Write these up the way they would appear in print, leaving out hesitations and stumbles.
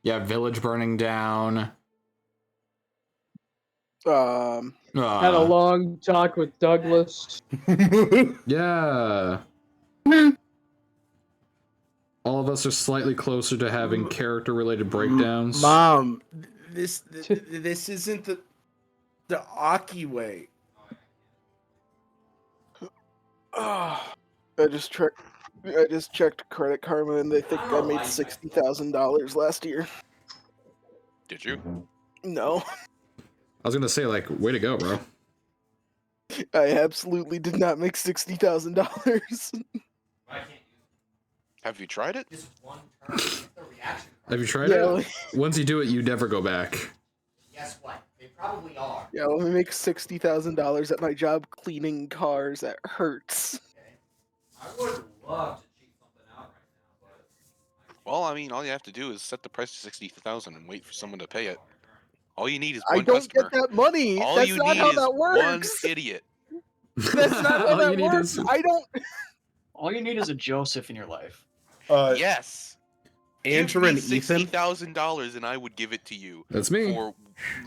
Yeah, village burning down. Had a long talk with Douglas. Yeah. All of us are slightly closer to having character-related breakdowns. Mom, this isn't the Aki way. I just checked Credit Karma and they think I made $60,000 last year. Did you? No, I was gonna say, like, way to go, bro. I absolutely did not make $60,000. Have you tried it? Have you tried it? Once you do it, you never go back. Guess what? They probably are. Yeah, let me make $60,000 at my job cleaning cars. That hurts. Okay. I would love to cheat something out right now, but Well, I mean, all you have to do is set the price to 60,000 and wait for someone to pay it. All you need is one I don't customer. get that money. All That's you not need how is that one works. idiot. That's not how that works. I don't. All you need is a Joseph in your life. Yes. Andrew and Ethan. $60,000 and I would give it to you. That's me. For,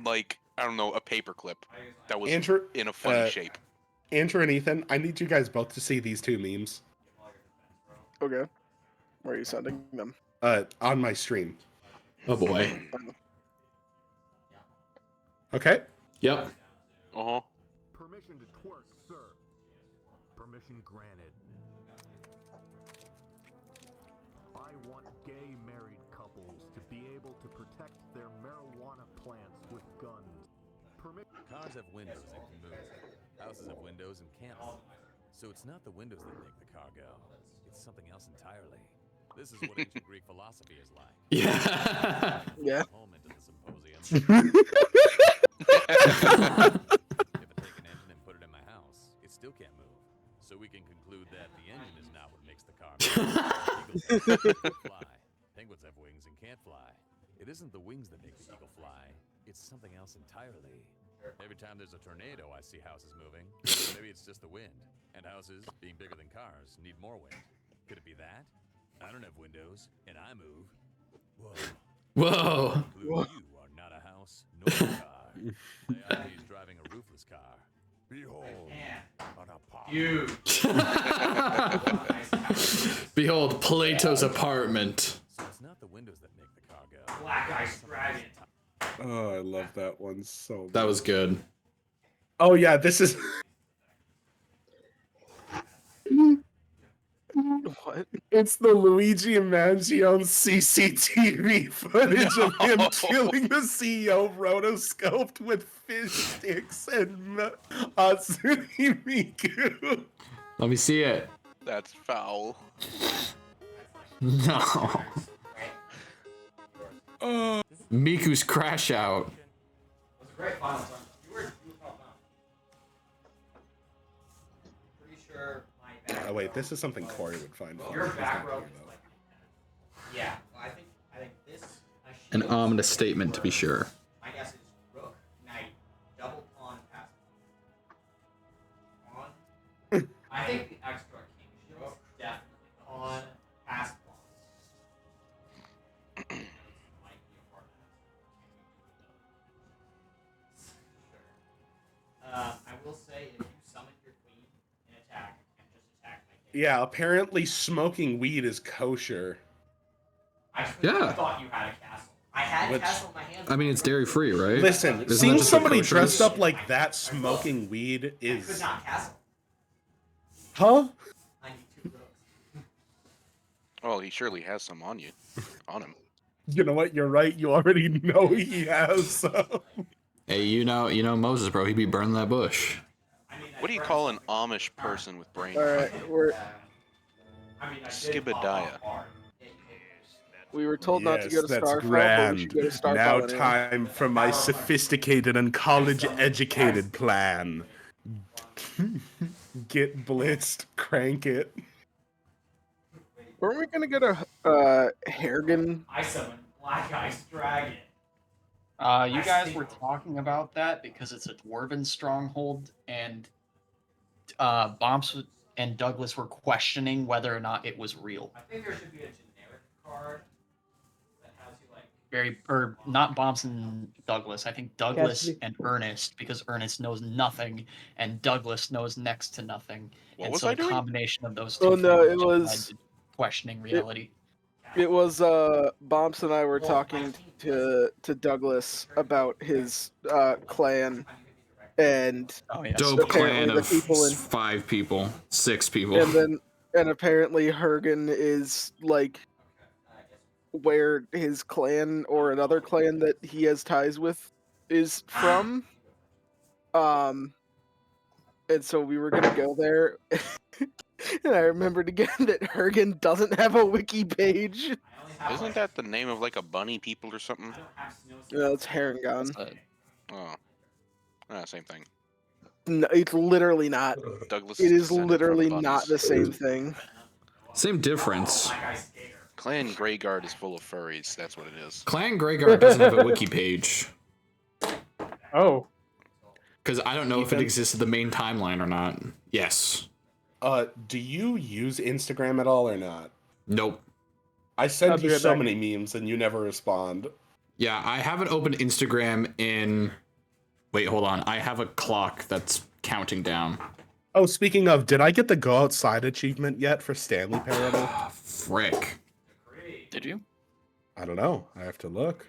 like, I don't know, a paperclip that was Andrew, in a funny shape. Andrew and Ethan, I need you guys both to see these two memes. Okay. Where are you sending them? On my stream. Oh boy. Okay. Yep. Uh-huh. Permission to twerk, sir. Permission granted. I want gay married couples to be able to protect their marijuana plants with guns. Cars have windows and can move. Houses have windows and can't move. So it's not the windows that make the car go. It's something else entirely. This is what ancient Greek philosophy is like. Yeah. Yeah. Home into the symposium. If I take an engine and put it in my house, it still can't move. So we can conclude that the engine is not what makes the car move. Eagles can't fly. Penguins have wings and can't fly. It isn't the wings that make the eagle fly. It's something else entirely. Every time there's a tornado, I see houses moving. Maybe it's just the wind. And houses, being bigger than cars, need more wind. Could it be that? I don't have windows, and I move. Whoa. You are not a house, nor a car. He's driving a roofless car. Behold, an apartment. Behold, Plato's apartment. So it's not the windows that make the car go. Black Ice Dragon. Oh, I love that one so much. That was good. Oh yeah, this is What? it's the Luigi Mangione CCTV footage of him killing the CEO rotoscoped with fish sticks and Hatsune Miku. Let me see it. That's foul. No. Miku's crash out. It was a great final song. You were felt down. Pretty sure my back Oh wait, this is something Corey would find funny. Your He's back not row here, is though. like, yeah. Well, I think this. An ominous statement, to be sure. My guess is rook, knight, double pawn, pass. Pawn. I think the extra king shows definitely pawn, pass pawn. Might be a part of that. Sure. I will say if you summon your queen in attack and just attack my king. Yeah, apparently smoking weed is kosher. I Yeah. thought you had a castle. I had a castle in my hand. I mean, it's dairy-free, right? Listen, Isn't that seeing just what somebody kosher dressed is? up like that smoking weed I could is... not castle. Huh? I need 2 rooks. Well, he surely has some on you. On him. You know what? You're right. You already know he has some. Hey, you know Moses, bro. He be burning that bush. What do you call an Amish person with brain? Alright, Skibadiah. we were told not to go to that's Starfall, but we grand. should go to Starfall Now anyway. time for my sophisticated and college-educated plan. Get blitzed, crank it. Weren't we gonna go to Harrigan? I summoned Black Ice Dragon. You guys were talking about that because it's a dwarven stronghold, and Bomps and Douglas were questioning whether or not it was real. I think there should be a generic card that has you like. or not Bombs and Douglas. I think Douglas Cassidy. and Ernest, because Ernest knows nothing and Douglas knows next to nothing. What And was so I the doing? combination of those two Oh no, things it just led was to questioning reality. it was Bomps and I were talking to Douglas about his clan, and Oh yes. Dope apparently clan the of people in 5 people, 6 people. and apparently Hergen is like where his clan or another clan that he has ties with is from. And so we were gonna go there, and I remembered again that Hergen doesn't have a wiki page. Isn't that the name of like a bunny people or something? No, it's Harangon. Oh, same thing. No, it's literally not. Douglas It is descended from literally bunnies. not the same thing. Same difference. Clan Greyguard is full of furries. That's what it is. Clan Greyguard doesn't have a wiki page. Oh. Because I don't know if it Ethan? exists in the main timeline or not. Yes. Do you use Instagram at all or not? Nope. I send I'll be you right so back. many memes and you never respond. Yeah, I haven't opened Instagram in... Wait, hold on. I have a clock that's counting down. Oh, speaking of, did I get the Go Outside achievement yet for Stanley Parable? Frick. Did you? I don't know. I have to look.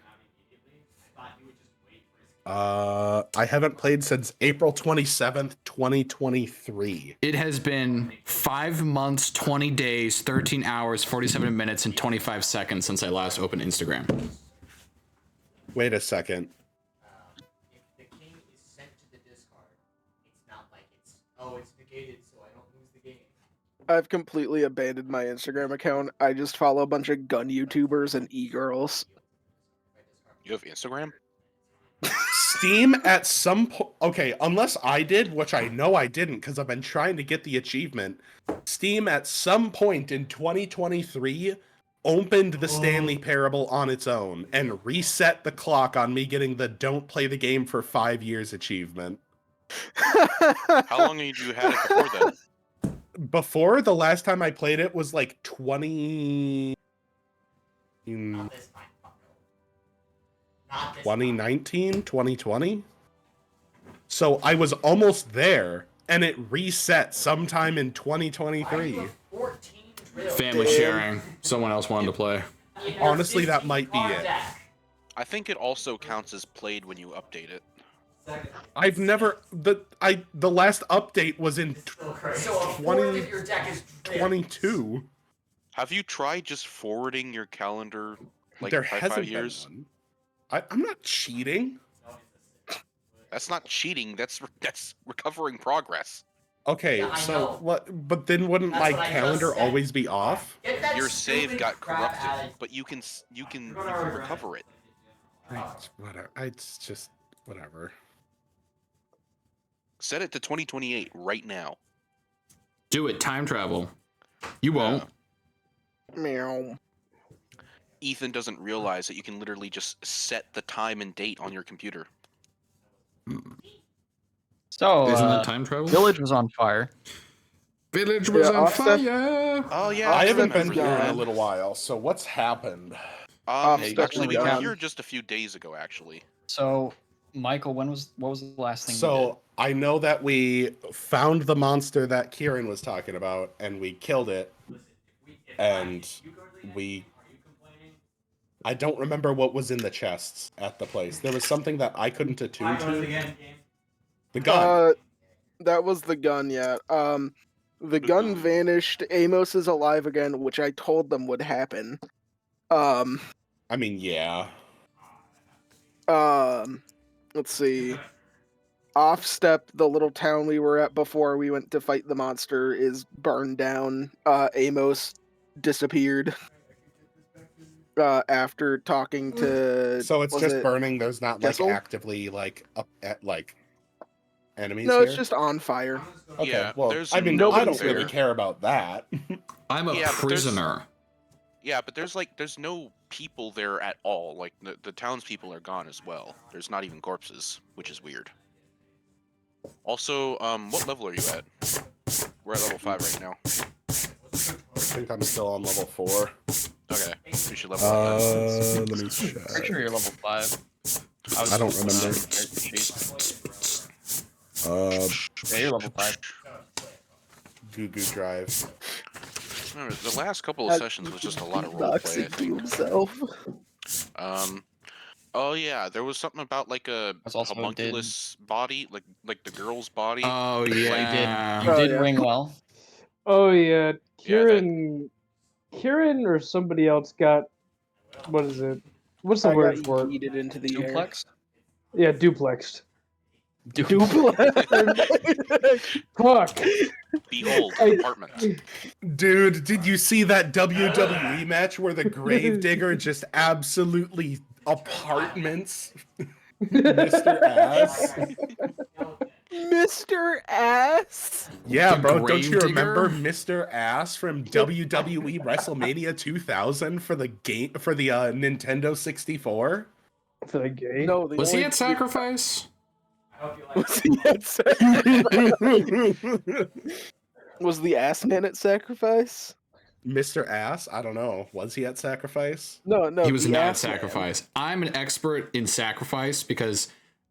I haven't played since April 27th, 2023. It has been 5 months, 20 days, 13 hours, 47 minutes, and 25 seconds since I last opened Instagram. Wait a second. If the king is sent to the discard, it's not like it's negated, so I don't lose the game. I've completely abandoned my Instagram account. I just follow a bunch of gun YouTubers and e-girls. You have Instagram? Steam at some point. Okay, unless I did, which I know I didn't because I've been trying to get the achievement. Steam at some point in 2023 opened the Stanley Parable on its own and reset the clock on me getting the don't play the game for 5 years achievement. How long had you had it before then? Before, the last time I played it was like 20... Not this time, fucko. Not this 2019, 2020. So I was almost there, and it reset sometime in 2023. Family sharing. Someone else wanted to play. Honestly, that might be it. I think it also counts as played when you update it. I've never the last update was in So a fourth of your deck is 2022. Have you tried just forwarding your calendar like There by hasn't 5 been years? one. I'm not cheating. That's not cheating. That's recovering progress. Okay, Yeah, I so know. what? But then wouldn't That's my what I just calendar said. always be off? Get that Your save stupid got crap corrupted, out of- but you can Whatever. recover it. Whatever. It's just whatever. Set it to 2028 right now. Do it. Time travel. You won't. Meow. Ethan doesn't realize that you can literally just set the time and date on your computer. So, Isn't that time travel? Village was on fire. Village was Yeah, on Offset- fire. Oh yeah, I haven't been remember here in a that. little while, so what's happened? Offset's Actually, we were gone. here just a few days ago. Actually, So, Michael, what was the last thing you did? So I know that we found the monster that Kieran was talking about, and we killed it. And I don't remember what was in the chests at the place. There was something that I couldn't attune to. The gun. That was the gun, yeah. The gun vanished. Amos is alive again, which I told them would happen. I mean, yeah. Let's see. Offstep, the little town we were at before we went to fight the monster, is burned down. Amos disappeared. After talking to. So it's was just it- burning. There's not like Kessel? actively like up at like enemies. No, here? it's just on fire. Okay. Yeah, well, there's I mean, no I don't one there. really care about that. I'm a Yeah, but there's- prisoner. yeah, but there's no people there at all. Like the townspeople are gone as well. There's not even corpses, which is weird. Also, what level are you at? We're at level 5 right now. I think I'm still on level 4. Okay, we should level up then. Let me check. Pretty sure you're level 5. I don't remember. Yeah, you're level 5. Goo Goo Drive. Remember, the last couple of sessions was just a lot of roleplay, I Boxing to think. himself. Oh yeah, there was something about like a That's also homunculus body, like the girl's body. Oh You yeah. did yeah. ring well. Oh yeah, Yeah, that- Kieran or somebody else got, what is it? What's the I word got for it? yeeted into the air. Duplex? Yeah, duplexed. Duplex. Fuck. Behold, I- apartment. Dude, did you see that WWE match where the Gravedigger just absolutely apartments Mr. Ass? Mr. Ass. Yeah, The bro, don't you Gravedigger? remember Mr. Ass from WWE WrestleMania 2000 for the Nintendo 64? For the game. No, the Was he only- at Sacrifice? Was he at Sacrifice? Was the ass man at Sacrifice? Mr. Ass? I don't know. Was he at Sacrifice? No, He was the not at ass man. Sacrifice. I'm an expert in Sacrifice because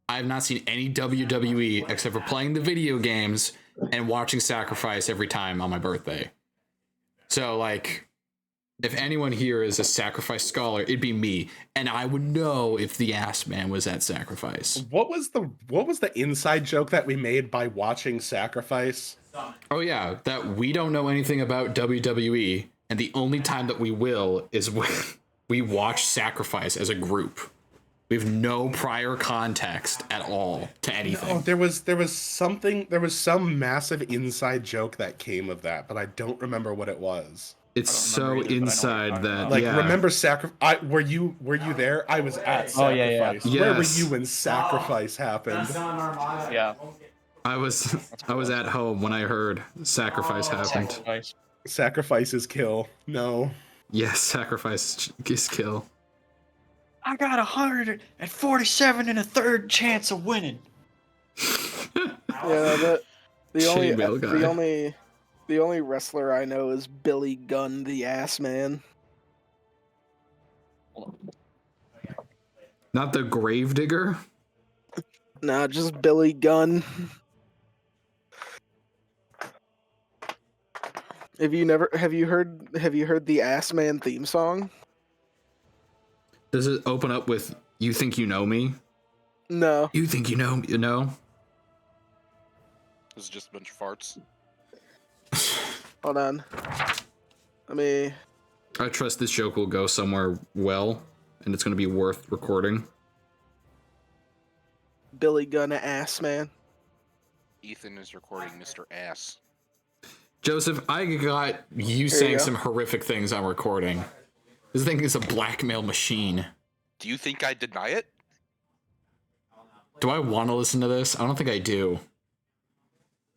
I've not seen any WWE except for playing the video games and watching Sacrifice every time on my birthday. So, like, if anyone here is a Sacrifice scholar, it'd be me, and I would know if the ass man was at Sacrifice. What was the inside joke that we made by watching Sacrifice? Oh yeah, that we don't know anything about WWE, and the only time that we will is when we watch Sacrifice as a group. We have no prior context at all to anything. No, there was some massive inside joke that came of that, but I don't remember what it was. It's so inside that, Like, yeah. remember were you there? I was at Sacrifice. Oh, yeah. Where were Yes. you when Sacrifice happened? Yeah. I was at home when I heard Sacrifice happened. Sacrifice. Sacrifices kill. No. Yes, Sacrifice is kill. I got 147 and a third chance of winning. Yeah, Chain mail guy. the only wrestler I know is Billy Gunn, the ass man. Not the Gravedigger. Nah, just Billy Gunn. Have you heard the Ass Man theme song? Does it open up with "You think you know me"? No. You think you know? You know? This is just a bunch of farts. Hold on. Let me. I trust this joke will go somewhere well, and it's going to be worth recording. Billy Gunn, Ass Man. Ethan is recording Mr. Ass. Joseph, I got you you saying go. some horrific things on recording. This thing is a blackmail machine. Do you think I deny it? Do I want to listen to this? I don't think I do.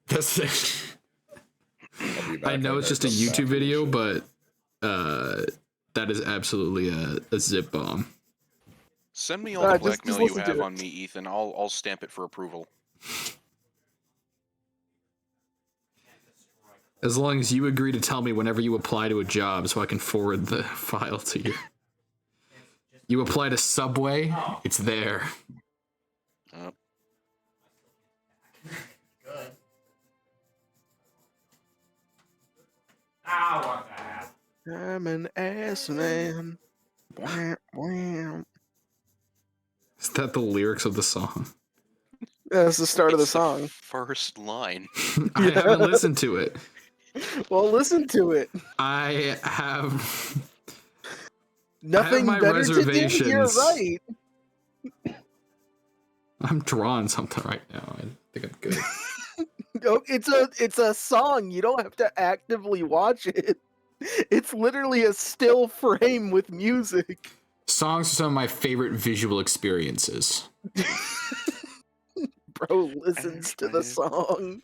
That's it. I know it's just a YouTube video, but that is absolutely a zip bomb. Send me all the Just blackmail you listen to have it. on me, Ethan. I'll stamp it for approval. As long as you agree to tell me whenever you apply to a job so I can forward the file to you. You apply to Subway, it's there. Good. Ah, what the hell? I'm an ass man. Wham, wham. Is that the lyrics of the song? That's the start of the It's song. First line. I haven't listened to it. Well, listen to it. I have Nothing my better to do. You're reservations. right. I'm drawing something right now. I think I'm good. Oh, it's a song. You don't have to actively watch it. It's literally a still frame with music. Songs are some of my favorite visual experiences. Bro listens to the song.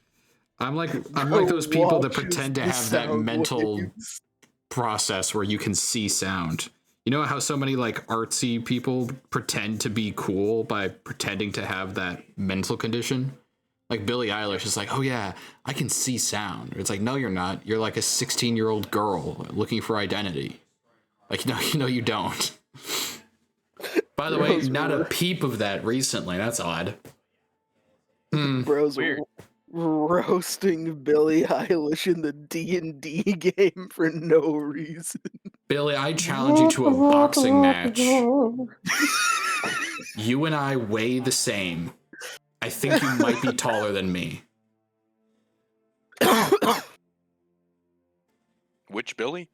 I'm like Bro those people that watches pretend to the have that sound mental waves. process where you can see sound. You know how so many like artsy people pretend to be cool by pretending to have that mental condition? Like Billie Eilish is like, oh yeah, I can see sound. It's like, no, you're not. You're like a 16-year-old girl looking for identity. Like, no, you don't. By the way, not a peep of that recently. That's odd. Bros Weird. roasting Billie Eilish in the D&D game for no reason. Billy, I challenge you to a boxing match. You and I weigh the same. I think you might be taller than me. Which Billy?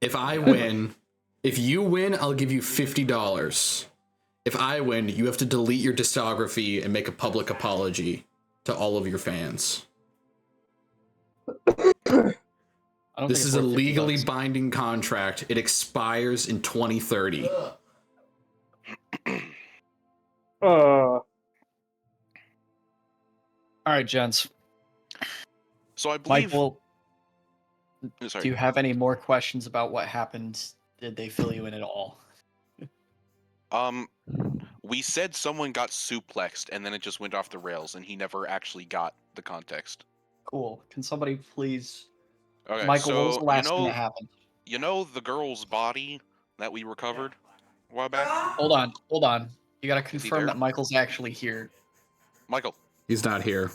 If you win, I'll give you $50. If I win, you have to delete your discography and make a public apology to all of your fans. This is a legally binding contract. It expires in 2030. All right, gents. So I believe. Michael, Sorry. do you have any more questions about what happened? Did they fill you in at all? We said someone got suplexed and then it just went off the rails and he never actually got the context. Cool. Can somebody please... Okay, Michael, so, what was the last thing that happened? You know the girl's body that we recovered a while back? Hold on. You gotta confirm there? that Michael's actually here. Michael. He's not here.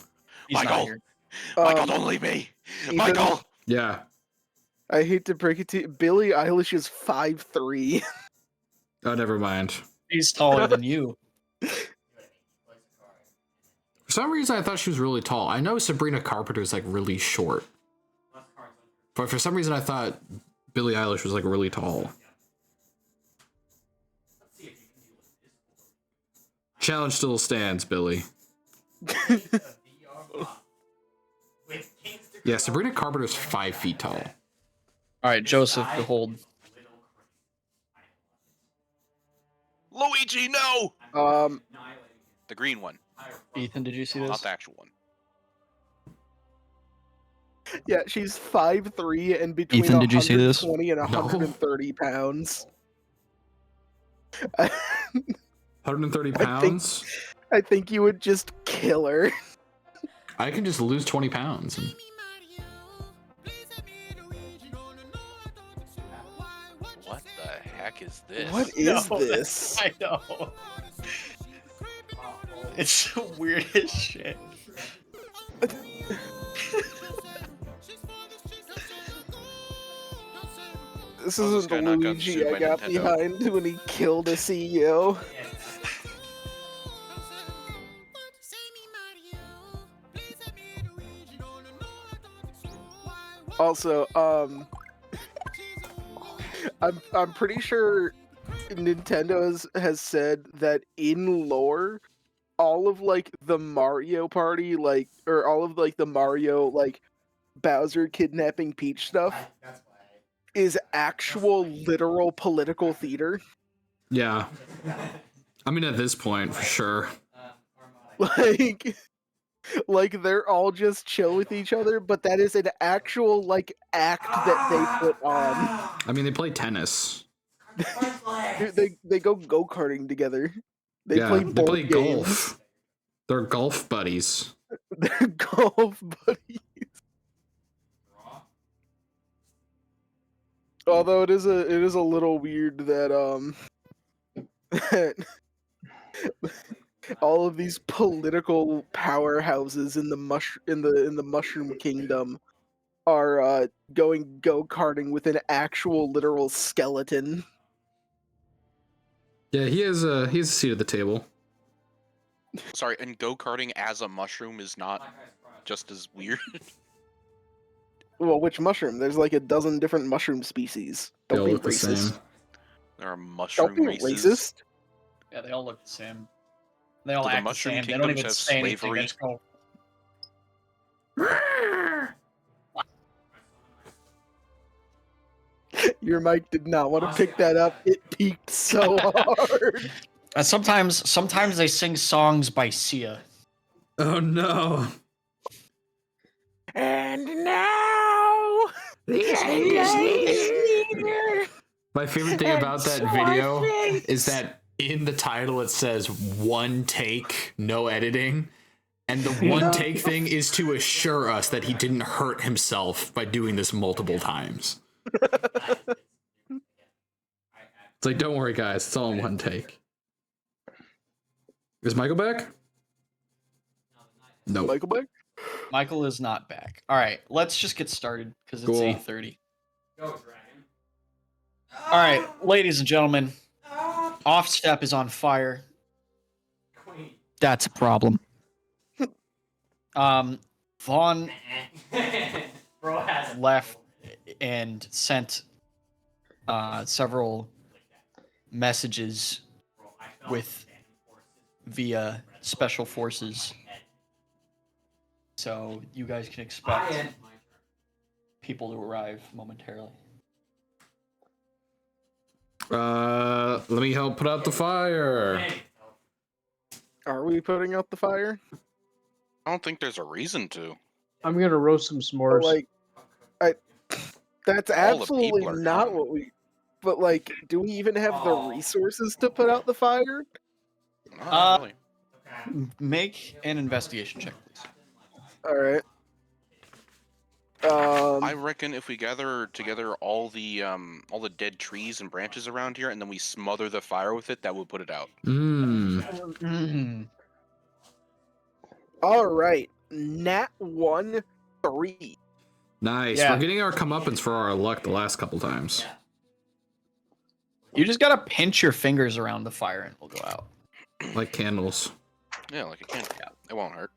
He's not Michael! here. Michael, don't leave me! Ethan, Michael! Yeah. I hate to break it to you, Billie Eilish is 5'3". Oh, never mind. He's taller than you. For some reason, I thought she was really tall. I know Sabrina Carpenter is like really short. But for some reason, I thought Billie Eilish was like really tall. Challenge still stands, Billy. Yeah, Sabrina Carpenter's 5 feet tall. All right, Joseph, behold. Luigi, no! The green one, Ethan, did you see this? not the actual one. Yeah, she's 5'3" and between Ethan, did you see this? 120 and No. 130 pounds. 130 pounds? I think you would just kill her. I can just lose 20 pounds. What the heck is this? What is this? I know. It's the weirdest shit. This Oh, this isn't guy the not got Luigi sued I by got Nintendo. behind when he killed a E CEO. Also, I'm pretty sure Nintendo has said that in lore, all of like the Mario Party, like, or all of like the Mario like Bowser kidnapping Peach stuff is actual literal political theater. Yeah. I mean, at this point, for sure. Like they're all just chill with each other, but that is an actual like act that they put on. I mean, they play tennis. They go go-karting together. They Yeah, play they board play games. golf. They're golf buddies. They're golf buddies. Although it is a little weird that that all of these political powerhouses in the Mushroom Kingdom are going go-karting with an actual literal skeleton. Yeah, he has a seat at the table. Sorry, and go-karting as a mushroom is not just as weird. Well, which mushroom? There's like a dozen different mushroom species. They Don't all be look the racist. same. There are Don't mushroom be races. racist. Yeah, they all look the same. They all Do the act the Mushroom same. They don't Kingdoms even have say anything. slavery? They just go. Your mic did not want to pick that up. It peaked so hard. And sometimes they sing songs by Sia. Oh no. And now the end is near. My favorite thing about that video is that in the title it says one take, no editing. And the one take thing is to assure us that he didn't hurt himself by doing this multiple times. It's like, don't worry, guys. It's all in one take. Is Michael back? No. Michael back? Michael is not back. All right, let's just get started because it's Cool. 8:30. Go, Dragon. All right, ladies and gentlemen, Off Step is on fire. That's a problem. Vaughn Bro has left and sent several messages with via special forces. So you guys can expect people to arrive momentarily. Let me help put out the fire. Are we putting out the fire? I don't think there's a reason to. I'm gonna roast some s'mores. But, that's All the absolutely people are not gone. what we. But like, do we even have the resources to put out the fire? Not really. Make an investigation check, please. All right. I reckon if we gather together all the dead trees and branches around here, and then we smother the fire with it, that would put it out. All right. Nat 1, 3. Nice. Yeah. We're getting our comeuppance for our luck the last couple times. You just gotta pinch your fingers around the fire and it'll go out. Like candles. Yeah, like it can't. It won't hurt.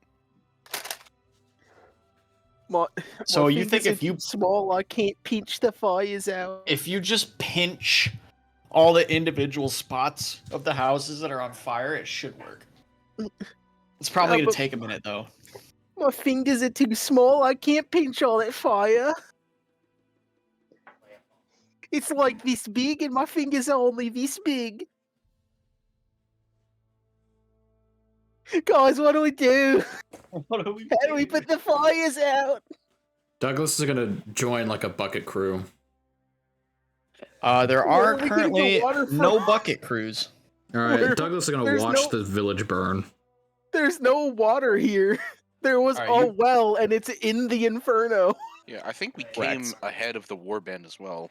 So you think if you small, I can't pinch the fires out. if you just pinch all the individual spots of the houses that are on fire, it should work. It's probably Yeah, gonna but- take a minute though. My fingers are too small. I can't pinch all that fire. It's like this big, and my fingers are only this big. Guys, what do we do? What do we How do we put the fires out? Douglas is gonna join like a bucket crew. There Where are are we getting the currently water from? no bucket crews. All right, Where- Douglas is gonna there's watch no- the village burn. There's no water here. There was Alright, a well, and it's in the inferno. Yeah, I think we Correct. came ahead of the warband as well.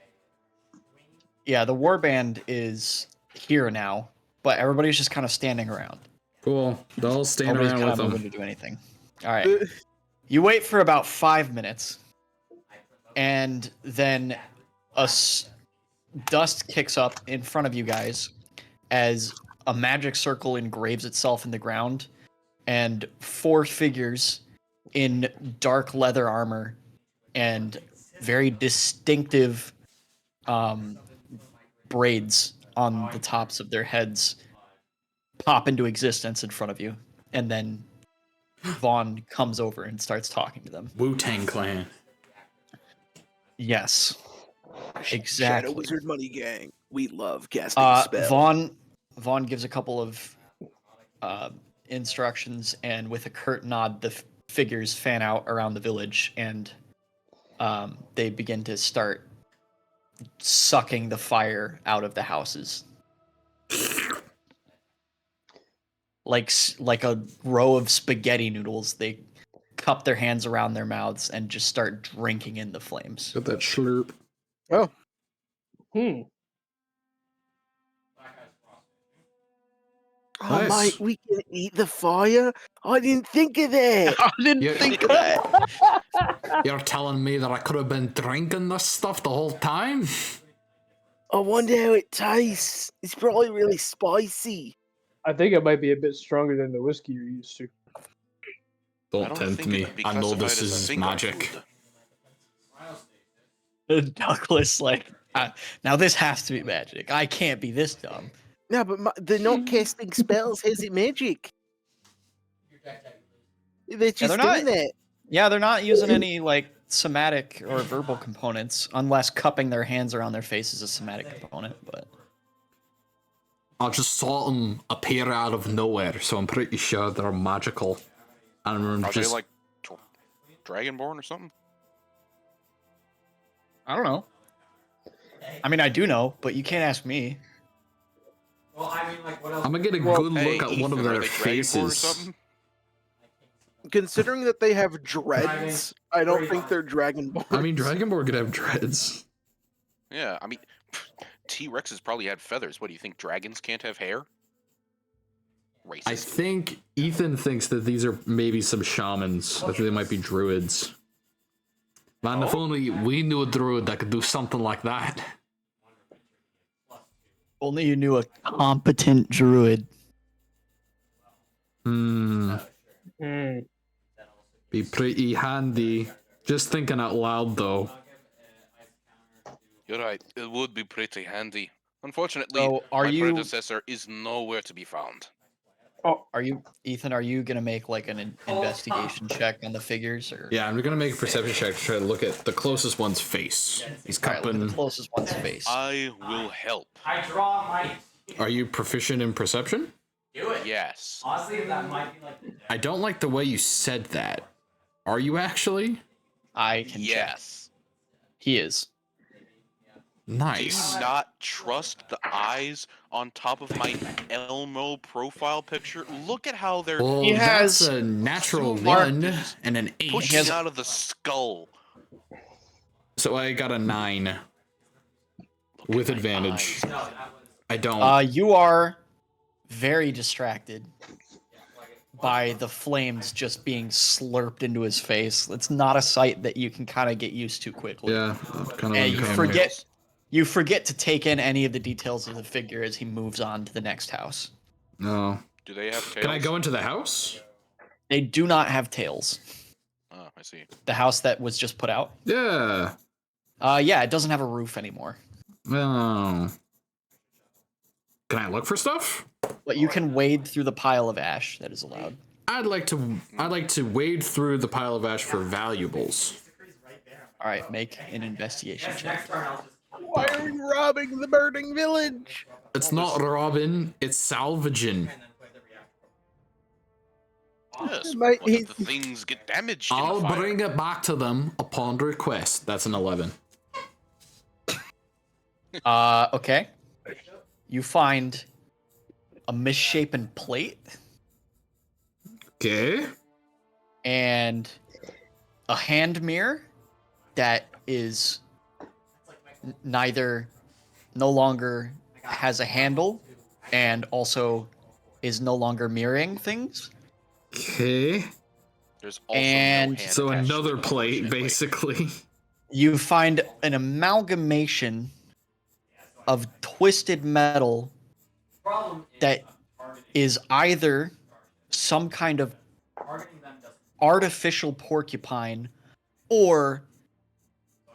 Yeah, the warband is here now, but everybody's just kind of standing around. Cool. They'll stand Nobody's around kind with of them. moving to do anything. All right. You wait for about 5 minutes, and then dust kicks up in front of you guys as a magic circle engraves itself in the ground, and 4 figures in dark leather armor and very distinctive braids on the tops of their heads pop into existence in front of you, and then Vaughn comes over and starts talking to them. Wu-Tang Clan. Yes, Shadow exactly. Wizard Money Gang. We love casting spells. Vaughn gives a couple of instructions, and with a curt nod, the figures fan out around the village, and they begin to start sucking the fire out of the houses. Like a row of spaghetti noodles, they cup their hands around their mouths and just start drinking in the flames. Got that slurp. Oh, Hmm. oh Nice. mate, we can eat the fire? I didn't think of that. I didn't Yeah. think of that. You're telling me that I could have been drinking this stuff the whole time? I wonder how it tastes. It's probably really spicy. I think it might be a bit stronger than the whiskey you're used to. I Don't don't tempt think it me. would be I know classified this as a is finger magic. food. Douglas, like, now this has to be magic. I can't be this dumb. No, but they're not casting spells. How's it magic? They're just they're doing not- that. Yeah, they're not using any like somatic or verbal components, unless cupping their hands around their face is a somatic component. But I just saw them appear out of nowhere, so I'm pretty sure they're magical. And I'm Are just they like Dragonborn or something? I don't know. I mean, I do know, but you can't ask me. Well, I mean, like, what else? I'm gonna get a Well, good look Hey, at one of Ethan, are their they Dragonborn or faces. something? Considering that they have dreads, I don't think they're dragonborn. I mean, Dragonborn could have dreads. Yeah, I mean, T-Rexes probably had feathers. What do you think? Dragons can't have hair? Racist. I think Ethan thinks that these are maybe some shamans. I think they might be druids. Man, if only we knew a druid that could do something like that. Only you knew a competent druid. Hmm. Be pretty handy. Just thinking out loud, though. You're right. It would be pretty handy. Unfortunately, So, are my you- predecessor is nowhere to be found. Are you, Ethan? Are you gonna make like an investigation check on the figures, or? Yeah, I'm gonna make a perception check to try to look at the closest one's face. He's All right, look at cupping. the closest one's face. I will help. I draw my. Are you proficient in perception? Do it. Yes. Honestly, that might be like. I don't like the way you said that. Are you actually? I can check. Yes. He is. Do you Nice. not trust the eyes on top of my Elmo profile picture? Look at how they're Well, He has that's a natural smart. 1 and an 8. pushing out of the skull. So I got a 9 with advantage. Eyes. I don't. You are very distracted by the flames just being slurped into his face. It's not a sight that you can kind of get used to quickly. Yeah, kind of. And you forget to take in any of the details of the figure as he moves on to the next house. No. Do they have tails? Can I go into the house? They do not have tails. Oh, I see. The house that was just put out. Yeah. Yeah, it doesn't have a roof anymore. Oh. Can I look for stuff? But you can wade through the pile of ash that is allowed. I'd like to wade through the pile of ash for valuables. All right, make an investigation check. Next turn, I'll just. Why are you robbing the burning village? It's not robbing, it's salvaging. Yes. Might- What if the things get damaged in I'll the fire? bring it back to them upon request. That's an 11. Okay. You find a misshapen plate Okay. and a hand mirror that is no longer has a handle and also is no longer mirroring things. Okay. There's also And- no hand So attached to another the plate, unfortunate basically. You find an amalgamation of twisted metal that is either some kind of artificial porcupine or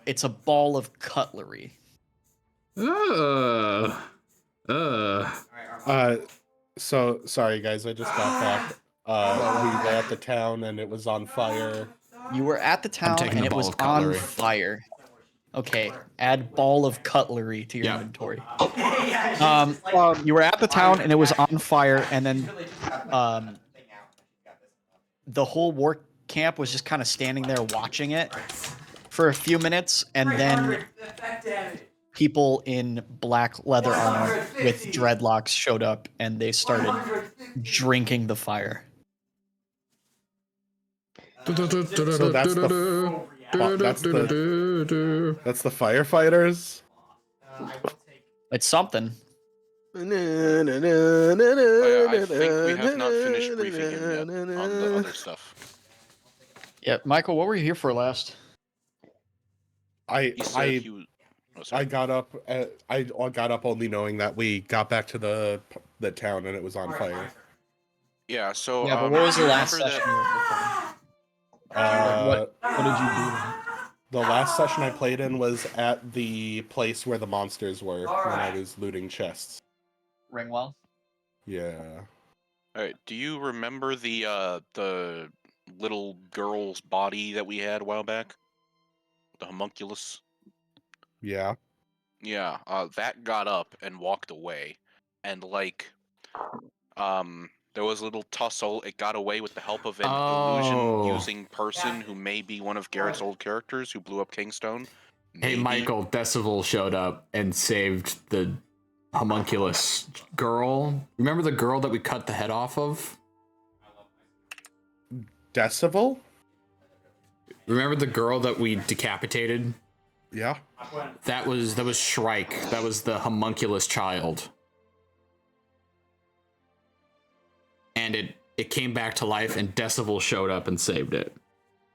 it's a ball of cutlery. Uh. So sorry guys, I just got back. We were at the town and it was on fire. You were at the town taking and the it ball was of on cutlery. fire. Okay, add ball of cutlery to your Yeah. inventory. Um, You were at the town and it was on fire, and then the whole war camp was just kind of standing there watching it for a few minutes, and then people in black leather armor with dreadlocks showed up and they started drinking the fire. So that's the firefighters. It's something. I think we have not finished briefing him yet on the other stuff. Yeah, Michael, what were you here for last? I He said he was. Oh, sorry. I got up. I got up only knowing that we got back to the town and it was on fire. Yeah. So. Yeah, but what was the last remember session you were here for? Uh, What did you do? The last session I played in was at the place where the monsters were when I was looting chests. Ringwell? Yeah. All right. Do you remember the little girl's body that we had a while back? The homunculus. Yeah. Yeah. That got up and walked away, and there was a little tussle. It got away with the help of an illusion-using person who may be one of Garrett's old characters who blew up Kingstone. Hey, Maybe. Michael, Decibel showed up and saved the homunculus girl. Remember the girl that we cut the head off of? Decibel? Remember the girl that we decapitated Yeah. That was Shrike. That was the homunculus child. And it came back to life, and Decibel showed up and saved it.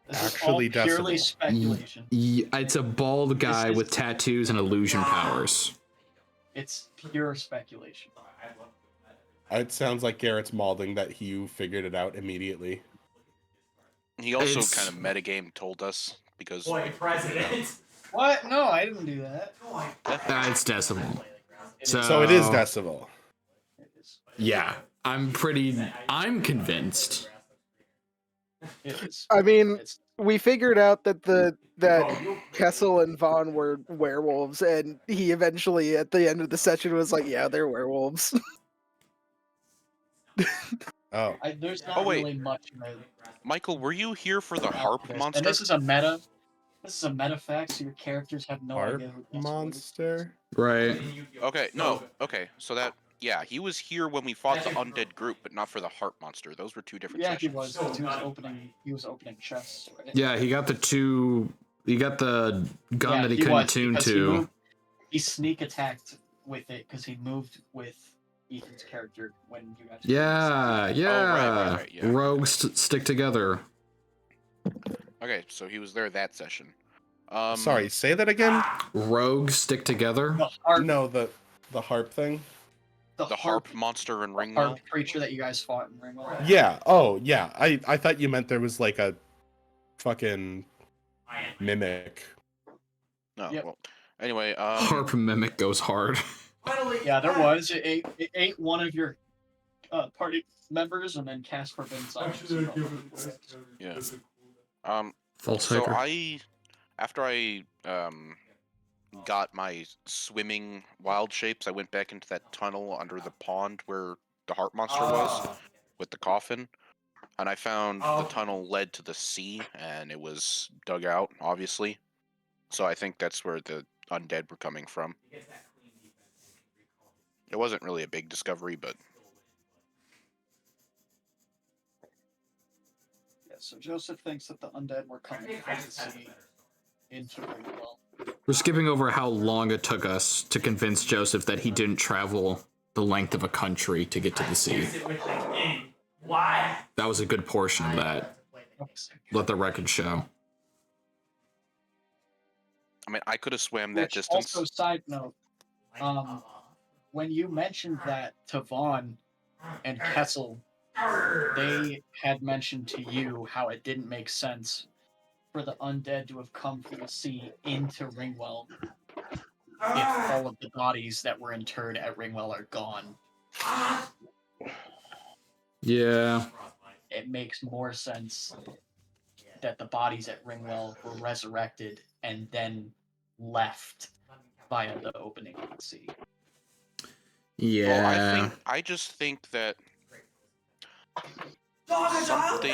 This Actually, is all purely Decibel. speculation. It's a bald guy with tattoos and illusion powers. It's pure speculation. It sounds like Garrett's malding that he figured it out immediately. He also It's- kind of metagame told us because Boy, president. What? No, I didn't do that. It's Decibel. So it is Decibel. It is. Yeah, I'm convinced. It is. I mean, It's, we figured out that Kessel and Vaughn were werewolves, and he eventually, at the end of the session, was like, "Yeah, they're werewolves." Oh. there's not Oh, wait. really much. Michael, were you here for the harp monster? And this is a meta. This is a meta fact, so your characters have no Harp idea who Kessel is. monster? Right. Okay, no, okay, so that he was here when we fought the undead group, but not for the harp monster. Those were two different Yeah, he sessions. was. 'Cause He was opening chests. Right? Yeah, he got the gun Yeah, that he he couldn't was, tune because to. He sneak attacked with it because he moved with Ethan's character when you guys. Yeah, yeah. right, yeah. Rogues stick together. Okay, so he was there that session. Sorry, say that again? Rogues stick together. The harp, No, the harp thing? the harp monster in Ringwell. harp creature that you guys fought in Ringwell. Yeah. Oh, yeah. I thought you meant there was like a fucking mimic. No, Yep. well, anyway, Harp mimic goes hard. Yeah, there was. It ate one of your party members, and then Casper Vincent. yeah. False So hiker. after I got my swimming wild shapes, I went back into that tunnel under the pond where the harp monster was with the coffin, and I found the tunnel led to the sea, and it was dug out, obviously. So I think that's where the undead were coming from. It wasn't really a big discovery, but Yeah, so Joseph thinks that the undead were coming from the sea into Ringwell. We're skipping over how long it took us to convince Joseph that he didn't travel the length of a country to get to the sea. Why? That was a good portion of that. Let the record show. I mean, I could have swam that Which, distance. also, side note, when you mentioned that to Vaughn and Kessel, they had mentioned to you how it didn't make sense for the undead to have come from the sea into Ringwell if all of the bodies that were interred at Ringwell are gone. Yeah. It makes more sense that the bodies at Ringwell were resurrected and then left via the opening of the sea. Yeah. Well, I just think that something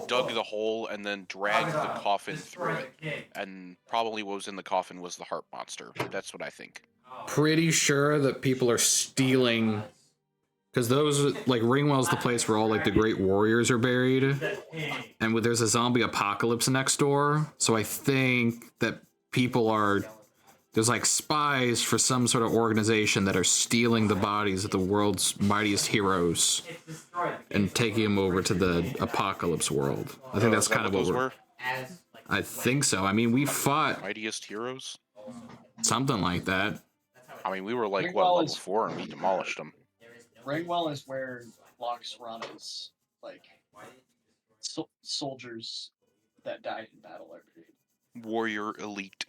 dug the hole and then dragged the coffin through it, and probably what was in the coffin was the harp monster. That's what I think. Pretty sure that people are stealing, because those, like, Ringwell's the place where all, like, the great warriors are buried, and there's a zombie apocalypse next door, so I think that people are, there's, like, spies for some sort of organization that are stealing the bodies of the world's mightiest heroes and taking them over to the apocalypse world. I think that's Is that kind of what those we're... were? I think so. I mean, we fought Mightiest heroes? something like that. I mean, we were like, Ringwell what, level is- 4 and we demolished them. Ringwell is where Loxrana's, like, soldiers that died in battle are buried. Warrior elite.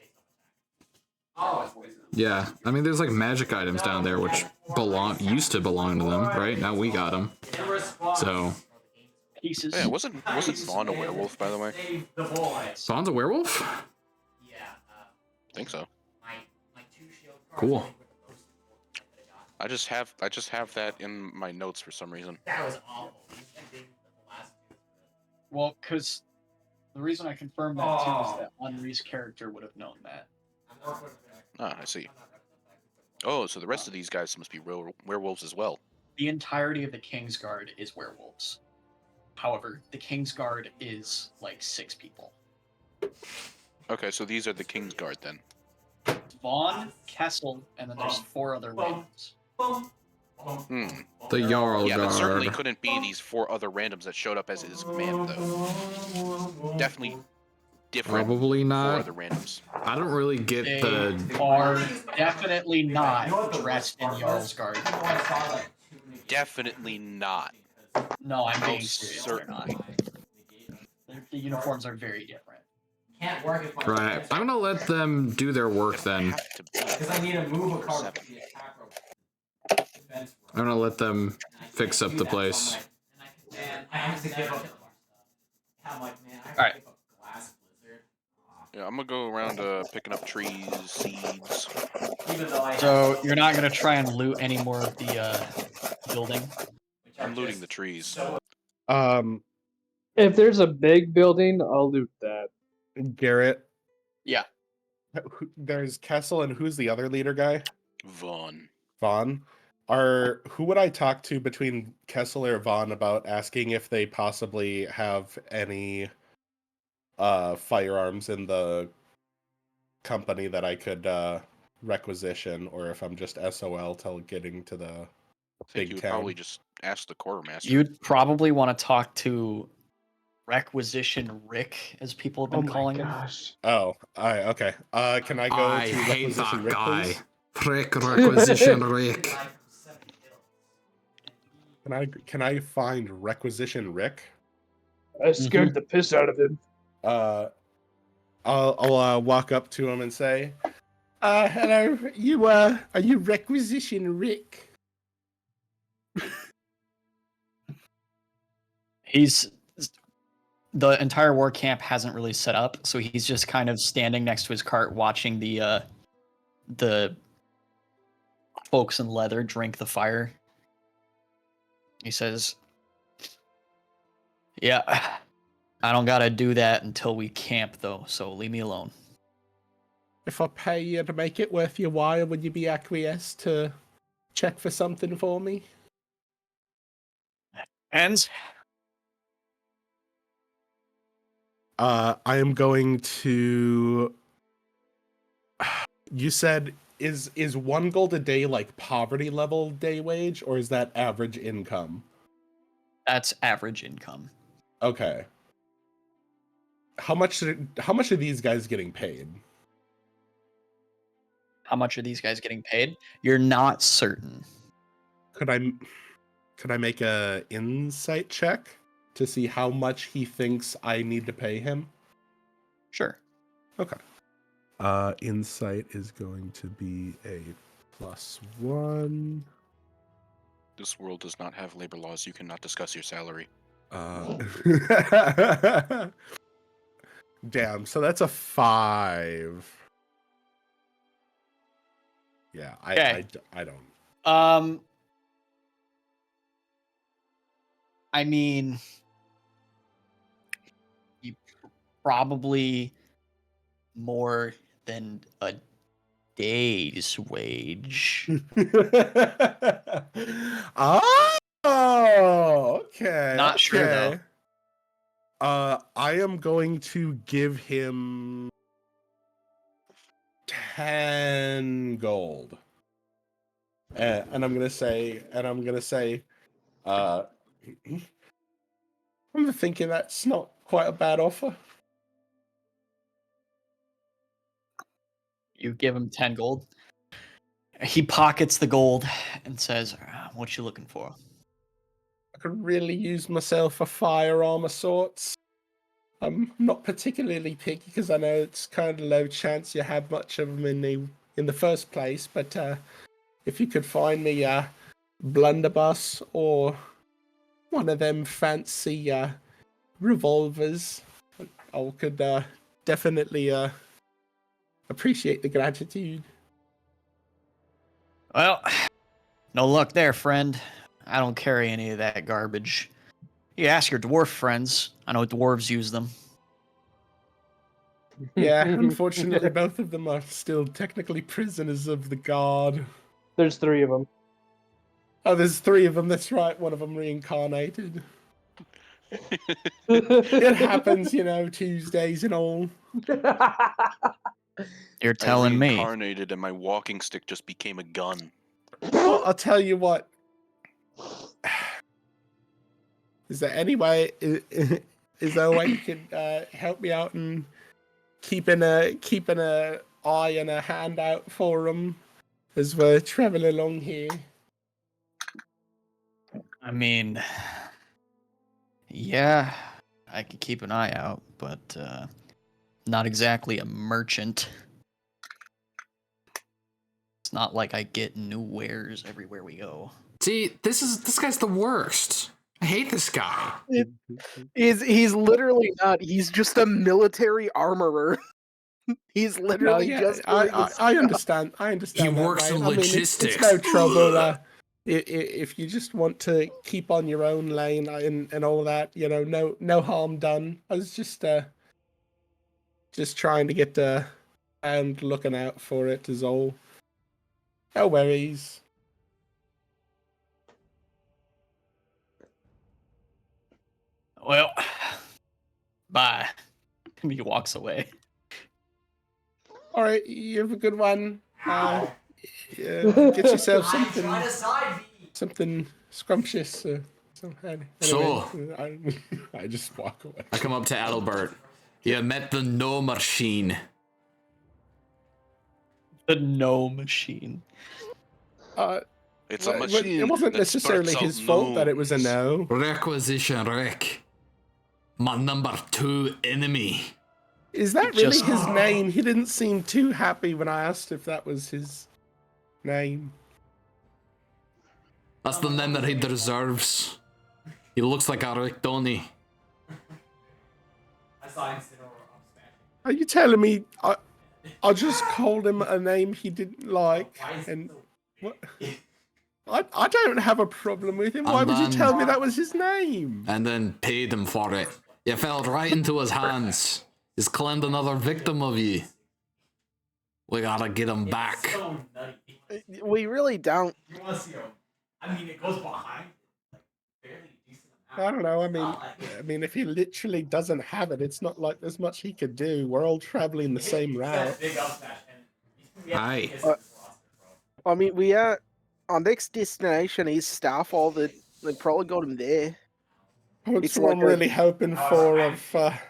Yeah, I mean, there's like magic items down there which used to belong to them, right? Now we got them. So, Pieces. Yeah, wasn't Vaughn a werewolf, by the way? Vaughn's a werewolf? I think so. Cool. I just have that in my notes for some reason. That was awful. Well, because the reason I confirmed that too is that Henri's character would have known that. Ah, I see. Oh, so the rest of these guys must be werewolves as well. The entirety of the Kingsguard is werewolves. However, the Kingsguard is like 6 people. Okay, so these are the Kingsguard then. Vaughn, Kessel, and then there's 4 other randoms. Hmm. The Jarl Yeah, that certainly Guard. couldn't be these 4 other randoms that showed up as his command, though. Definitely different Probably 4 not. other randoms. I don't really get They the. are definitely not dressed in Jarl's Guard. Definitely not. No, I'm being Most serious. They're certainly. not. The uniforms are very different. Can't work if my Right. I'm gonna let them do their work then. Have to be. because I need to move a card 7. to the attack rope. Defense rope. I'm gonna let them And I fix can't up do the that, so I'm place. like, man, I have to give up. I'm like, man, I have Alright. to give up glass blizzard. Yeah, I'm gonna go around picking up trees, seeds. Even though I So have you're not gonna try and loot any more of the building? which are I'm looting just the trees. so If there's a big building, I'll loot that. Garrett. Yeah. There's Kessel, and who's the other leader guy? Vaughn. Vaughn. Who would I talk to between Kessel or Vaughn about asking if they possibly have any firearms in the company that I could requisition, or if I'm just SOL till getting to the I think big you would town? probably just ask the quartermaster. You'd probably want to talk to Requisition Rick, as people have Oh been my calling him. gosh. Oh, okay. Can I go I to hate Requisition that Rick, guy. please? Frick Requisition Rick. Can I find Requisition Rick? I scared the piss out of him. I'll walk up to him and say, hello, are you Requisition Rick? The entire war camp hasn't really set up, so he's just kind of standing next to his cart watching the folks in leather drink the fire. He says, "Yeah, I don't gotta do that until we camp, though, so leave me alone." If I pay you to make it worth your while, would you be acquiesced to check for something for me? And I am going to. You said is 1 gold a day like poverty level day wage, or is that average income? that's average income. Okay. How much are these guys getting paid? How much are these guys getting paid? You're not certain. Could I make a insight check to see how much he thinks I need to pay him? Sure. Okay. Insight is going to be a +1. This world does not have labor laws. You cannot discuss your salary. Damn, so that's a 5. Yeah, Okay. I don't. I mean, you probably more than a day's wage. Oh, okay. Not sure, though. okay. I am going to give him 10 gold. And I'm gonna say, I'm thinking that's not quite a bad offer. You give him 10 gold. He pockets the gold and says, "What you looking for?" I could really use myself a firearm of sorts. I'm not particularly picky because I know it's kind of low chance you have much of them in the first place. But if you could find me a blunderbuss or one of them fancy revolvers, I could definitely appreciate the gratitude. Well, no luck there, friend. I don't carry any of that garbage. You ask your dwarf friends. I know dwarves use them. Yeah, unfortunately, both of them are still technically prisoners of the guard. There's 3 of them. Oh, there's 3 of them. That's right. One of them reincarnated. It happens, Tuesdays and all. You're I telling me. reincarnated and my walking stick just became a gun. Well, I'll tell you what. Is there any way? Is there a way you could help me out and keeping a eye and a hand out for them as we're traveling along here? I mean, yeah, I could keep an eye out, but not exactly a merchant. It's not like I get new wares everywhere we go. See, this guy's the worst. I hate this guy. He's literally not. He's just a military armorer. He's No, literally yeah, just doing this I stuff. understand. I understand. He that, works mate. in I mean, logistics. it's no trouble. If you just want to keep on your own lane and all that, you know, no harm done. I was just trying to get and looking out for it is all. No worries. Well, bye. And he walks away. All right, you have a good one. Get yourself something scrumptious. Anyway, So- I just walk away. I come up to Adalbert. You met the no machine. The no machine. It's a Well, machine. it wasn't that necessarily spurts his out fault that it was a gnomes. no. Requisition Rec. My number 2 enemy. Is that It really just- his name? He didn't seem too happy when I asked if that was his name. That's the name that he deserves. He looks like a Richtoni. I saw him sit over on Smash. Are you telling me I just called him a name he didn't like? And what? I don't have a problem with him. Why And would you then- tell me that was his name? And then paid him for it. You fell right into his hands. He's claimed another victim of you. We gotta get him back. It's so nutty. We really don't. You want to see him? I mean, it goes behind like fairly decent amount. I don't know. Not I mean, if he literally doesn't have it, it's not like there's much he could do. We're all traveling the same He's got a route. big up smash, and we have Aye. to kiss his roster, bro. I mean, we are our next destination is Starfall. That they probably got him there. That's It's what like I'm a- really hoping for. I've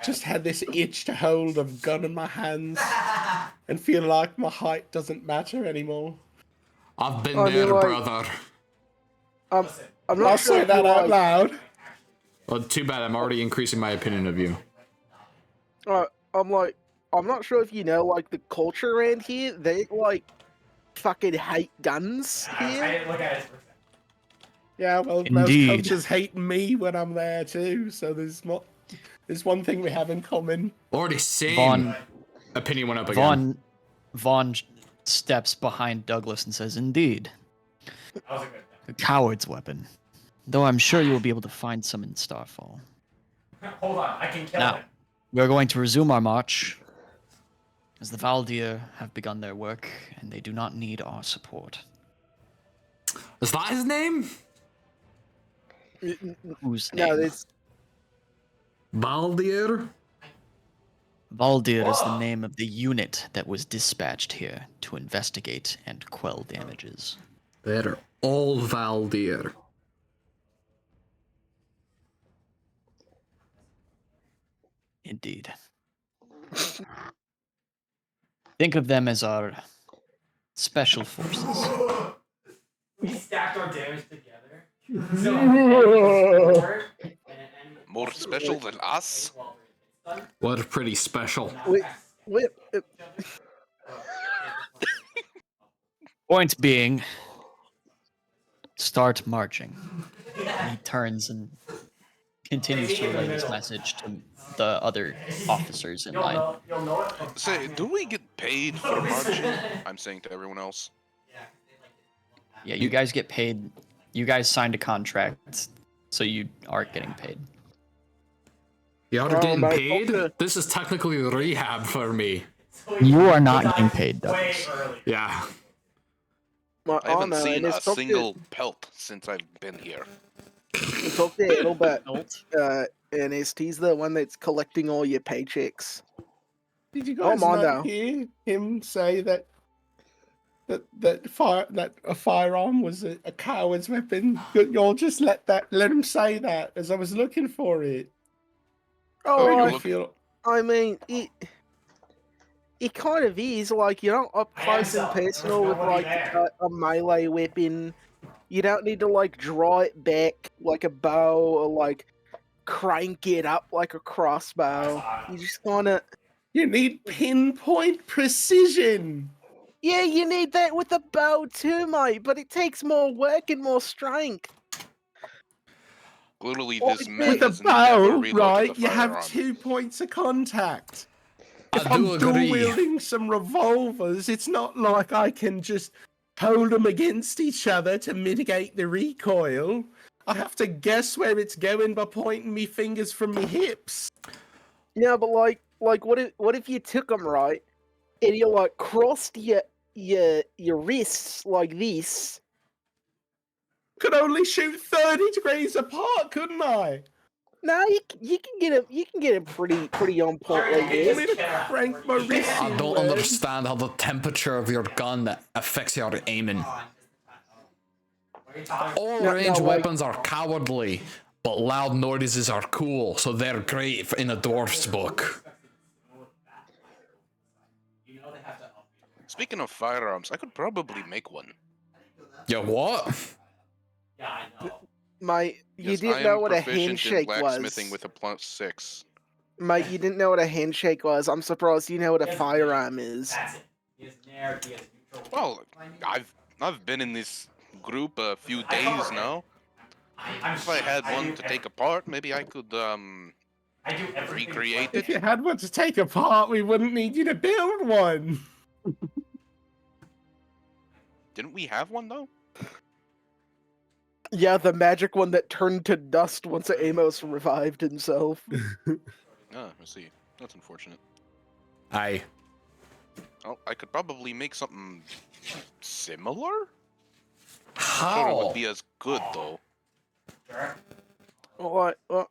just had this itch to hold a gun in my hands and feel like my height doesn't matter anymore. I've been I mean, there, like- brother. I'm I'll not sure say if that you, out like, loud. Well, too bad. I'm already increasing my opinion of you. I'm not sure if you know, like, the culture around here. They like fucking hate guns I here. didn't look at it for a second. Yeah, well, Indeed. most coaches hate me when I'm there too. So there's one thing we have in common. Already same. Vaughn, Opinion went up again. Vaughn steps behind Douglas and says, "Indeed, That was a good a coward's weapon. Though I'm sure you will be able to find some in Starfall. thing. Hold on, I can kill Now, him. we are going to resume our march, as the Valdir have begun their work, and they do not need our support." Is that his name? Whose name? No, this Baldir? Valdir is the name of the unit that was dispatched here to investigate and quell damages. They're all Valdir. Indeed. Think of them as our special forces. We stacked our damage together. So, More special than us? What pretty special. we, Point being, start marching. And he turns and continues to relay this message to the other officers in line. Say, do we get paid for marching? I'm saying to everyone else. Yeah, you guys get paid. You guys signed a contract, so you are getting paid. Y'all Oh, are getting my paid? God. This is technically rehab for me. You are not getting paid, Douglas. Yeah. my I haven't honor, seen and a it's talked single pelt since I've been here. to talk to Albert, and he's the one that's collecting all your paychecks. Did you Oh, guys Mondo. not hear him say that a firearm was a coward's weapon? You'll just let him say that as I was looking for it. Oh, you're I looking- feel I mean, it kind of is. Like, you're not up close and personal with, like, a melee weapon. You don't need to, like, draw it back like a bow or, like, crank it up like a crossbow. You just kind of... you need pinpoint precision. Yeah, you need that with a bow too, mate, but it takes more work and more strength. Literally, Well, this with man With a has never bow, reloaded right? the You have firearm. 2 points of contact. I If do I'm dual agree. wielding some revolvers, it's not like I can just hold them against each other to mitigate the recoil. I have to guess where it's going by pointing me fingers from me hips. Yeah, but like what if you took them right, and you like crossed your wrists like this? Could only shoot 30 degrees apart, couldn't I? No, you can get it pretty on point like You want this. me to crank my wrist I don't inward? understand how the temperature of your gun affects your aiming. All No, range like- weapons are cowardly, but loud noises are cool, so they're great in a dwarf's book. Speaking of firearms, I could probably make one. Yeah, what? Mate, you Yes, didn't I know am what a proficient in handshake blacksmithing was. with a +6. Mate, you didn't know what a handshake was. I'm surprised you know what a firearm is. Well, I've been in this group a few days now. If I had one to take apart, maybe I could recreate If it. you had one to take apart, we wouldn't need you to build one. Didn't we have one though? Yeah, the magic one that turned to dust once Amos revived himself. Oh, I see. That's unfortunate. Aye. Oh, I could probably make something similar? Sure, it How? would be as good though. What? What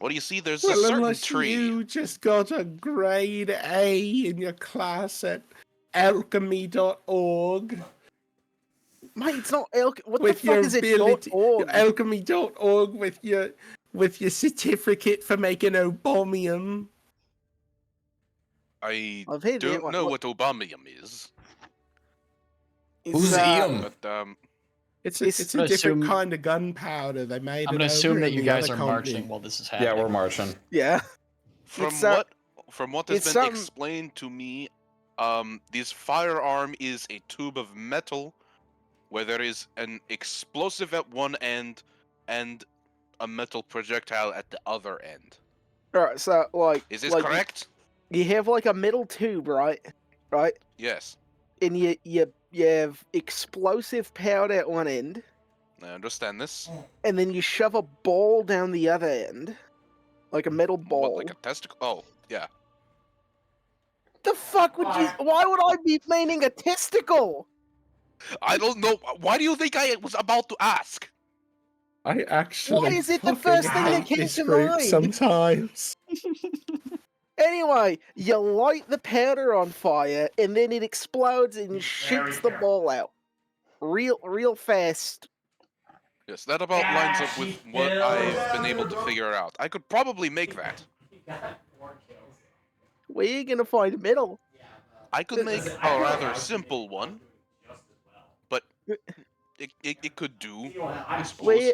do you see? There's a Well, certain unless tree. you just got a grade A in your class at alchemy.org. Mate, it's not what with the fuck your is it? ability, .org? alchemy.org with your certificate for making obomium. I I've heard don't know what Obamium is, Who's Ian? but It's It's- a I'm different assume- kind of gunpowder they made. I'm it gonna assume over that in you the guys other are continent. marching while this is happening. Yeah, we're marching. Yeah. from It's, what has it's been some- explained to me, this firearm is a tube of metal where there is an explosive at one end and a metal projectile at the other end. Alright, so Is this like, correct? You have like a metal tube, right? Right? Yes, And you have explosive powder at one end, I understand this. and then you shove a ball down the other end. Like a metal ball. What, like a testicle? Oh, yeah. The fuck would you why would I be meaning a testicle? I don't know. Why do you think I was about to ask? I actually Why is it the fucking first thing that hate came this to group mind? sometimes. Anyway, you light the powder on fire, and then it explodes and shoots the ball out. Real fast. Yes, that about lines up with what I've been able to figure out. I could probably make that. Where you gonna find metal? I could make a rather simple one, but it could do, I suppose.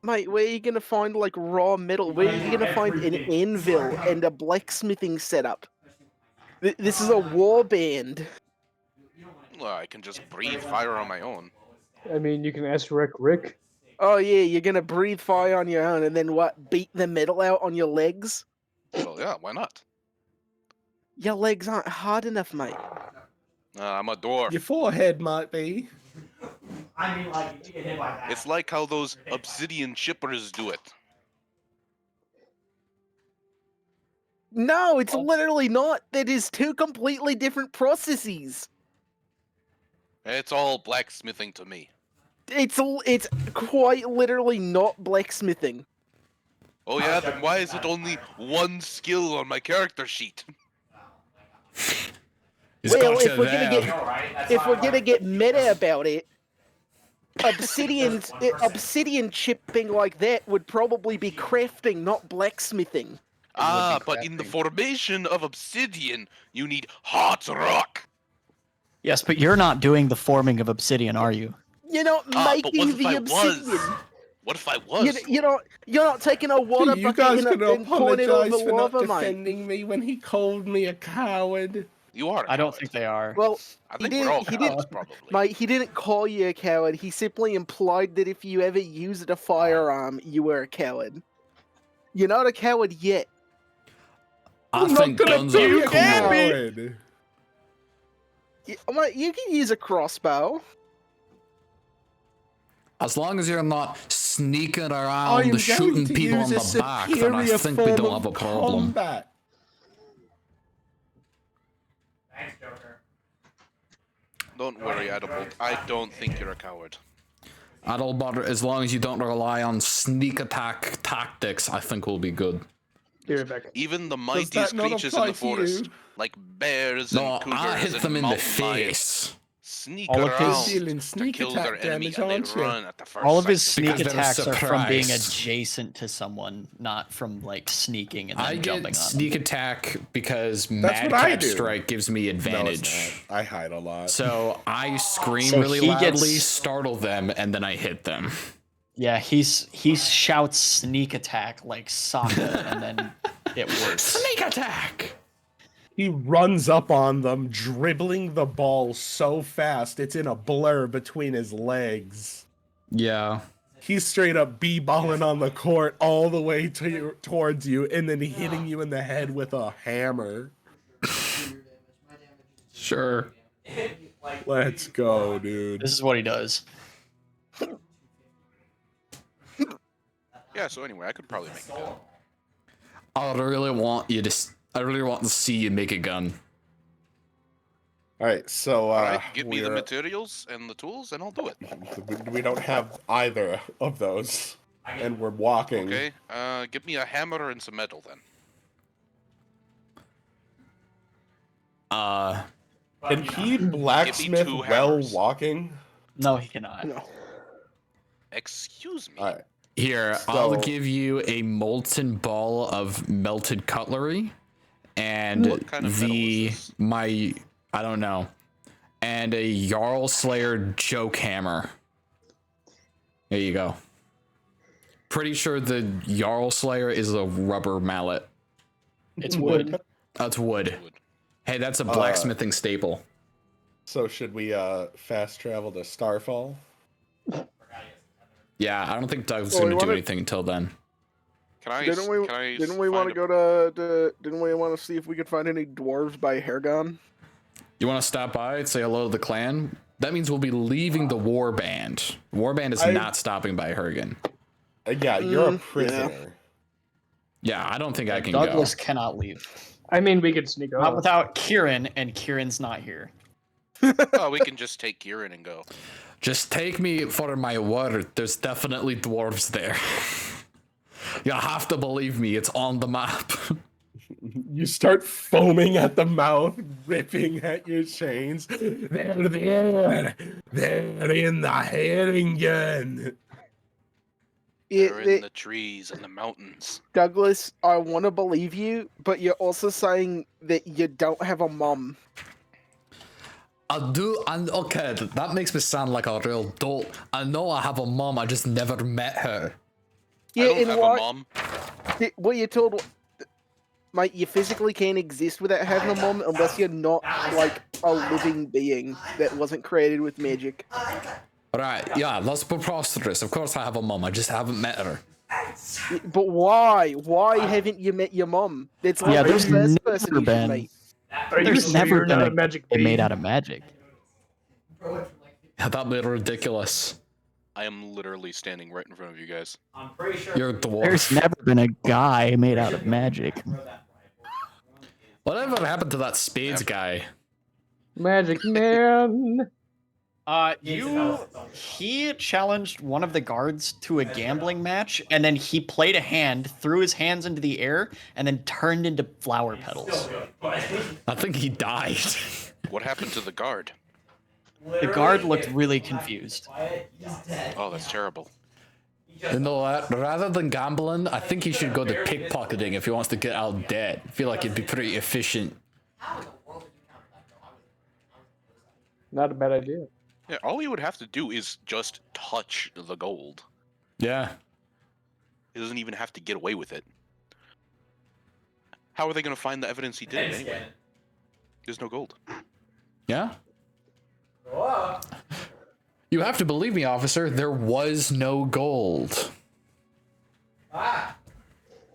Mate, where are you gonna find like raw metal? Where are you gonna find an anvil and a blacksmithing setup? This is a war band. Well, I can just breathe fire on my own. I mean, you can ask Rick. Oh yeah, you're gonna breathe fire on your own and then what? Beat the metal out on your legs? Well, yeah, why not? Your legs aren't hard enough, mate. I'm a dwarf. Your forehead might be. I mean, like, if you get hit by that. It's like how those obsidian chippers do it. No, it's literally not. That is two completely different processes. It's all blacksmithing to me. It's quite literally not blacksmithing. Oh yeah, then why is it only one skill on my character sheet? It's Well, got if you we're gonna there. if we're gonna get meta about it, obsidian chipping like that would probably be crafting, not blacksmithing. Ah, but in the crafting. formation of obsidian, you need hot rock. Yes, but you're not doing the forming of obsidian, are you? You're not Ah, but what making if the I obsidian. was? What if I was? You're not taking a water You bucket guys and, gonna and pouring it over apologize for not lava, mate. defending me when he called me a coward? You are. I don't think they are. Well, I he think we're all didn't. He didn't. cowards, probably. Mate, he didn't call you a coward. He simply implied that if you ever used a firearm, you were a coward. You're not a coward yet. I I'm think not gonna guns be are a cool. coward. Mate, you can use a crossbow. As long as you're not sneaking I am around shooting going to people in use the a back, then I superior think we form don't of have a problem. combat. Thanks, Joker. Don't worry, Adalbert. I don't think you're a coward. Adalbert, as long as you don't rely on sneak attack tactics, I think we'll be good. Be right back. Even the that mightiest not creatures in apply the to forest, you? like bears No, and cougars I hit and them in the mountain lions, face. sneak All of his- around Dealing to sneak kill their attack enemy, damage, and aren't they you? run at the first All of his sight sneak Because they're attacks are from being surprised. adjacent to someone, not from like sneaking and then I jumping get on sneak them. attack because That's Mad what I Cap do. Strike gives me No, it's advantage. not. I hide a lot. So I scream So really he loudly, gets- startle them, and then I hit them. Yeah, he shouts sneak attack like Sokka, and then it works. Sneak attack! He runs up on them, dribbling the ball so fast it's in a blur between his legs. Yeah. He's straight up b-balling on the court all the way towards you and then hitting you in the head with a hammer. Sure. Let's go, dude. This is what he does. Yeah, so anyway, I could probably make a gun. I really want to see you make a gun. All right, so Alright, give me the we're- materials and the tools, and I'll do it. we don't have either of those, and we're walking. Okay, give me a hammer and some metal then. Can he blacksmith two while hammers. walking? No, he cannot. No. Excuse me. All right. Here, I'll So- give you a molten ball of melted cutlery, and What kind of metal is this? I don't know, and a Jarl Slayer joke hammer. There you go. Pretty sure the Jarl Slayer is a rubber mallet. It's wood. That's wood. Wood. Hey, that's a blacksmithing staple. So should we fast travel to Starfall? Yeah, I don't think Doug's Well, going we to do wanna- anything until then. Can I? Didn't we? Can I Didn't we find want a- to go to? Didn't we want to see if we could find any dwarves by Hairgon? You want to stop by and say hello to the clan? That means we'll be leaving the warband. Warband is I- not stopping by Hergen. Yeah, you're a yeah. prisoner. Yeah, I don't think I can Douglas go. cannot leave. I mean, we could sneak Not up. without Kieran, and Kieran's not here. Oh, we can just take Kieran and go. Just take me for my word. There's definitely dwarves there. You have to believe me. It's on the map. You start foaming at the mouth, ripping at your chains. They're there. They're in the Herringen. They're in the trees and the mountains. Douglas, I want to believe you, but you're also saying that you don't have a mom. I do, and okay, that makes me sound like a real dolt. I know I have a mom, I just never met her. Yeah, I don't and have a what? mom. What you told, mate, you physically can't exist without having a mom unless you're not like a living being that wasn't created with magic. Right, yeah, that's preposterous. Of course I have a mom, I just haven't met her. But why? Why haven't you met your mom? That's like Yeah, the there's first person never you should been. meet. Are you There's sure never you're been not a a magic it made being? out of magic. That'd be ridiculous. I am literally standing right in front of you guys. I'm pretty sure. You're a dwarf. There's never been a guy made out of magic. Whatever happened to that spades guy? Magic man. He challenged one of the guards to a gambling match, and then he played a hand, threw his hands into the air, and then turned into flower petals. I think he died. What happened to the guard? The guard looked really confused. Oh, that's terrible. You know what? Rather than gambling, I think he should go to pickpocketing if he wants to get out of debt. I feel like it'd be pretty efficient. Not a bad idea. Yeah, all he would have to do is just touch the gold. Yeah. He doesn't even have to get away with it. How are they going to find the evidence he did it anyway? There's no gold. Yeah? You have to believe me, officer. There was no gold.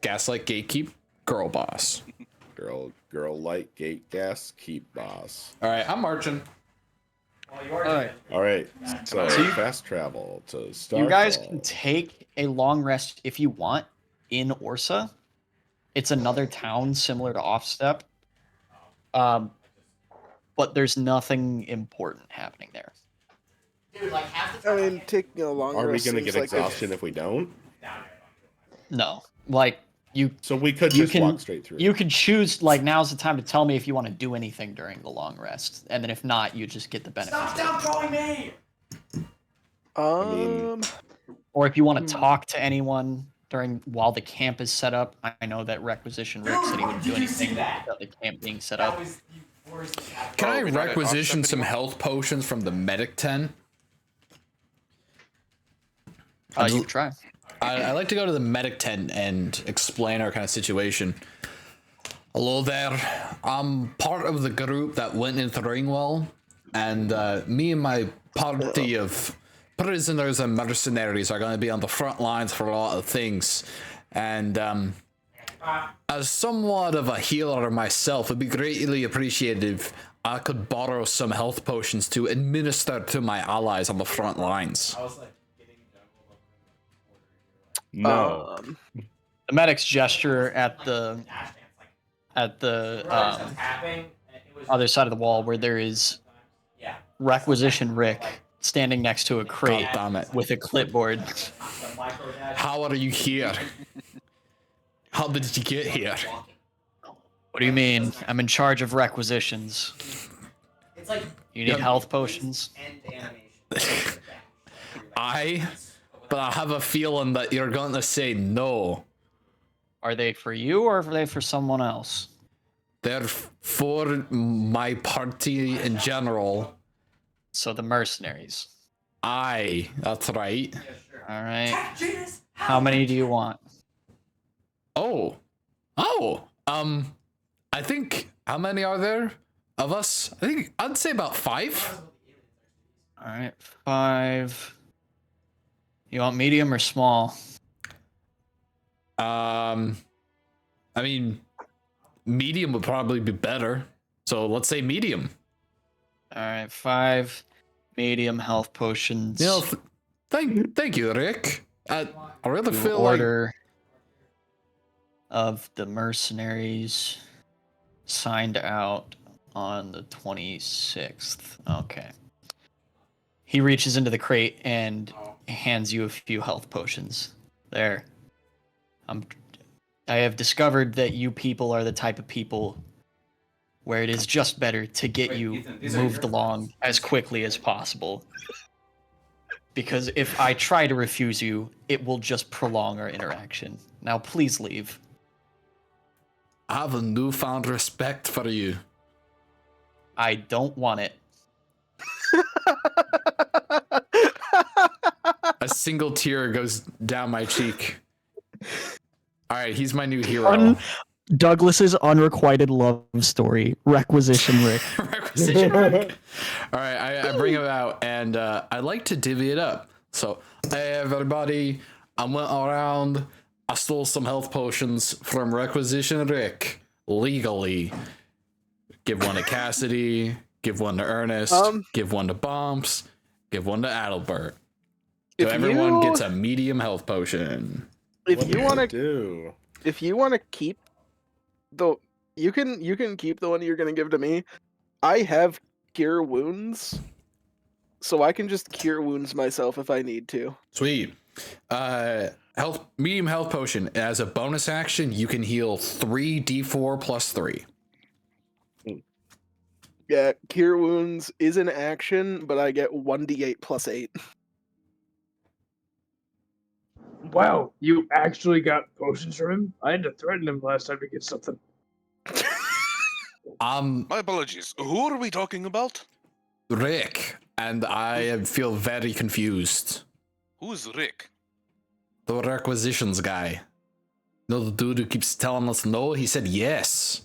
Gaslight, gatekeep, girl boss. Girl, light, gate, gas, keep boss. All right, I'm marching. Alright. All right, so you- fast travel to Starfall. You guys can take a long rest if you want in Orsa. It's another town similar to Offstep. But there's nothing important happening there. Dude, like half the I time. mean, taking a long Are we rest gonna seems get like exhaustion if we don't? No. Like you So we could You just can- walk straight through. you could choose, like, now's the time to tell me if you want to do anything during the long rest. And then if not, you just get the benefits. Stop down throwing me! mean- Or if you want to talk to anyone while the camp is set up. I know that Requisition Rick said he wouldn't do Did you see anything that? without the camp being set That up. was the worst thing ever. Can I we're not at requisition Offstep some anymore? health potions from the medic 10? You can try. I like to go to the medic tent and explain our kind of situation. Hello there. I'm part of the group that went into Ringwell, and me and my party of prisoners and mercenaries are going to be on the front lines for a lot of things. And as somewhat of a healer myself, it'd be greatly appreciated if I could borrow some health potions to administer to my allies on the front lines. I was like getting No. The medic's gesture at the tapping. other side of the wall where there is Yeah. Requisition Rick standing next to a crate God damn it. with a clipboard. The micro dash. How are you here? How did you get here? What do you mean? I'm in charge of requisitions. It's like You need health potions? end animation. But I have a feeling that you're going to say no. Are they for you or are they for someone else? They're for my party in general. So the mercenaries. Aye, that's right. All right. How many do you want? Oh, I think, how many are there of us? I think I'd say about 5. All right, 5. You want medium or small? I mean, medium would probably be better. So let's say medium. All right, 5 medium health potions. You know, thank you, Rick. I really You feel like order of the mercenaries signed out on the 26th. Okay. He reaches into the crate and hands you a few health potions. There. I have discovered that you people are the type of people where it is just better to get you moved along as quickly as possible. Because if I try to refuse you, it will just prolong our interaction. Now please leave. I have a newfound respect for you. I don't want it. A single tear goes down my cheek. All right, he's my new hero. Douglas's unrequited love story, Requisition Rick. Requisition Rick. All right, I bring him out, and I like to divvy it up. So, hey, everybody, I went around, I stole some health potions from Requisition Rick legally. Give one to Cassidy, give one to Ernest, give one to Bumps, give one to Adalbert. So everyone gets a medium health potion. If you want to do, if you want to keep you can keep the one you're gonna give to me. I have cure wounds. so I can just cure wounds myself if I need to. Sweet. Medium health potion. As a bonus action, you can heal 3d4 plus 3. Yeah, cure wounds is an action, but I get 1d8 plus 8. Wow, you actually got potions from him? I had to threaten him last time to get something. My apologies. Who are we talking about? Rick, and I feel very confused. Who's Rick? The requisitions guy. No, the dude who keeps telling us no, he said yes.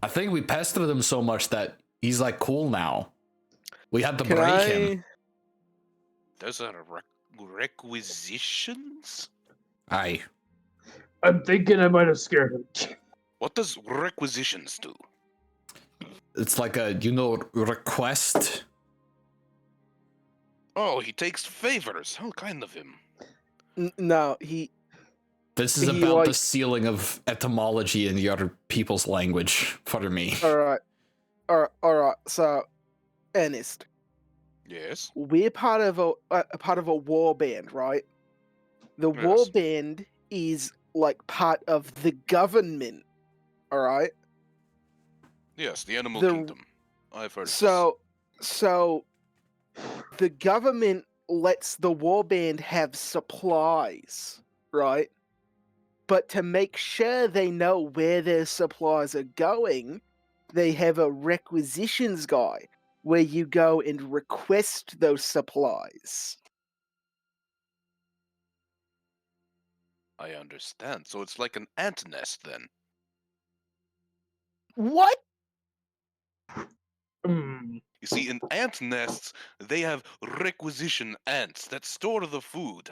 I think we pestered him so much that he's like cool now. We had to Can break I... him. There's a requisitions? Aye. I'm thinking I might have scared him. What does requisitions do? It's like a, request. Oh, he takes favors. How kind of him. No, he... This is He, about like- the sealing of etymology in the other people's language for me. Alright. Alright, so... Ernest, Yes. we're part of a war band, right? The war Yes. band is like part of the government, alright? Yes, the animal The- kingdom. I've heard. So the government lets the war band have supplies, right? But to make sure they know where their supplies are going, they have a requisitions guy where you go and request those supplies. I understand. So it's like an ant nest then. What? Hmm. You see, in ant nests, they have requisition ants that store the food.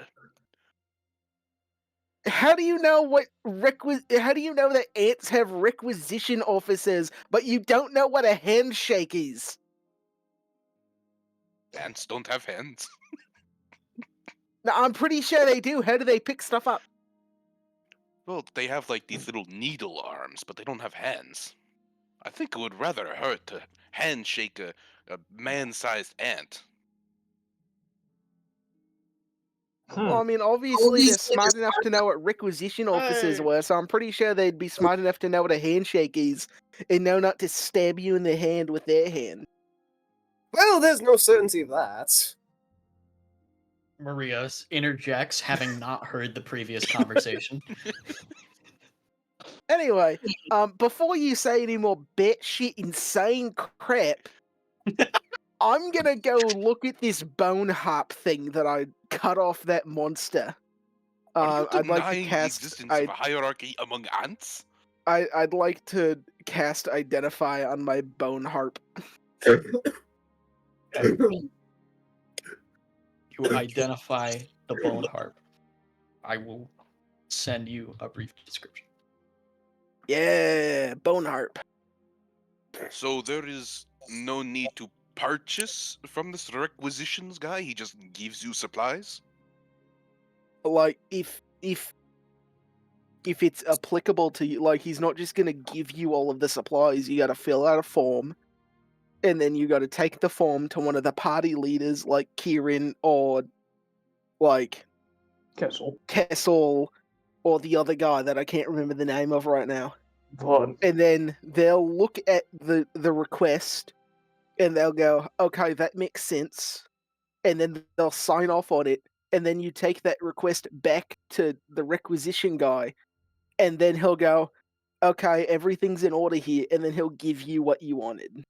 How do you know how do you know that ants have requisition officers, but you don't know what a handshake is? Ants don't have hands. Now, I'm pretty sure they do. How do they pick stuff up? Well, they have like these little needle arms, but they don't have hands. I think it would rather hurt to handshake a man-sized ant. Well, I mean, obviously they're smart enough to know what requisition officers were, so I'm pretty sure they'd be smart enough to know what a handshake is and know not to stab you in the hand with their hand. Well, there's no certainty of that. Maria interjects, having not heard the previous conversation. Anyway, before you say any more batshit insane crap, I'm gonna go look at this bone harp thing that I cut off that monster. Are you I'd like to denying the cast. existence of a hierarchy among ants? I'd like to cast Identify on my bone harp. You identify the bone harp. I will send you a brief description. Yeah, bone harp. So there is no need to purchase from this requisitions guy. He just gives you supplies. Like if it's applicable to you, like he's not just gonna give you all of the supplies. You got to fill out a form, and then you got to take the form to one of the party leaders, like Kieran or like Kessel, or the other guy that I can't remember the name of right now. Vaughn. And then they'll look at the request, and they'll go, "Okay, that makes sense," and then they'll sign off on it. And then you take that request back to the requisition guy, and then he'll go, "Okay, everything's in order here," and then he'll give you what you wanted.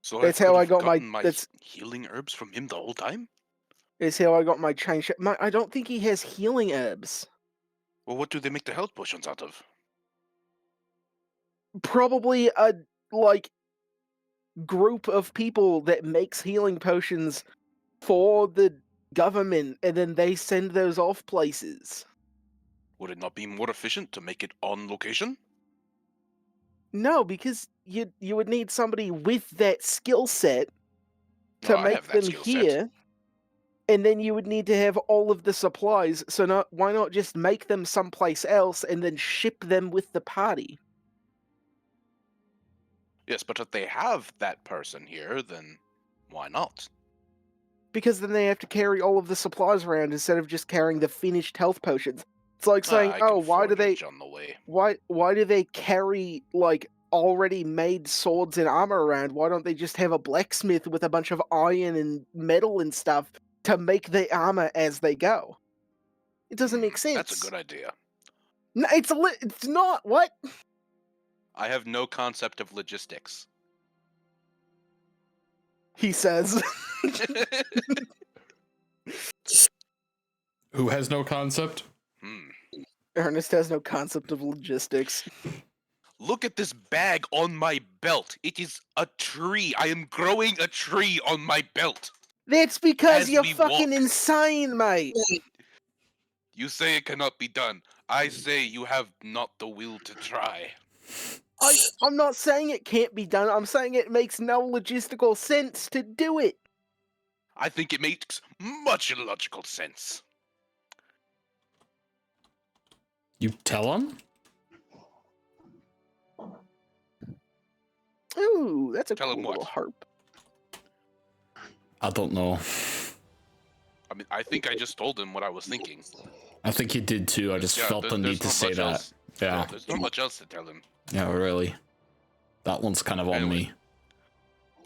So That's I how could I have got my- gotten that's- healing herbs from him the whole time. Is how I got my chain shot. I don't think he has healing herbs. Well, what do they make the health potions out of? Probably a like group of people that makes healing potions for the government, and then they send those off places. Would it not be more efficient to make it on location? No, because you would need somebody with that skill set to No, I make have that them skill set. here, and then you would need to have all of the supplies. So why not just make them someplace else and then ship them with the party? Yes, but if they have that person here, then why not? Because then they have to carry all of the supplies around instead of just carrying the finished health potions. It's like saying, I oh, can why do they forage on the way. why do they carry like already made swords and armor around? Why don't they just have a blacksmith with a bunch of iron and metal and stuff to make the armor as they go? It doesn't make sense. That's a good idea. No, it's not. What? I have no concept of logistics. He says. Who has no concept? Ernest has no concept of logistics. Look at this bag on my belt. It is a tree. I am growing a tree on my belt. That's because As you're we fucking walk. insane, mate. You say it cannot be done. I say you have not the will to try. I'm not saying it can't be done. I'm saying it makes no logistical sense to do it. I think it makes much logical sense. You tell him? Ooh, that's a Tell him cool what? little harp. I don't know. I mean, I think I just told him what I was thinking. I think he did too. I just Yeah, felt the there's need to not say much that. else. Yeah. There's not much else to tell him. Yeah, really. That one's kind of on Anyway. me.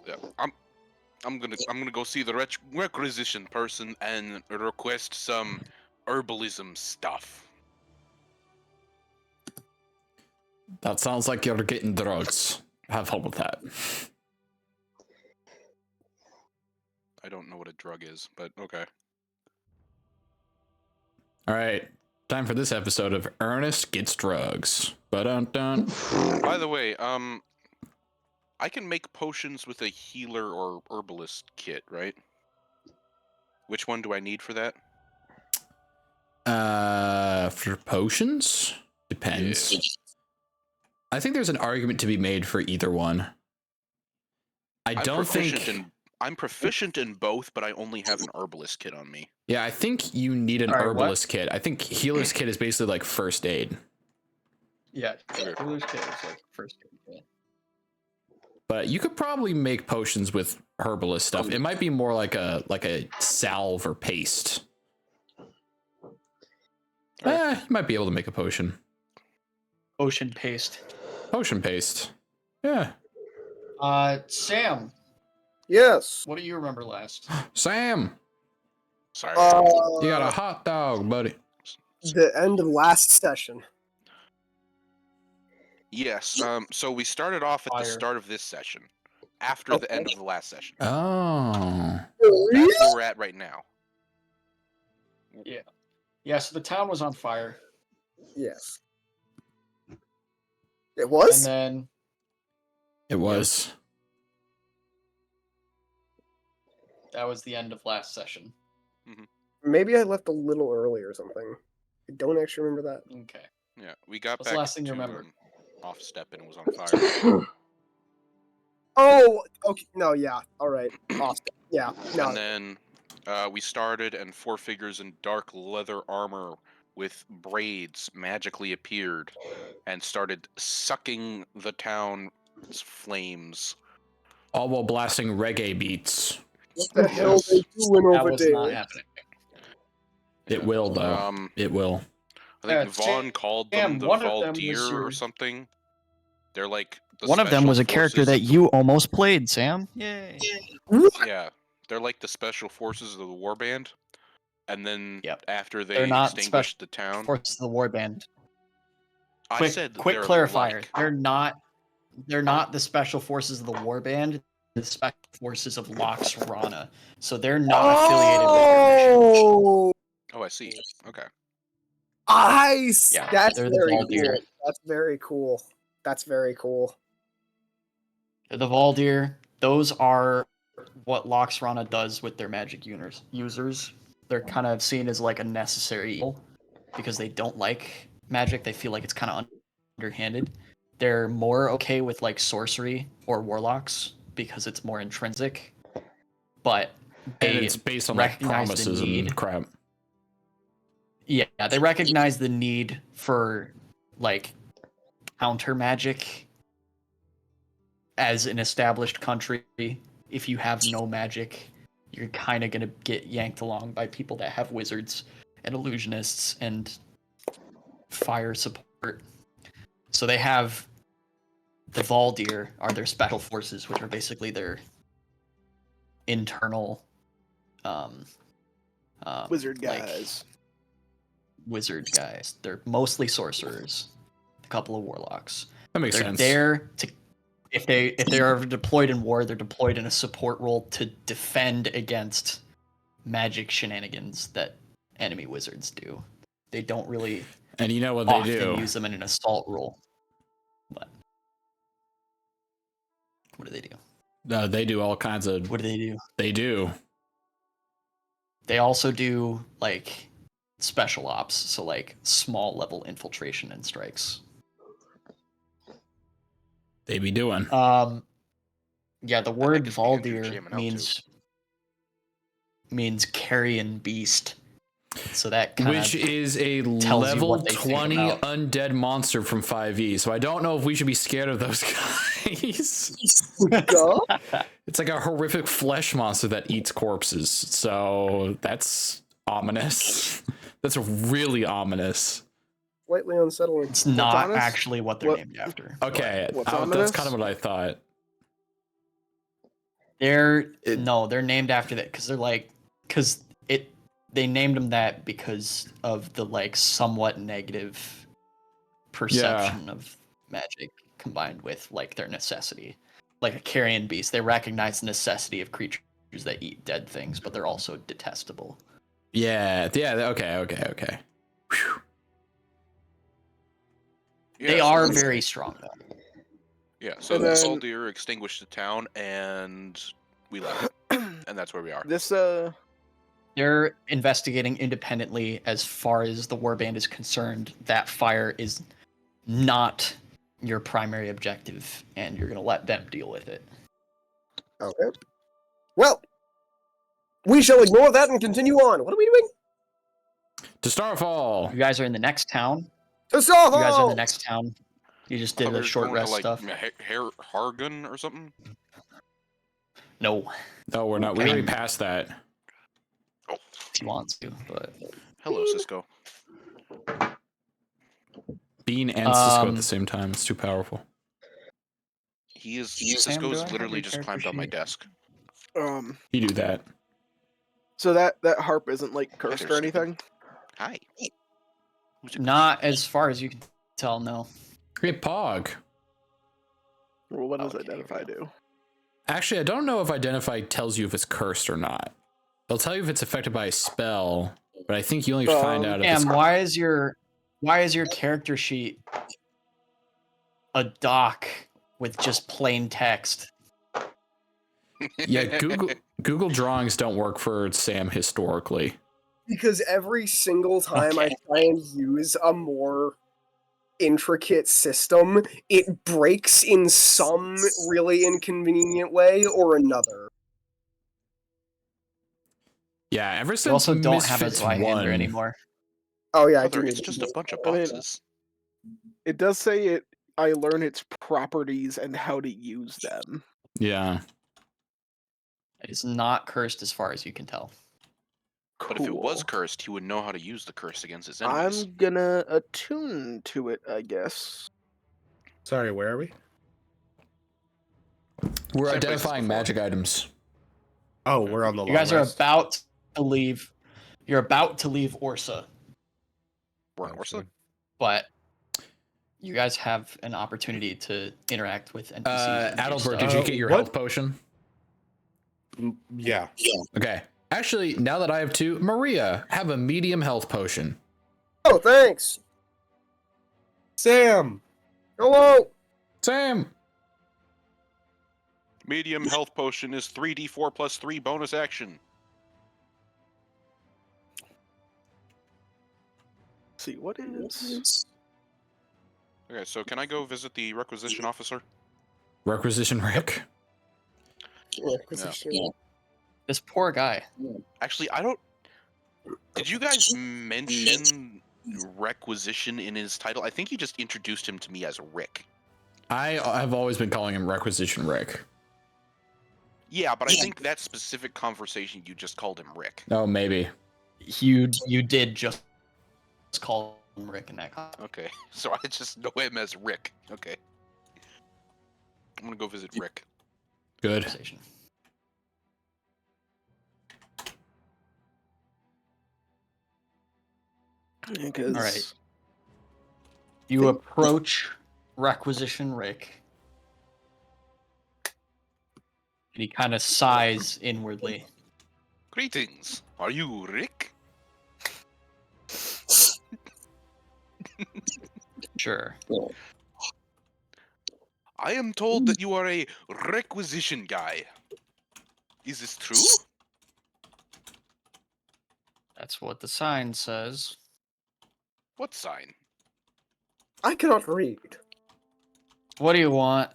Yeah, I'm gonna go see the requisition person and request some herbalism stuff. That sounds like you're getting drugs. Have fun with that. I don't know what a drug is, but okay. All right. Time for this episode of Ernest Gets Drugs. Ba-dun-dun. By the way, I can make potions with a healer or herbalist kit, right? Which one do I need for that? For potions? Depends. Yeah. I think there's an argument to be made for either one. I don't think... I'm proficient in both, but I only have an herbalist kit on me. Yeah, I think you need an All right, herbalist kit. I think healer's kit is basically like first aid. Yeah, healer's kit is like first aid. Yeah. But you could probably make potions with herbalist stuff. It might be more like a salve or paste. You might be able to make a potion. Ocean paste. Potion paste. Yeah. Sam, Yes. what do you remember last? Sam, Sorry. you got a hot dog, buddy. The end of last session. Yes. So we started off at the Fire. start of this session, after the end of the last session. Oh. That's where we're at right now. Yeah, so the town was on fire. Yes. It was? And then It was. that was the end of last session. Maybe I left a little early or something. I don't actually remember that. Okay. Yeah, we got What's back the last thing to you remember? off step and it was on fire. Oh, okay. No, yeah. All right. Awesome. Yeah. No. And then we started, and four figures in dark leather armor with braids magically appeared and started sucking the town's flames. All while blasting reggae beats. What the hell are they doing That over was not there? happening. It will, though. It will. I think Yeah, Vaughn called them the one of them was Valdir your- or something. They're like the One of them was a special character forces that of the- you almost played, Sam. Yay. Yeah, they're like the special forces of the warband. And then Yep. after they They're not extinguished the town, Forces of the Warband. I Quick, said quick they're clarifier. like- They're not the special forces of the Warband. The special forces of Lox Rana. So they're not affiliated with your mission. Oh, Oh, I see. Okay. ice. Yeah, That's they're the very Valdir. cool. That's very cool. That's very cool. The Valdir, those are what Lox Rana does with their magic users. They're kind of seen as like a necessary evil because they don't like magic. They feel like it's kind of underhanded. They're more okay with like sorcery or warlocks because it's more intrinsic. But And they it's based on like recognize the promises need. and crap. Yeah, they recognize the need for like counter magic as an established country, if you have no magic, you're kind of going to get yanked along by people that have wizards and illusionists and fire support. So they have the Valdir are their special forces, which are basically their internal Wizard like, guys. wizard guys. They're mostly sorcerers, a couple of warlocks. That makes They're sense. there to if they are deployed in war, they're deployed in a support role to defend against magic shenanigans that enemy wizards do. They don't really And you know what they often do. use them in an assault role. But what do they do? They do all kinds of. What do they do? They do. They also do like special ops, so like small level infiltration and strikes. They be doing. Yeah, the word could be Andrew Valdir jamming out, means carrion beast. So that kind Which of is a tells you level what they think 20 about. undead monster from 5e. So I don't know if we should be scared of those guys. Duh. It's like a horrific flesh monster that eats corpses. So that's ominous. That's really ominous. Slightly unsettling. It's not honest? actually what they're What- named after. Okay, What's that's ominous? kind of what I thought. They're named after that because they named them that because of the like somewhat negative perception of magic combined with like their necessity. Like a carrion beast, they recognize the necessity of creatures that eat dead things, but they're also detestable. Yeah, okay. Whew. They Yeah, are so- very strong though. Yeah, so And the then- Soldier extinguished the town, and we left, and that's where we are. This They're investigating independently as far as the warband is concerned. That fire is not your primary objective, and you're going to let them deal with it. Okay. Well, we shall ignore that and continue on. What are we doing? To Starfall. You guys are in the next town. To Starfall! You guys are in the next town. You just I did thought we the were short going to, rest like, stuff. Hargun or something. No, No, we're not. We I already mean- passed that. Oh, if you want to, but hello, Cisco. Bean and Cisco at Um, the same time. It's too powerful. Sam, Cisco's do I have literally your just character climbed on my sheet? desk. You do that. so that harp isn't like cursed they're or anything. Hi. Who's it? not as far as you can tell. No. Hey, Pog. Well, what does Okay, here we identify go. do? Actually, I don't know if Identify tells you if it's cursed or not. It'll tell you if it's affected by a spell, but I think you only find out if it's... Damn, why is your character sheet a doc with just plain text? Yeah, Google Drawings don't work for Sam historically. Because every single time I Okay. try and use a more intricate system, it breaks in some really inconvenient way or another. Yeah, ever You since also don't have a Misfits Zweihander 1, anymore. Oh yeah, I do Brother, need it's to just do a bunch of I mean- boxes. It does say it. I learn its properties and how to use them. yeah. It is not cursed as far as you can tell. But if it was Cool. cursed, he would know how to use the curse against his enemies. I'm gonna attune to it, I guess. Sorry, where are we? We're Same place as identifying before. magic items. Oh, we're on the You guys long are rest. about to leave. You're about to leave Orsa, We're in Orsa? but you guys have an opportunity to interact with NPCs. and do Adelbert, stuff. did you get your what? health potion? Yeah. Okay. Actually, now that I have two, Maria, have a medium health potion. Oh, thanks. Sam! Hello. Sam! Medium health potion is 3d4 plus 3 bonus action. See what is. Okay, so can I go visit the requisition officer? Requisition Rick. This poor guy. Actually, I don't. Did you guys mention requisition in his title? I think you just introduced him to me as Rick. I've always been calling him Requisition Rick. Yeah, but I think that specific conversation you just called him Rick. Oh, maybe. You did just call him Rick in that conversation. Okay, so I just know him as Rick. Okay. I'm gonna go visit Rick. Good. Because All right. You approach Requisition Rick. And he kind of sighs inwardly. Greetings. Are you Rick? Sure. I am told that you are a requisition guy. Is this true? That's what the sign says. What sign? I cannot read. What do you want?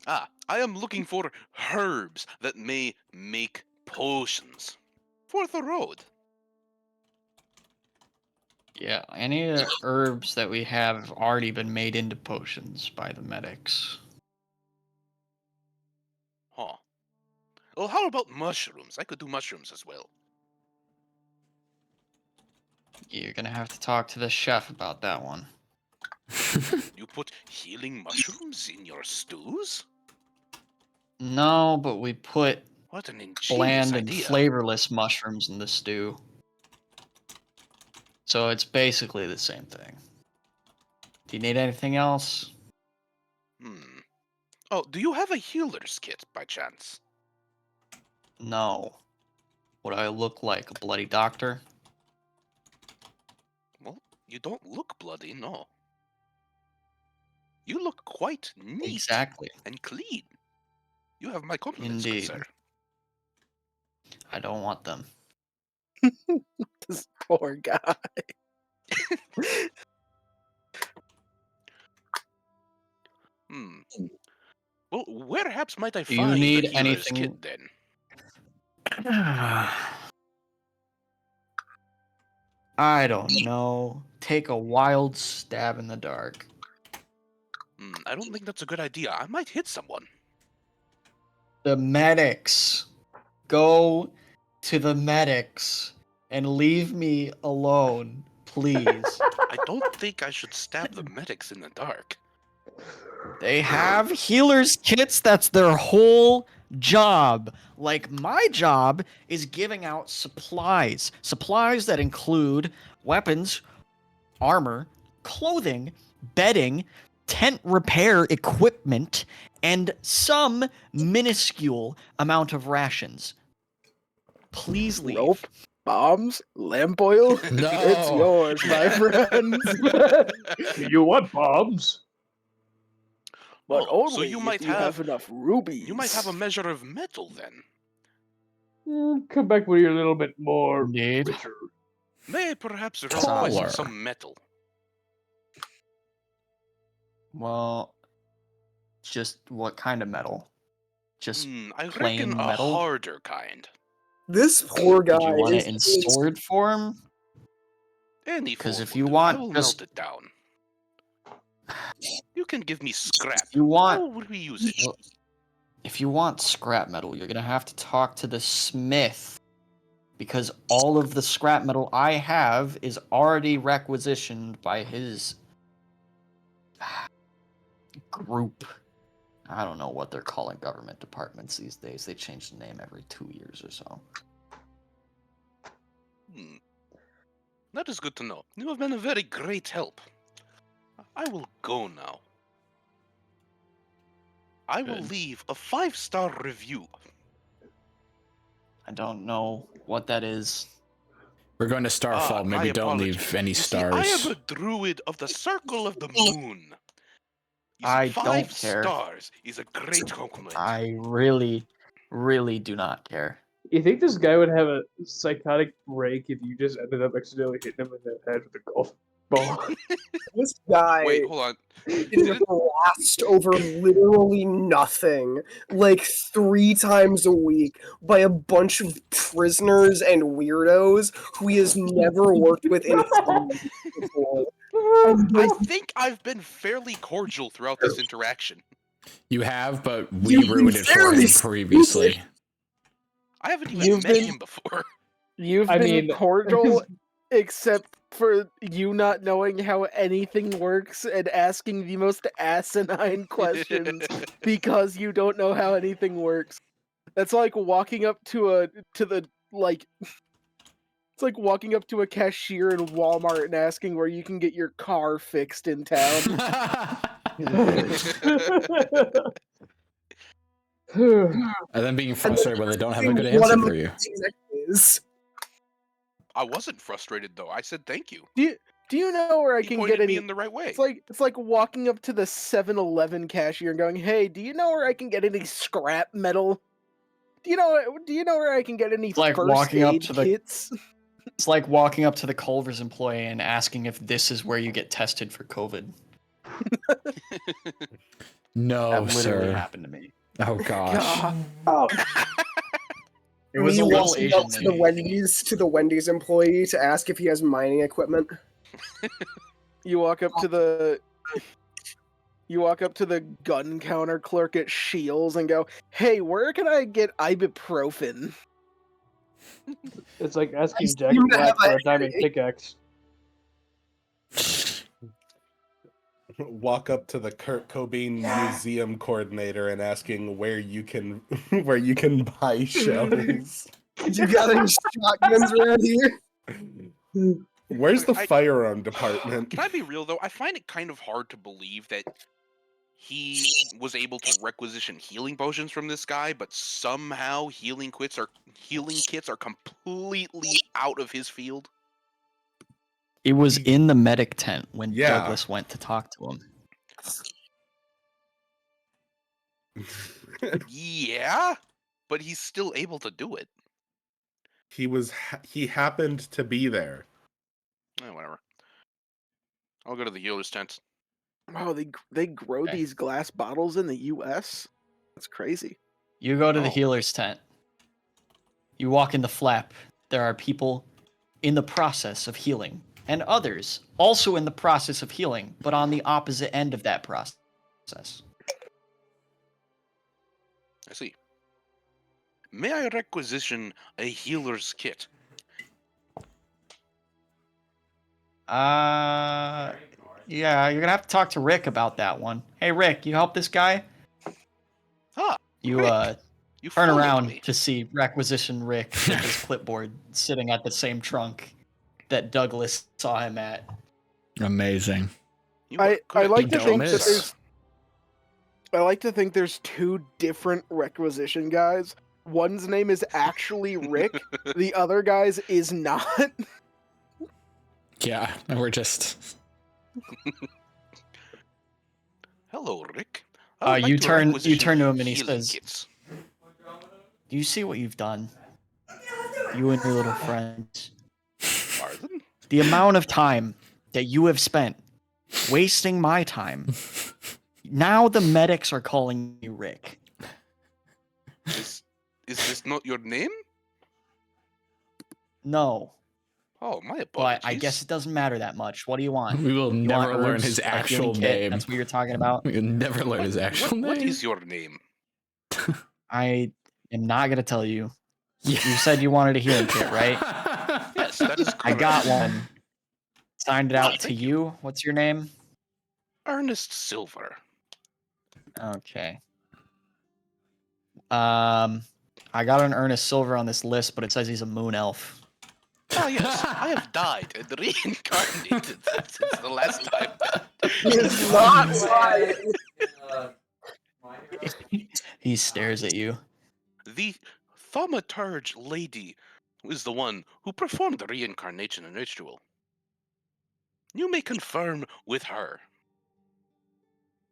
Ah, I am looking for herbs that may make potions. For the road. Yeah, any of the herbs that we have already been made into potions by the medics. Huh. Well, how about mushrooms? I could do mushrooms as well. You're gonna have to talk to the chef about that one. You put healing mushrooms in your stews? No, but we put What an ingenious bland and idea. flavorless mushrooms in the stew. So it's basically the same thing. Do you need anything else? Oh, do you have a healer's kit by chance? No. Would I look like a bloody doctor? Well, you don't look bloody, no. You look quite neat Exactly. and clean. You have my compliments, good Indeed. sir. I don't want them. this poor guy. Well, where perhaps might I Do you find need the healer's anything? kit then? I don't know. Take a wild stab in the dark. I don't think that's a good idea. I might hit someone. The medics. Go to the medics and leave me alone, please. I don't think I should stab the medics in the dark. They have healers kits. That's their whole job. Like, my job is giving out supplies. Supplies that include weapons, armor, clothing, bedding, tent repair equipment, and some minuscule amount of rations. Please leave. Rope, bombs, lamp oil. No. It's yours, my friend. You want bombs? But Oh, only so you if might you have enough rubies. You might have a measure of metal then. Come back when you're a little bit more Indeed. richer. May I perhaps Taller. request some metal? Well, just what kind of metal? Just I plain reckon a metal? harder kind. This poor guy Did you want is it in sword form? Any 'Cause form if will you do. want I will just- melt it down. You can give me scrap. You want- How would we use it? Well, if you want scrap metal, you're gonna have to talk to the smith. Because all of the scrap metal I have is already requisitioned by his group. I don't know what they're calling government departments these days. They change the name every 2 years or so. That is good to know. You have been a very great help. I will go now. I will Good. leave a 5-star review. I don't know what that is. We're going to Starfall. My Maybe don't leave apologies. any You see, I am stars. a druid of the Circle of the Moon. You see, I 5 don't care. stars is a great compliment. I really, really do not care. You think this guy would have a psychotic break if you just ended up accidentally hitting him in the head with a golf ball? This guy Wait, hold on. is harassed over literally nothing, like 3 times a week, by a bunch of prisoners and weirdos who he has never worked with in his life before. I think I've been fairly cordial throughout this interaction. You have, but we You've been ruined it for fairly him previously. I haven't even You've met been- him before. You've I been mean- cordial, except for you not knowing how anything works and asking the most asinine questions because you don't know how anything works. That's like walking up to the like. It's like walking up to a cashier in Walmart and asking where you can get your car fixed in town. And then being frustrated when they don't have a good What answer am for I you. is? I wasn't frustrated though. I said thank you. Do you know where I He can pointed get me any? in the right way. It's like walking up to the 7-Eleven cashier and going, "Hey, do you know where I can get any scrap metal? Do you know where I can get any like first walking up aid to the- kits?" It's like walking up to the Culver's employee and asking if this is where you get tested for COVID. No, That literally sir. happened to me. Oh gosh. Oh, It was Me a little walking Asian up to the lady. Wendy's employee to ask if he has mining equipment. You walk up to the gun counter clerk at Shields and go, "Hey, where can I get ibuprofen?" it's like asking I Jack seem to Black have for a a diamond headache. pickaxe. Walk up to the Kurt Cobain museum coordinator and asking where you can buy shells. You got any shotguns around here? Where's the I- firearm department? Can I be real though? I find it kind of hard to believe that he was able to requisition healing potions from this guy, but somehow healing kits are completely out of his field. It was in the medic tent when Yeah. Douglas went to talk to him. Yeah, but he's still able to do it. He happened to be there. Whatever. I'll go to the healer's tent. Wow, they grow Okay. these glass bottles in the U.S. That's crazy. You go to the Oh. healer's tent. You walk in the flap. There are people in the process of healing, and others also in the process of healing, but on the opposite end of that process. I see. May I requisition a healer's kit? Yeah, you're gonna have to talk to Rick about that one. Hey, Rick, you help this guy? Ah, You Rick, you turn fooled around me. to see Requisition Rick with his clipboard sitting at the same trunk that Douglas saw him at. Amazing. You are I like You to don't think that miss. there's. I like to think there's two different requisition guys. One's name is actually Rick. The other guy's is not. Yeah, and we're just. Hello, Rick. I would like You to turn requisition to him and he healing says, kits. "Do you see what you've done? You and your little friends. Pardon? The amount of time that you have spent wasting my time. Now the medics are calling you Rick. Is this not your name? No, Oh, my apologies. but I guess it doesn't matter that much. What do you want? We will You never want learn herbs, his a healing actual kit? name. That's what you're talking about. We will never learn his actual What name. is your name? I am not gonna tell you. Yeah. You said you wanted a healing kit, right? Yes, that is correct. I got one. Signed it out to Thank you. What's your name? Ernest Silver. Okay. I got an Ernest Silver on this list, but it says he's a moon elf. Ah, yes, I have died and reincarnated since the last time. He's not lying. He stares at you. The thaumaturge lady is the one who performed the reincarnation ritual. You may confirm with her.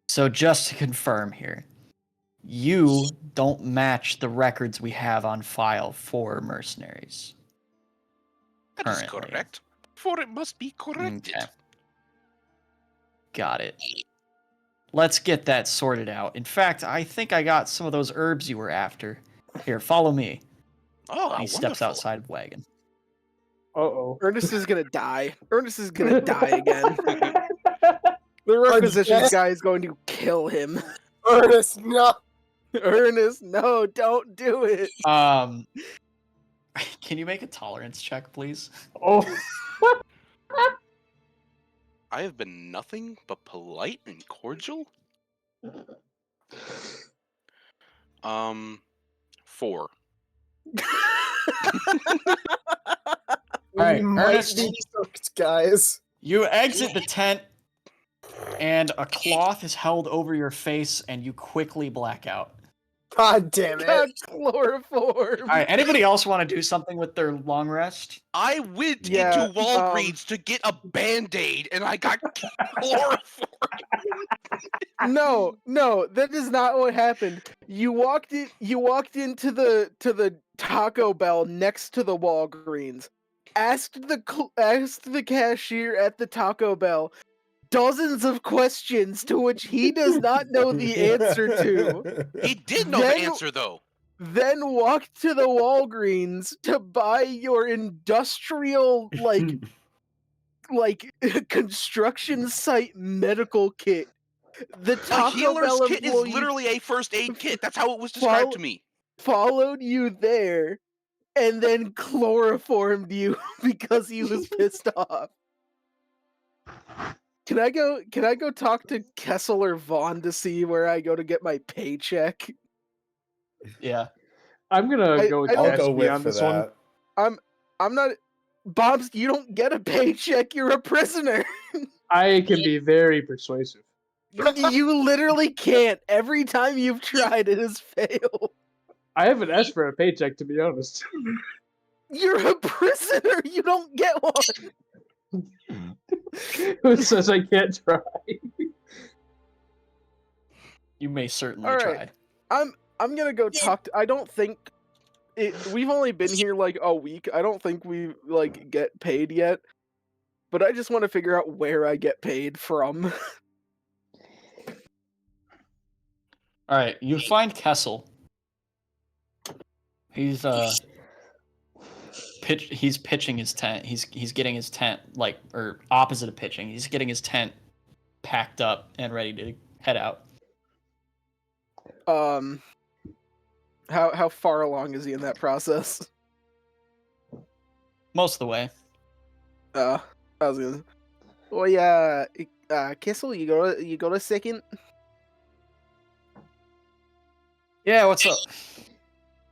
So just to confirm here, you don't match the records we have on file for mercenaries. That is Currently. correct, for it must be corrected. Okay. Got it. Let's get that sorted out. In fact, I think I got some of those herbs you were after. Here, follow me. Oh, how He steps wonderful. outside of wagon. Uh-oh. Ernest is gonna die. Ernest is gonna die again. The requisitions guy is going to kill him. Ernest, no. Ernest, no, don't do it. Can you make a tolerance check, please? Oh. I have been nothing but polite and cordial. 4. Alright, We might Ernest. be cooked, guys. You exit the tent, and a cloth is held over your face, and you quickly black out. God damn it. Got chloroform. Alright, anybody else want to do something with their long rest? I went Yeah, into Walgreens to get a Band-Aid and I got chloroform. No, that is not what happened. You walked into the Taco Bell next to the Walgreens. Asked the cashier at the Taco Bell dozens of questions to which he does not know the answer to. He did know Then- the answer though. Then walked to the Walgreens to buy your industrial like construction site medical kit. The A Taco healer's Bell kit is employee literally a first aid kit. That's how it was described to me. followed you there and then chloroformed you because he was pissed off. Can I go talk to Kessel or Vaughn to see where I go to get my paycheck? Yeah. I'm gonna go with I don't- I'll go Gatsby with on for this one. that. I'm not Bob's, you don't get a paycheck, you're a prisoner. I can be very persuasive. You literally can't. Every time you've tried, it has failed. I haven't asked for a paycheck, to be honest. You're a prisoner. You don't get one. Who says I can't try? You may certainly All try. right. I'm gonna go talk to. I don't think we've only been here like a week. I don't think we like get paid yet. But I just want to figure out where I get paid from. Alright, you find Kessel. He's he's pitching his tent. He's getting his tent or opposite of pitching. He's getting his tent packed up and ready to head out. How far along is he in that process? Most of the way. I was gonna. Oh yeah, Kessel, you go to second. Yeah, what's up?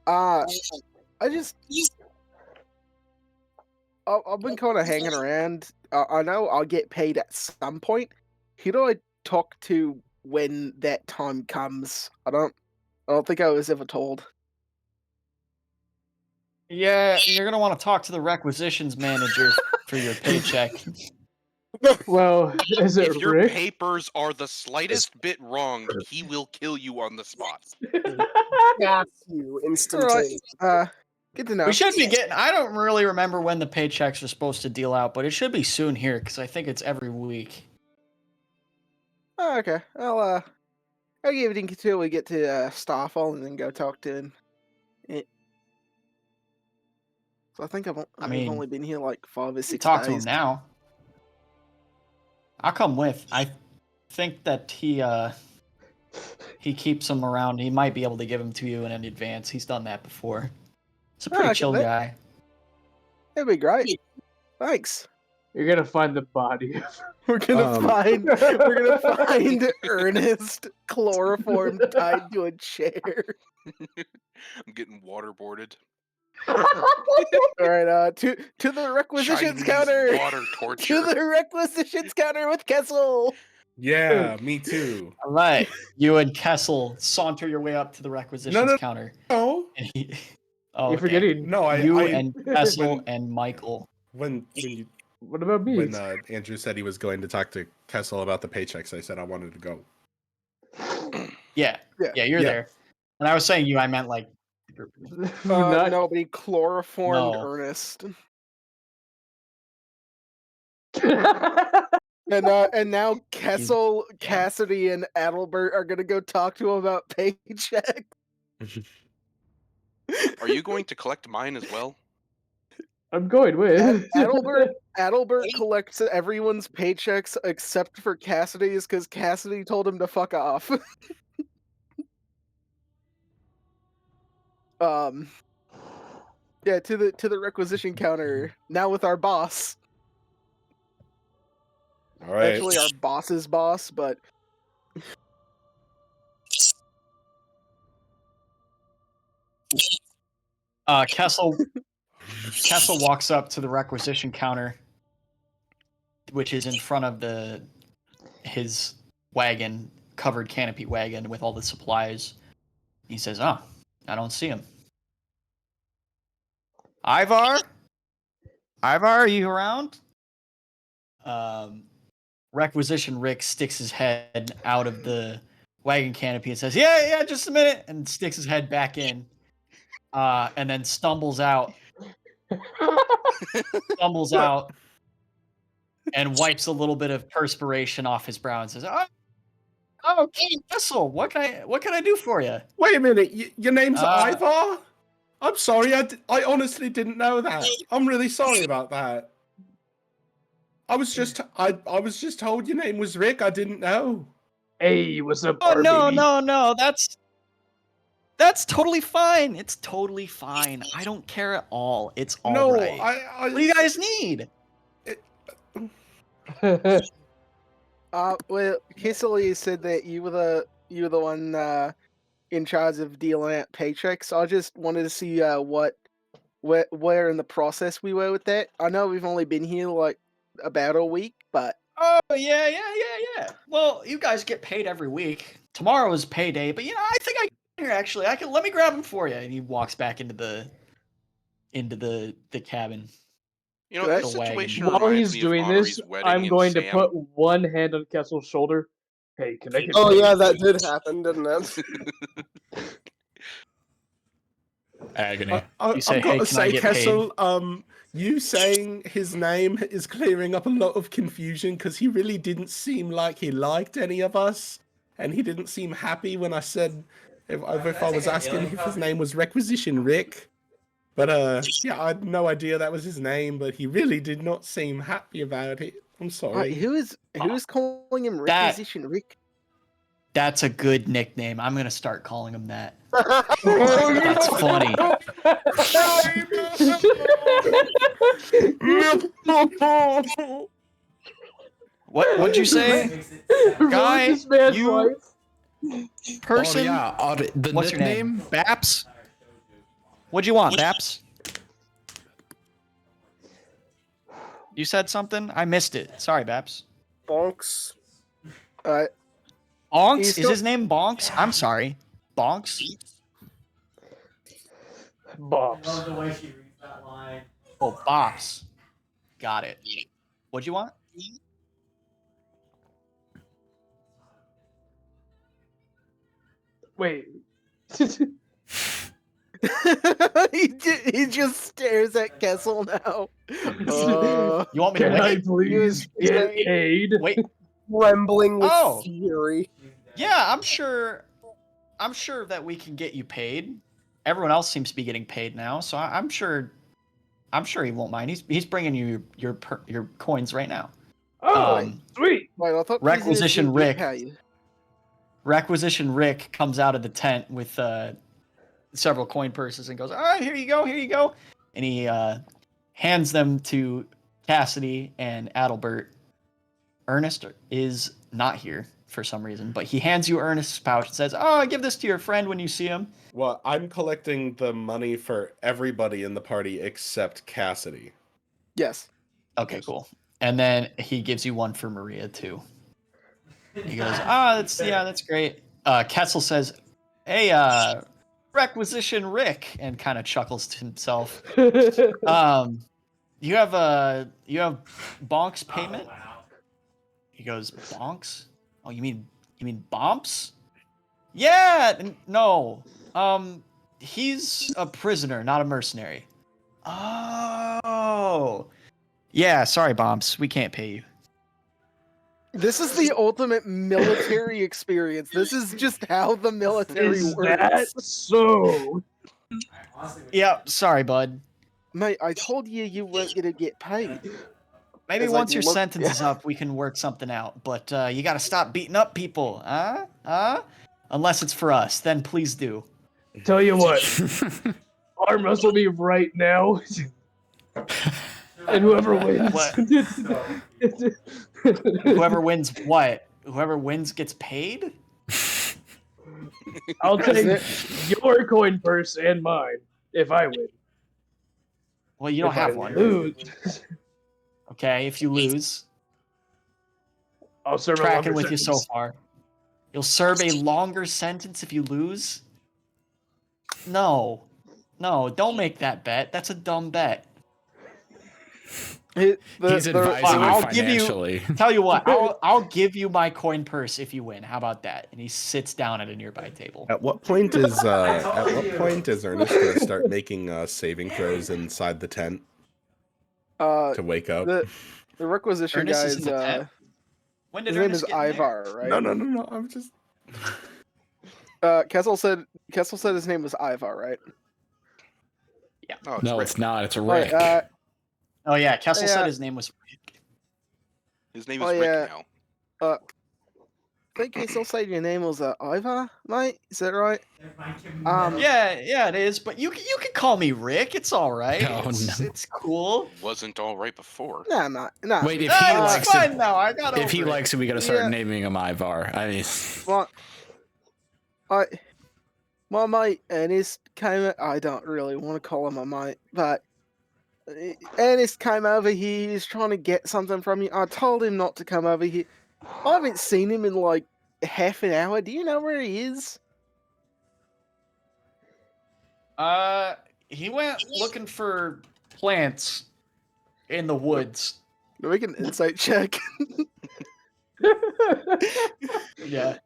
I've been kind of hanging around. I know I'll get paid at some point. Who do I talk to when that time comes? I don't think I was ever told. Yeah, you're gonna want to talk to the requisitions manager for your paycheck. Well, is it If your Rick? papers are the slightest bit wrong, he will kill you on the spot. Got you instantaneously. Good to know. We should be getting. I don't really remember when the paychecks are supposed to deal out, but it should be soon here because I think it's every week. Oh, okay. I'll give it until we get to Starfall and then go talk to him. So I think I've mean, only been here like 5 or 6 Talk days. to him now. I'll come with. I think that he keeps them around. He might be able to give them to you in advance. He's done that before. He's a pretty okay, chill guy. That'd be great. Thanks. You're gonna find the body. We're gonna find Ernest chloroform tied to a chair. I'm getting waterboarded. All right, to the requisitions Chinese counter. water torture. To the requisitions counter with Kessel. Yeah, me too. All right, you and Kessel saunter your way up to the requisitions counter. No. And he, You're forgetting. No, you I and Kessel when- and Michael. when What about me? when Andrew said he was going to talk to Kessel about the paychecks, I said I wanted to go. Yeah, Yeah. you're Yeah. there. When I was saying you, I meant like. Not- Nobody chloroformed No. Ernest. And now Kessel, Yeah. Cassidy, and Adelbert are gonna go talk to him about paycheck. Are you going to collect mine as well? I'm going with. Adalbert collects everyone's paychecks except for Cassidy's because Cassidy told him to fuck off. Yeah, to the requisition counter now with our boss. All right. Actually, our boss's boss, but Kessel walks up to the requisition counter, which is in front of his wagon, covered canopy wagon with all the supplies. He says, "Oh, I don't see him. Ivar, are you around?" Requisition Rick sticks his head out of the wagon canopy and says, "Yeah, just a minute," and sticks his head back in, and then stumbles out, and wipes a little bit of perspiration off his brow and says, "Oh, King Kessel, what can I do for you?" Wait a minute, your name's Ivar? I'm sorry, I honestly didn't know that. I'm really sorry about that. I was just told your name was Rick. I didn't know. Hey, what's up, Oh, baby? no, that's totally fine. It's totally fine. I don't care at all. It's all right. What do you guys need? well, Kissily said that you were the one in charge of dealing out paychecks. I just wanted to see where in the process we were with that. I know we've only been here like about a week, but Oh, yeah. Well, you guys get paid every week. Tomorrow is payday, but I think I can here actually. Let me grab him for you. And he walks back into the cabin. You know, Good. this The wagon. situation While reminds he's me of doing Honoree's this, wedding I'm in going to Sam. put one hand on Kessel's shoulder. Hey, can I get Oh paid? yeah, that did happen, didn't it? Agony. You say, I've got "Hey, to can I say, get paid?" Kessel, you saying his name is clearing up a lot of confusion because he really didn't seem like he liked any of us, and he didn't seem happy when I said if I was asking if his name was Requisition Rick. But yeah, I had no idea that was his name, but he really did not seem happy about it. I'm sorry. who is calling him That- Requisition Rick? That's a good nickname. I'm gonna start calling him that. That's funny. What'd you say? Guy, Ruined this man's you- life. Person? Oh yeah, the What's your nickname? name? Baps? What'd you want, Baps? You said something? I missed it. Sorry, Baps. Bonks. Bonks? He's Is still- his name Bonks? I'm sorry. Bonks? Bops. love the way she reads that line. Oh, Bops. Got it. What'd you want? Wait. he just stares at Kessel now. You want me to Can I wait? please get paid? Wait. Trembling with Oh. fury. Yeah, I'm sure that we can get you paid. Everyone else seems to be getting paid now, so I'm sure he won't mind. He's bringing you your coins right now. Oh, sweet. Wait, I thought Requisition Prisoners didn't Rick. pay you. Requisition Rick comes out of the tent with several coin purses and goes, "All right, here you go," and he hands them to Cassidy and Adalbert. Ernest is not here for some reason, but he hands you Ernest's pouch and says, "Oh, give this to your friend when you see him." Well, I'm collecting the money for everybody in the party except Cassidy. Yes. Okay, cool. And then he gives you one for Maria too. He goes, that's great. Kessel says, "Hey, Requisition Rick," and kind of chuckles to himself. You have Bonk's payment? He goes, "Bonks? Oh, you mean Bomps?" Yeah, no. He's a prisoner, not a mercenary. Oh. Yeah, sorry, Bomps. We can't pay you. This is the ultimate military experience. This is just how the military Is works. that so? Yeah, sorry, bud. Mate, I told you you weren't gonna get paid. Maybe It's like, once your look- sentence is up, we can work something out. But you gotta stop beating up people, huh? Huh? Unless it's for us, then please do. Tell you what, arm wrestle me right now, and whoever wins. What? Whoever wins what? Whoever wins gets paid? I'll take Is your coin purse and mine if I win. Well, you don't If have I one. lose, Okay, if you lose, I'll serve a tracking longer with you so sentence. far. You'll serve a longer sentence if you lose? No. No, don't make that bet. That's a dumb bet. He's He's advising you I'll give you- financially. Tell you what, I'll give you my coin purse if you win. How about that? And he sits down at a nearby table. At what point is Ernest gonna start making saving throws inside the tent to wake up? the requisition Ernest is guys. in the tent? When did His name Ernest is get in there? Ivar, right? No. I'm just. Kessel said his name was Ivar, right? Oh, it's No, Rick. it's not. It's a Right, Rick. Oh yeah, Kessel Yeah. said his name was Rick. His name is Oh, Rick yeah. now. I think Kessel said your name was Ivar, mate. Is that right? Yeah, it is. But you can call me Rick. It's all right. Oh, it's, no. it's cool. Wasn't all right before. Nah, nah, nah. Wait, if Ah, he it's likes fine it, now. I got if he over it. likes it, we gotta start Yeah. naming him Ivar. I mean, Well, my mate Ernest came. I don't really want to call him a mate, but Ernest came over here. He's trying to get something from you. I told him not to come over here. I haven't seen him in like half an hour. Do you know where he is? He went looking for plants in the woods. Make an insight check. Yeah.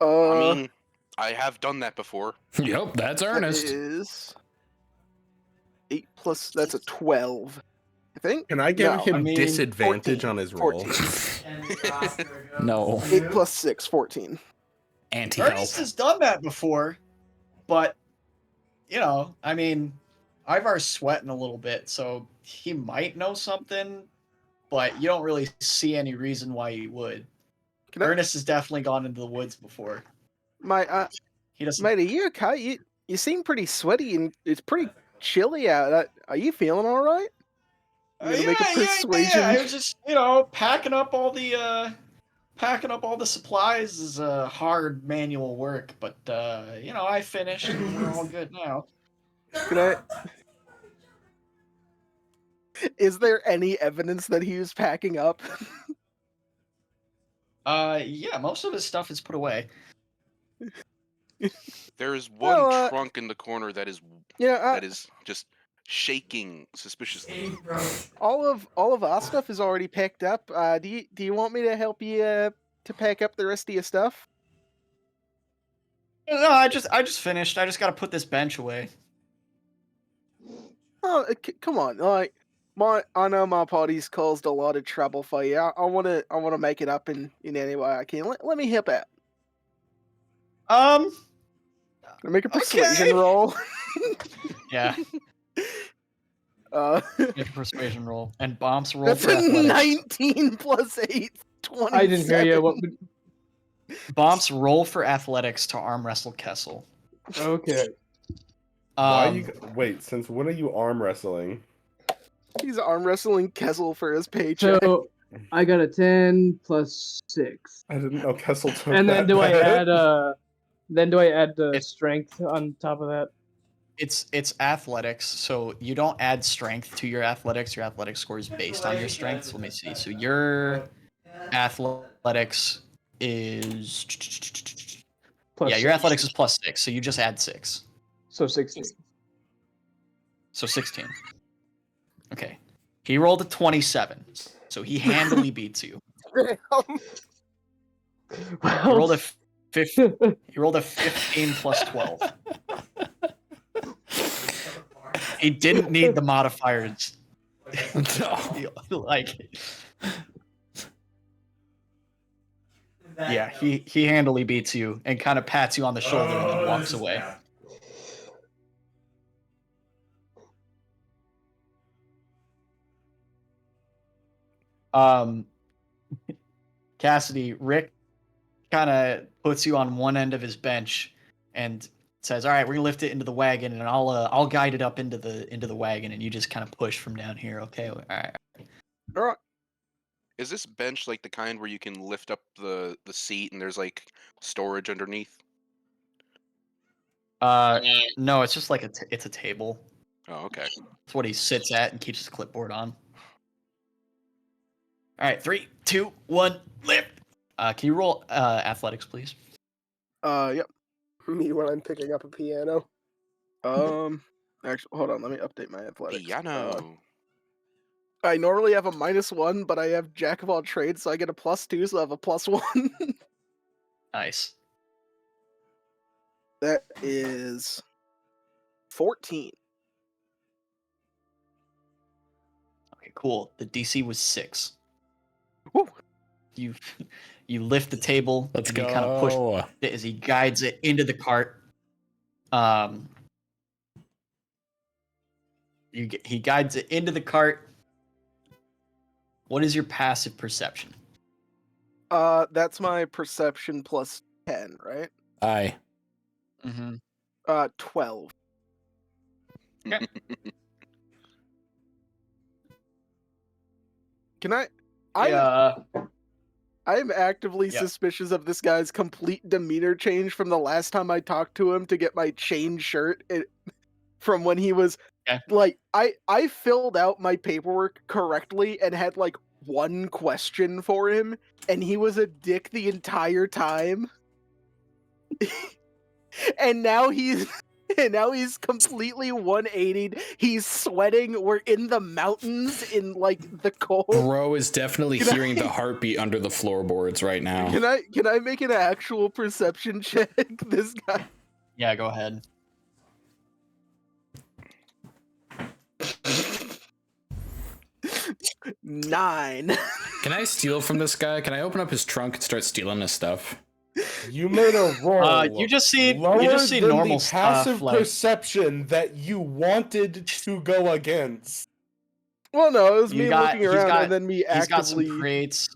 I mean, I have done that before. yep, that's That Ernest. is 8 plus. That's a 12. I think. Can I give No, him I mean, disadvantage 14, on his roll? 14. No, 8 plus 6, 14. anti-help. Ernest has done that before, but I mean, Ivar's sweating a little bit, so he might know something, but you don't really see any reason why he would. Can I- Ernest has definitely gone into the woods before. Mate, He doesn't. mate, are you okay? You seem pretty sweaty and it's pretty chilly out. Are you feeling all right? You gonna make a persuasion? I was just, packing up all the supplies is hard manual work, but I finished and we're all good now. Can I... Is there any evidence that he was packing up? Yeah, most of his stuff is put away. There is one Well, trunk in the corner that is Yeah, that is just shaking suspiciously. all of our stuff is already packed up. Do you want me to help you to pack up the rest of your stuff? No, I just finished. I just got to put this bench away. Oh, come on! Like I know my party's caused a lot of trouble for you. I want to make it up in any way I can. Let me help out. Make a persuasion Okay. roll. Yeah, Uh, make a persuasion roll and bombs roll that's for a athletics. 19 plus 8, 27. I didn't hear you. What? Bombs roll for athletics to arm wrestle Kessel. Okay. Why Um, you? Wait, since when are you arm wrestling? He's arm wrestling Kessel for his paycheck. So I got a 10 plus 6. I didn't know Kessel took And then that do I bad. add then do I add It's- strength on top of that? it's athletics, so you don't add strength to your athletics. Your athletics score is based on your strength. So let me see. So your athletics is Plus your athletics is plus 6. So you just add 6. So 16. So 16. Okay. He rolled a 27. So he handily beats you. He rolled a he rolled a 15 plus 12. He didn't need the modifiers. Like, yeah, he handily beats you and kind of pats you on the shoulder and then walks away. Cassidy, Rick kind of puts you on one end of his bench and says, "All right, we're gonna lift it into the wagon, and I'll guide it up into the wagon, and you just kind of push from down here." Okay, all right. All right. Is this bench like the kind where you can lift up the seat and there's like storage underneath? No, it's just like it's a table. Oh, okay. It's what he sits at and keeps his clipboard on. All right, 3, 2, 1, lift. Can you roll athletics, please? Yep. Me when I'm picking up a piano. Actually, hold on. Let me update my athletics. Piano. I normally have a -1, but I have Jack of all trades, so I get a +2, so I have a +1. Nice. That is 14. Okay, cool. The DC was 6. Woo. You lift the table. Let's and go. You kind of push it as he guides it into the cart. He guides it into the cart. What is your passive perception? That's my perception +10, right? Aye. Mm-hmm. 12. Can I? I'm actively suspicious of this guy's complete demeanor change from the last time I talked to him to get my chain shirt. From when he was like, I filled out my paperwork correctly and had like one question for him, and he was a dick the entire time. And now he's completely 180'd. He's sweating. We're in the mountains in like the cold. Bro is definitely hearing the heartbeat under the floorboards right now. Can I make an actual perception check? This guy. Yeah, go ahead. Nine. Can I steal from this guy? Can I open up his trunk and start stealing his stuff? You made a roll. You just see lower than normal the stuff, passive like- perception that you wanted to go against. Well, no, it was You me got- looking he's around got- and then me He's got some actively. crates.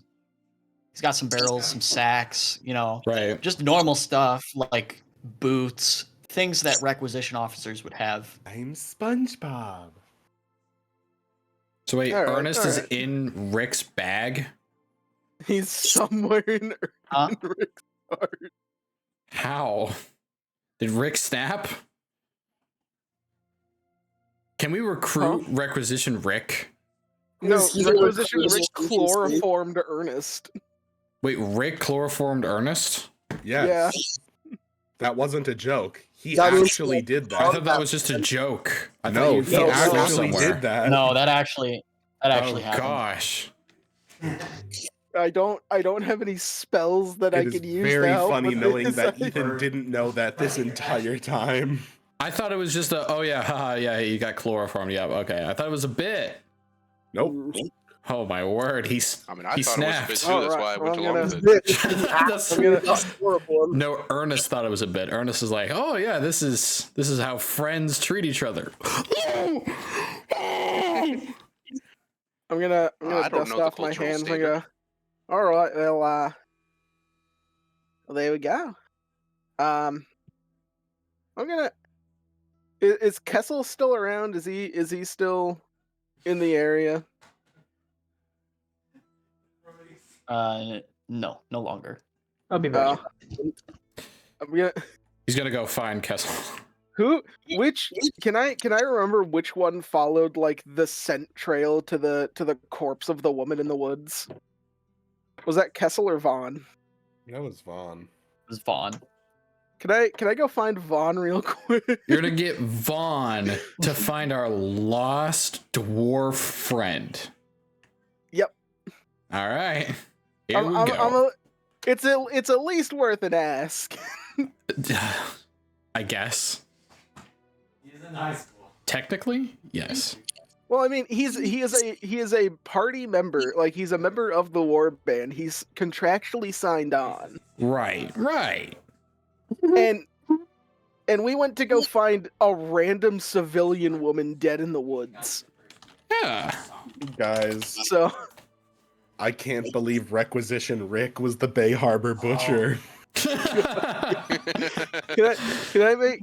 He's got some barrels, some sacks, Right. just normal stuff like boots, things that requisition officers would have. I'm SpongeBob. So wait, All right, Ernest all is right. in Rick's bag? He's somewhere in Rick's heart. How? Did Rick snap? Can we recruit Requisition Rick? No, He's Requisition a Rick recruiter. chloroformed Ernest. Wait, Rick chloroformed Ernest? Yes. That wasn't a joke. He That means- actually did I that. thought that was just a joke. I thought No, you he fell asleep actually somewhere. did that. No, that actually Oh happened. gosh. I don't have any spells that I It is can use. very to help funny with knowing this. that Ethan didn't know that this entire time. I thought it was just a haha, yeah, you got chloroformed. Yeah, okay. I thought it was a bit. Nope. Oh my word, I mean, I he thought it was a bit snapped. too. That's Alright, why I went well, along I'm with gonna- it. That's- horrible. No, Ernest thought it was a bit. Ernest is like, oh yeah, this is how friends treat each other. I'm gonna I don't dust know the off my cultural hands and standard. go. All right, well, there we go. I'm gonna. Is Kessel still around? Is he still in the area? No longer. I'll be back. I'm gonna. He's gonna go find Kessel. Which can I remember which one followed like the scent trail to the corpse of the woman in the woods? Was that Kessel or Vaughn? That was Vaughn. It was Vaughn. Can I go find Vaughn real quick? You're gonna get Vaughn to find our lost dwarf friend. Yep. All right. Here we go. It's at least worth an ask. I guess. He's in high school. Technically, yes. Well, I mean, he is a party member. Like he's a member of the war band. He's contractually signed on. Right. And we went to go find a random civilian woman dead in the woods. Yeah. Guys, So I can't believe Requisition Rick was the Bay Harbor Butcher. Can I make?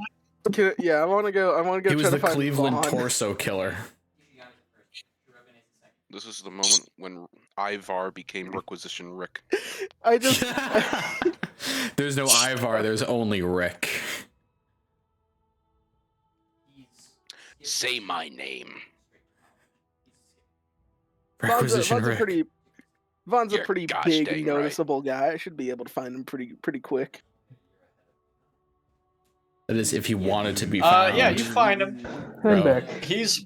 Yeah, I want to go. I want to go. He was try the to find Cleveland Vaughn. torso killer. This is the moment when Ivar became Requisition Rick. I just. There's no Ivar, there's only Rick. Say my name. Requisition Rick. Vaughn's a You're pretty gosh big, dang noticeable guy. I should be able to find him pretty quick. That is, if he wanted to be found. Yeah, you find him. I'm Bro. back. He's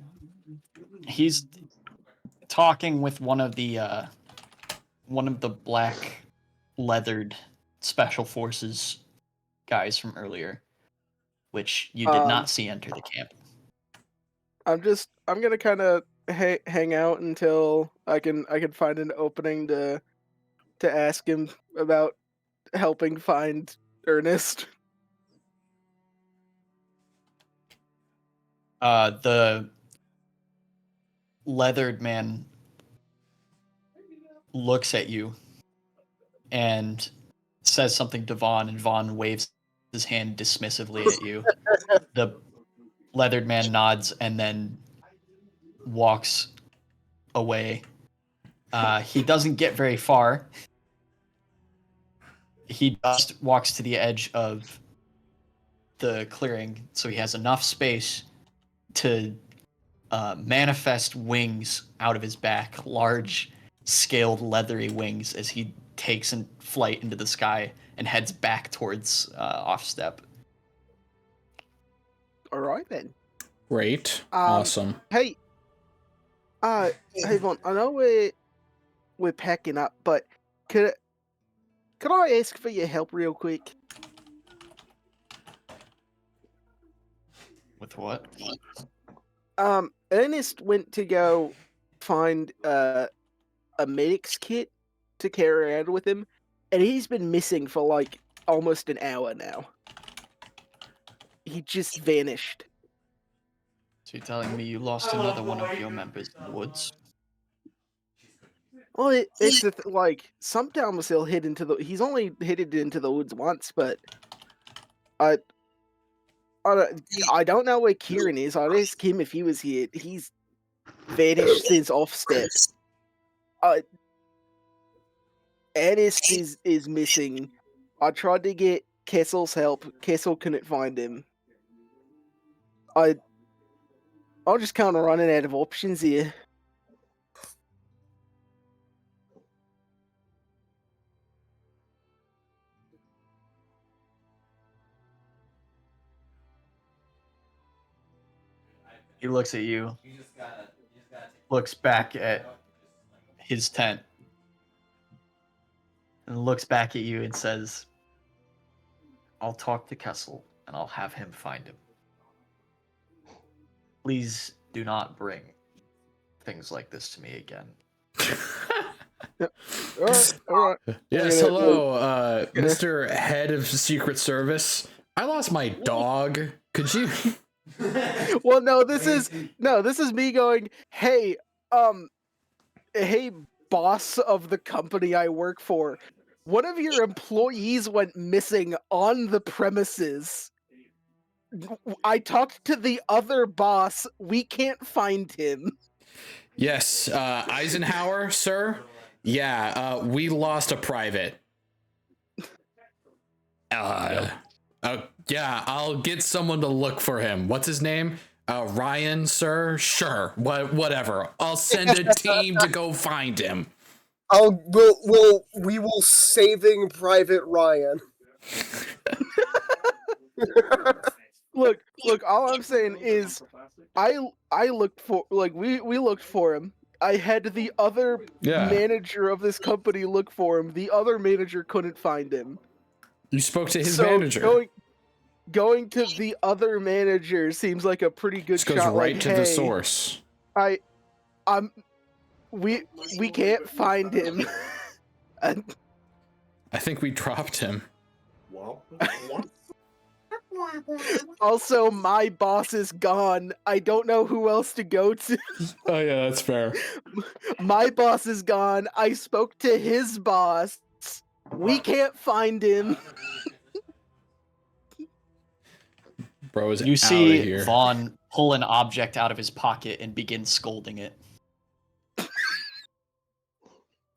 talking with one of the black leathered special forces guys from earlier, which you did not see enter the camp. I'm gonna kind of hang out until I can find an opening to ask him about helping find Ernest. The leathered man looks at you and says something to Vaughn, and Vaughn waves his hand dismissively at you. The leathered man nods and then walks away. He doesn't get very far. He just walks to the edge of the clearing, so he has enough space to manifest wings out of his back, large, scaled, leathery wings, as he takes in flight into the sky and heads back towards Offstep. All right then. Great. Awesome. Hey, Vaughn, I know we're packing up, but could I ask for your help real quick? With what? Ernest went to go find a medic's kit to carry around with him, and he's been missing for like almost an hour now. He just vanished. So you're telling me you lost another one of your members in the woods? Well, it's like sometimes he'll head into the. He's only headed into the woods once, but I don't know where Kieran is. I'd ask him if he was here. He's vanished since Offstep. Ernest is missing. I tried to get Kessel's help. Kessel couldn't find him. I'm just kind of running out of options here. He looks at you, looks back at his tent, and looks back at you and says, I'll talk to Kessel and I'll have him find him. Please do not bring things like this to me again. All right. Yes, hello, Mr. Head of Secret Service. I lost my dog. Could you? Well, no, this is me going, hey, boss of the company I work for, one of your employees went missing on the premises. I talked to the other boss. We can't find him. Yes, Eisenhower, sir. Yeah, we lost a private. Yeah, I'll get someone to look for him. What's his name? Ryan, sir? Sure. Whatever. I'll send a team to go find him. We will saving Private Ryan. Look, all I'm saying is I looked for, like, we looked for him. I had the other manager of this company look for him. The other manager couldn't find him. You spoke to his manager. Going to the other manager seems like a pretty good This goes shot. right like, to hey, the source. We can't find him. I think we dropped him. Well, what? Also, my boss is gone. I don't know who else to go to. Oh yeah, that's fair. My boss is gone. I spoke to his boss. We can't find him. Bro is You out of see here. Vaughn pull an object out of his pocket and begin scolding it.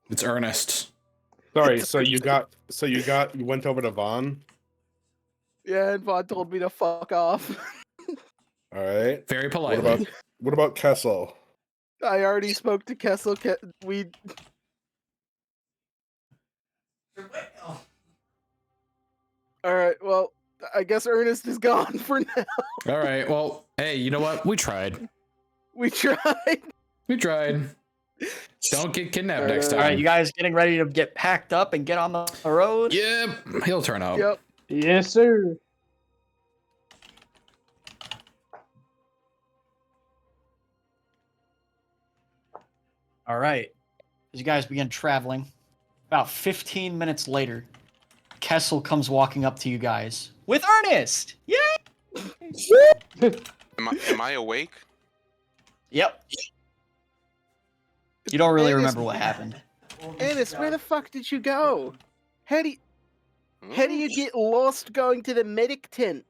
It's Ernest. Sorry, so you went over to Vaughn. Yeah, and Vaughn told me to fuck off. All right. Very What politely. about Kessel? I already spoke to Kessel. We. All right. Well, I guess Ernest is gone for now. All right. Well, hey, you know what? We tried. We tried. We tried. Don't get kidnapped next time. All right, you guys getting ready to get packed up and get on the road? Yep, he'll turn up. Yep. Yes, sir. All right. As you guys begin traveling, about 15 minutes later, Kessel comes walking up to you guys with Ernest. Yay! Am I awake? Yep. You don't really Ernest- remember what happened. Ernest, where the fuck did you go? How do you get lost going to the medic tent?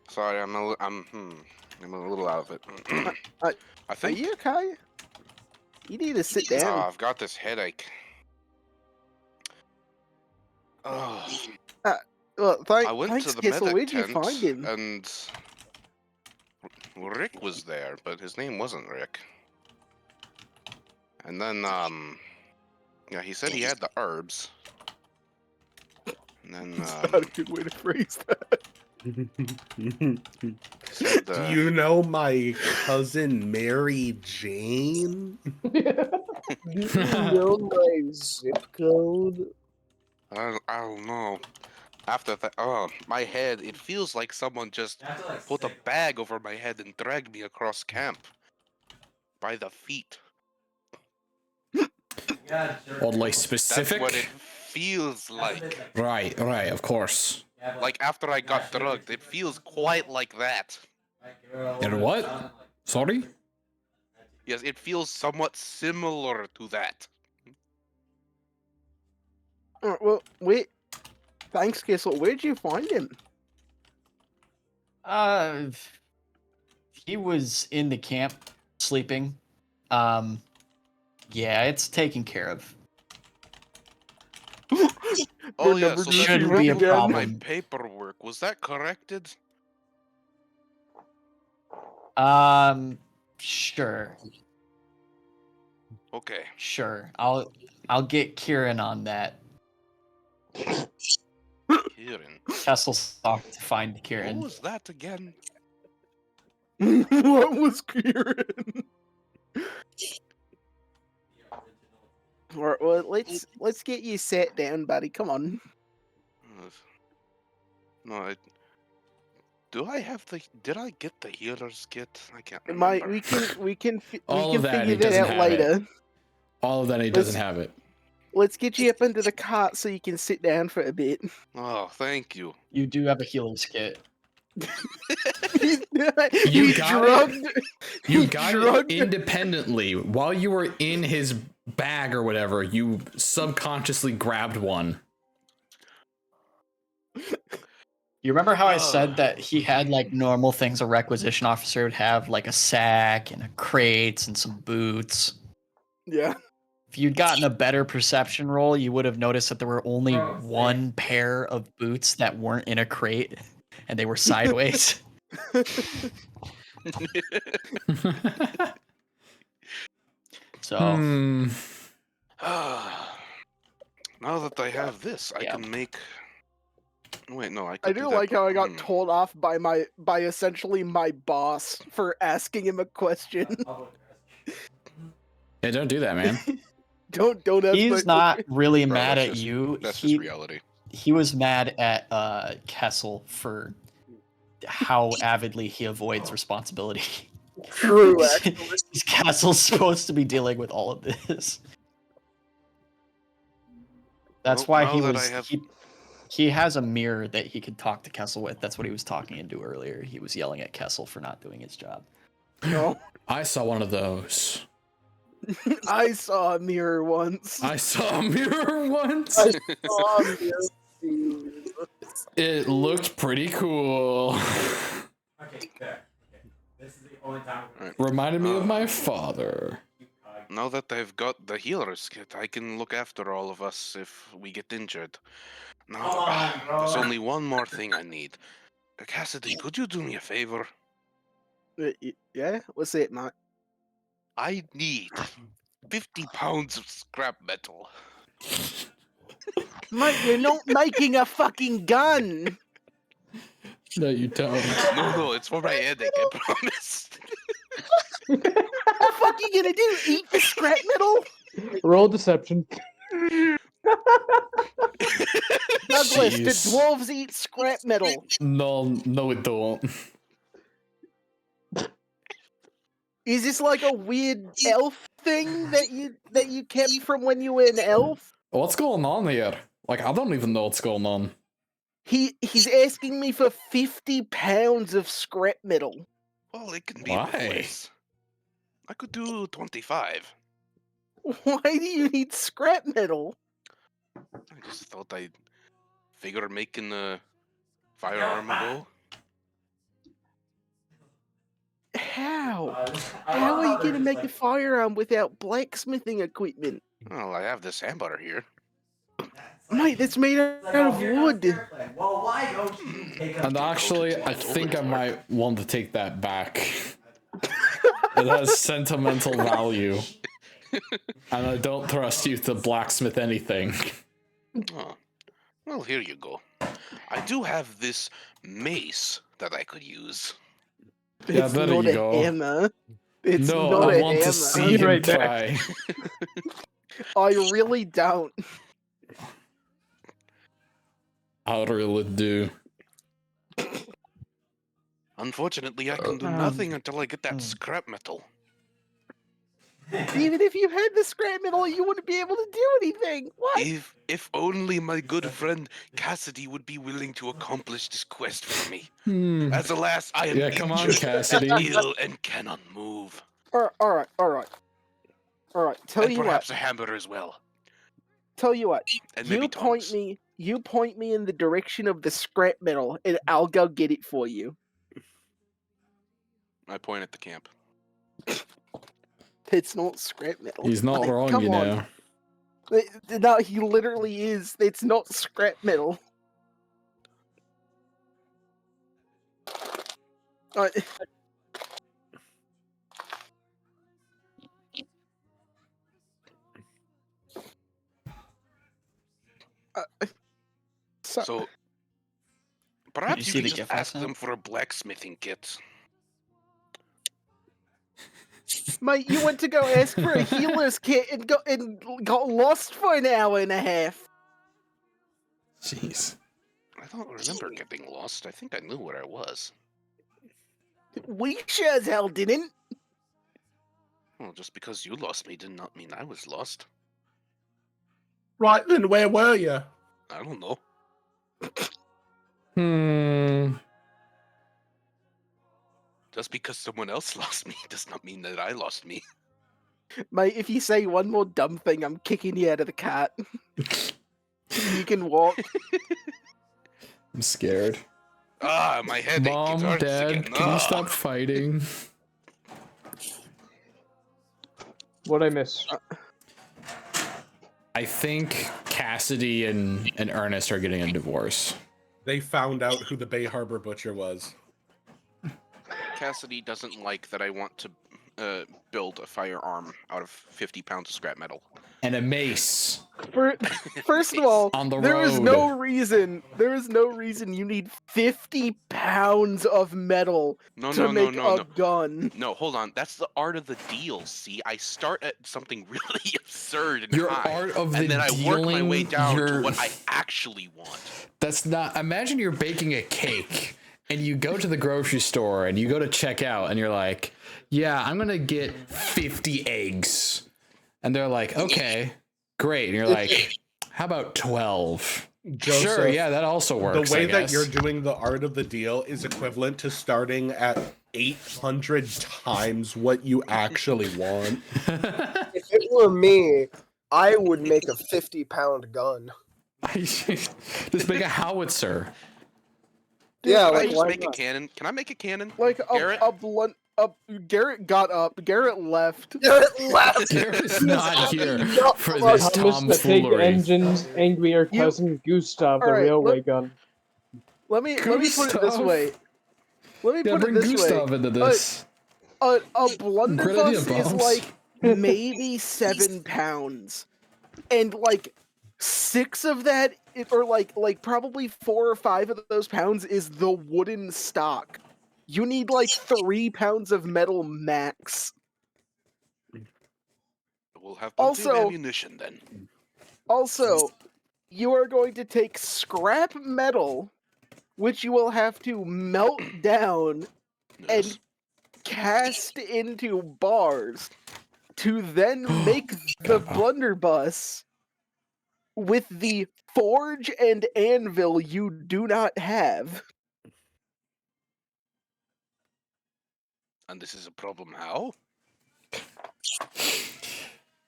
Sorry, I'm a little out of it. I Are think you okay? You need to sit down. I've got this headache. Oh, Well, I went thanks, to the Kessel. medic Where'd you tent find him? and Rick was there, but his name wasn't Rick. And then yeah, he said he had the herbs. And then That's not a good way to phrase that. said, Do you know my cousin Mary Jane? You know my zip code? I don't know. After that, oh, my head, it feels like someone just put a bag over my head and dragged me across camp. By the feet. Oddly specific. That's what it feels like. Right, of course. Like after I got drugged, it feels quite like that. And what? Sorry? Yes, it feels somewhat similar to that. Well, wait. Thanks, Kessel. Where'd you find him? He was in the camp sleeping. Yeah, it's taken care of. Oh yeah, number so two that shouldn't be a review of my problem. paperwork, was that corrected? Sure. Okay. Sure. I'll get Kieran on that. Kieran. Kessel's off to find What Kieran. was that again? What was Kieran? Well, let's get you sat down, buddy. Come on. No, do I have the? Did I get the healer's kit? I can't remember. We can All of that, figure he that doesn't out have later. it. All of that, he doesn't have it. Let's get you up into the cart so you can sit down for a bit. Oh, thank you. You do have a healer's kit. You You got drugged. You he got drugged- it independently. While you were in his bag or whatever, you subconsciously grabbed one. You remember how I said that he had like normal things a requisition officer would have, like a sack and a crates and some boots? Yeah. If you'd gotten a better perception roll, you would have noticed that there were only one pair of boots that weren't in a crate, and they were sideways. So Now that I have this, I Yeah. can make. Wait, no, I. I Could do that, like how I got hmm. told off by essentially my boss for asking him a question. Yeah, don't do that, man. don't ask he's my not really Bro, mad that's at just- you. That's He just reality. he was mad at Kessel for how avidly he avoids responsibility. True, actually. Kessel's supposed to be dealing with all of this. That's Well, why now he that was. I have- He has a mirror that he could talk to Kessel with. That's what he was talking into earlier. He was yelling at Kessel for not doing his job. No, I saw one of those. I saw a mirror once. I saw a mirror once. Oh, yes. It looked pretty cool. Okay, there. Okay. This is the only time. Reminded me of my father. Now that I've got the healer's kit, I can look after all of us if we get injured. Now, Come on, bro. there's only one more thing I need. Cassidy, could you do me a favor? Yeah, what's it, Matt? I need 50 pounds of scrap metal. Mate, you're not making a fucking gun. No, you don't. No, it's for my headache, I promise. What the fuck are you gonna do? Eat the scrap metal? Roll deception. Douglas, the Jeez. dwarves eat scrap metal. No, we don't. Is this like a weird elf thing that you kept from when you were an elf? What's going on here? Like, I don't even know what's going on. He's asking me for 50 pounds of scrap metal. Well, it can be Why? replaced. I could do 25. Why do you need scrap metal? I just thought I'd figure making a firearm a go. How? How are you gonna make a firearm without blacksmithing equipment? Well, I have this hammer here. Mate, that's made out of wood. Well, why don't you take a And actually, I think I might want to take that back. It has sentimental value. And I don't trust you to blacksmith anything. Oh, well, here you go. I do have this mace that I could use. Yeah, It's there not you a go. hammer. It's No, not I a want hammer. to see him Right try. I really don't. I really do. Unfortunately, I can do nothing until I get that scrap metal. Even if you had the scrap metal, you wouldn't be able to do anything. What? If only my good friend Cassidy would be willing to accomplish this quest for me. As alas, I am Yeah, come on, injured, Cassidy. ill, and cannot move. All right. Tell And you perhaps what. a hammer as well. Tell you what. And maybe tongs. You point me in the direction of the scrap metal, and I'll go get it for you. I point at the camp. It's not scrap metal. He's not Like, wrong, come you on. know. No, he literally is. It's not scrap metal. So perhaps see you the can just GIF I ask sent? them for a blacksmithing kit. Mate, you went to go ask for a healer's kit and got lost for an hour and a half. Jeez. I don't remember getting lost. I think I knew where I was. We sure as hell didn't. Well, just because you lost me did not mean I was lost. Right then, where were you? I don't know. Just because someone else lost me does not mean that I lost me. Mate, if you say one more dumb thing, I'm kicking you out of the cart. You can walk. I'm scared. Ah, my headache. Mom, it hurts Dad, again. can you Ah. stop fighting? What'd I miss? I think Cassidy and Ernest are getting a divorce. They found out who the Bay Harbor Butcher was. Cassidy doesn't like that I want to build a firearm out of 50 pounds of scrap metal. And a mace. First of all, On the there is road. no reason you need 50 pounds of metal to make a gun. No, hold on. That's the art of the deal. See, I start at something really absurd and Your high, art of and the then I work my way dealing, down to your- what I actually want. That's not. Imagine you're baking a cake and you go to the grocery store and you go to check out and you're like, yeah, I'm going to get 50 eggs. And they're like, okay, great. And you're like, how about 12? Joseph, Sure, yeah, that also works. the way I that guess. you're doing the art of the deal is equivalent to starting at 800 times what you actually want. If it were me, I would make a 50-pound gun. Just make a howitzer. Dude, Yeah, Can I like just why make a not? cannon? Can I make a cannon? Like Garrett? a blunt. Garrett got up. Garrett left. Garrett left. Garrett's He is not here not for from this us. Thomas the Pig tomfoolery. Engine's angrier cousin Gustav, the Alright, railway gun. Let me put it this Gustav? way. Let me Yeah, put it bring this way. Gustav into this. A Great idea, blunderbuss is Bombs. like maybe 7 pounds, and like 6 of that, or like probably 4 or 5 of those pounds is the wooden stock. You need like 3 pounds of metal max. We'll have plenty of Also- ammunition then. Also, you are going to take scrap metal, which you will have to melt down Yes. and cast into bars to then make the blunderbuss with the forge and anvil you do not have. And this is a problem how?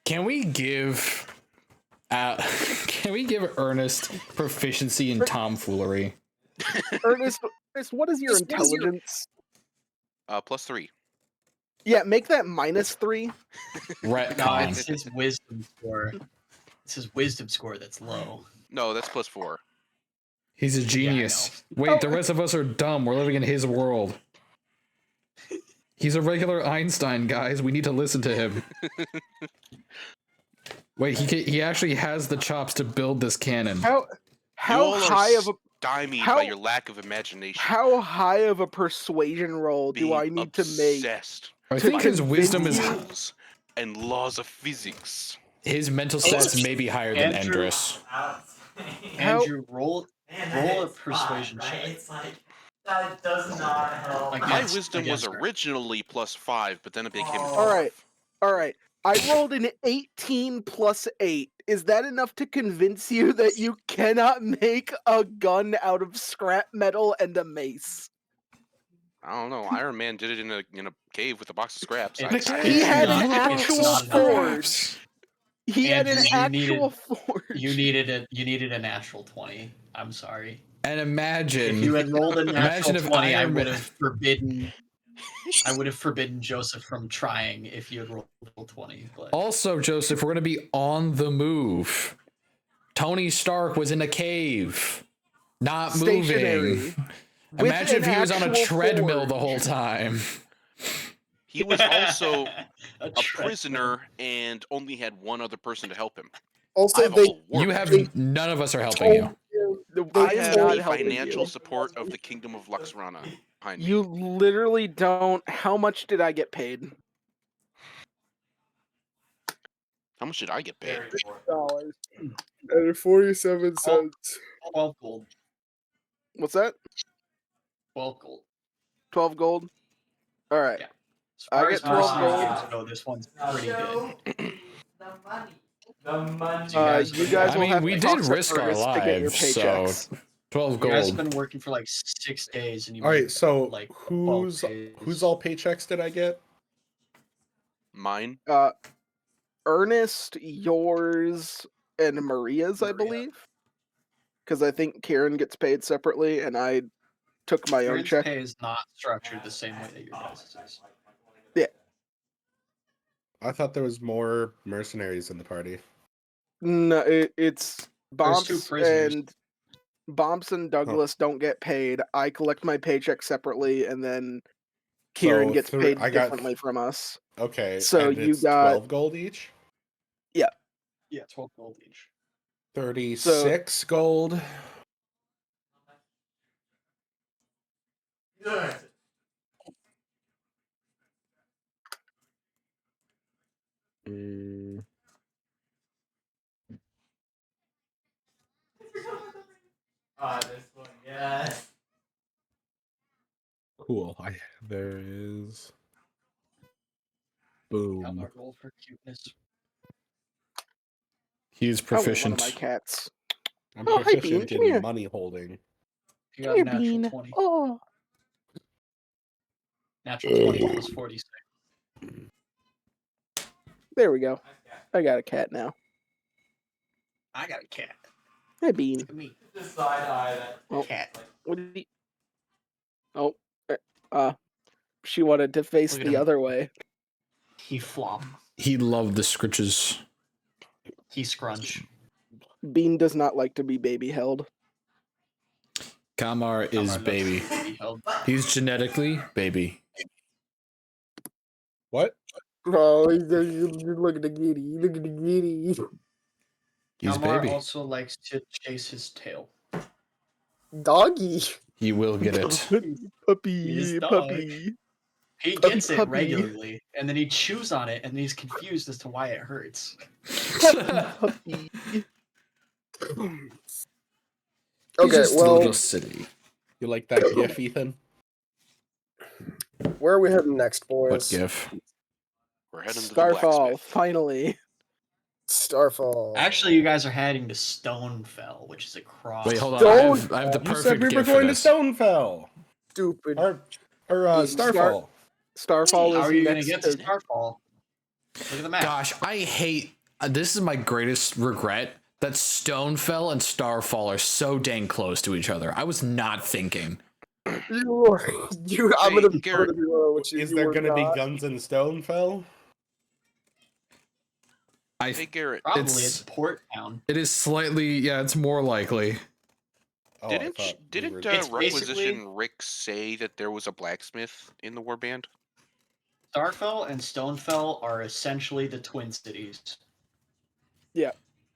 Can we give Ernest proficiency in tomfoolery? Ernest, what is your Ernest, what is your- intelligence? +3. Yeah, make that -3. No, Retcon. it's his wisdom score. It's his wisdom score that's low. No, that's +4. He's a genius. Wait, the rest of us are dumb. We're living in his world. He's a regular Einstein, guys. We need to listen to him. Wait, he actually has the chops to build this cannon. How all high are of a stymied how- by your lack of imagination. how high of a persuasion roll do Being I need to make? obsessed I to think his wisdom is convince rules and laws of physics. his mental stats may be higher than Andrew- Endress. How- Andrew, roll a persuasion right? check. It's like that does not help. Like, My Against- wisdom was against her. originally +5, but then it became Oh. 12. All right. I rolled an 18 plus 8. Is that enough to convince you that you cannot make a gun out of scrap metal and a mace? I don't know. Iron Man did it in a cave with a box of scraps. It's- He had an not- it's actual not forge. He had an Andrew, you actual needed- forge. You needed a natural 20. I'm sorry. And imagine If you had rolled a Imagine natural if 20, I Iron would Man- have forbidden. I would have forbidden Joseph from trying if you had rolled a 20. But Also, Joseph, we're gonna be on the move. Tony Stark was in a cave, not Stationary. moving. With Imagine if an he was on a actual treadmill the forge. whole time. He was also a treadmill. prisoner and only had one other person to help him. I Also, have a they whole war You budget. have none of us are helping you. I They have not the helping financial you. support of the Kingdom of Luxrana behind me. You literally don't. How much did I get paid? How much did I get paid? $6 and 47 cents. 12 gold. What's that? 12 gold. 12 gold. All right. Yeah. As I far get as 12 mercenary gold. games go, this one's Now pretty show good. the money. The money. You guys I will mean, have we to did talk to risk our Ernest to get your lives, so paychecks. 12 You guys have gold. been working for like 6 days, and you All made, right, so like 12 whose pays. all paychecks did I get? Mine? Ernest, yours, and Maria's, I Maria. believe. Because I think Karen gets paid separately, and I took my own Karen's check. pay is not structured the same way that your guys' is. I thought there was more mercenaries in the party. No, it's There's Bomps 2 prisoners. and Bomps and Douglas don't get paid. I collect my paycheck separately, and then Kieran So gets paid I got differently from us. okay. So and you it's got- 12 gold each. Yeah, 12 gold each. 36 gold. Mm, This one, yes. cool. There is. Got Boom. my roll for cuteness. He's I want one of proficient. my cats. I'm Oh, hi, Bean. proficient Come here. in money holding. You Come got here, natural Bean. 20. Oh. Natural 20 plus 46. There we go. I got a cat now. I got a cat. Hi, Bean. Look at me. The side eye that Oh, Cat. what did he? Oh, she wanted to face Look at the him. other way. He flop. He loved the scritches. He scrunch. Bean does not like to be baby held. Kamar is Kamar baby. loves to be held. He's genetically baby. What? Oh, look at the giddy. Look at the giddy. He's Kamar baby. also likes to chase his tail. Doggy. He will get it. He is Puppy, dog. puppy. He gets it Puppy. regularly, and then he chews on it, and then he's confused as to why it hurts. Puppy. He's Okay, just a well, little city. You like that gif, Ethan? where are we heading next, What boys? gif? We're heading to the Starfall, blacksmith. finally. Starfall. Actually, you guys are heading to Stonefell, which is across. Wait, hold on. Don't- I have the You perfect said we were gif for going to this. Stonefell. Stupid. Or Starfall. Starfall How is are you going to next get to Starfall? Look at the map. Gosh, I hate. This is my greatest regret that Stonefell and Starfall are so dang close to each other. I was not thinking. I'm Hey, gonna Garrett, be real with you. Is You there were going to be not. guns in Stonefell? hey Garrett, Probably It's- it's Port Town. It is slightly, yeah, it's more likely. Oh, I didn't thought we didn't were- It's Requisition Rick say that there was a blacksmith in the warband? Starfell and Stonefell are essentially the Twin Cities.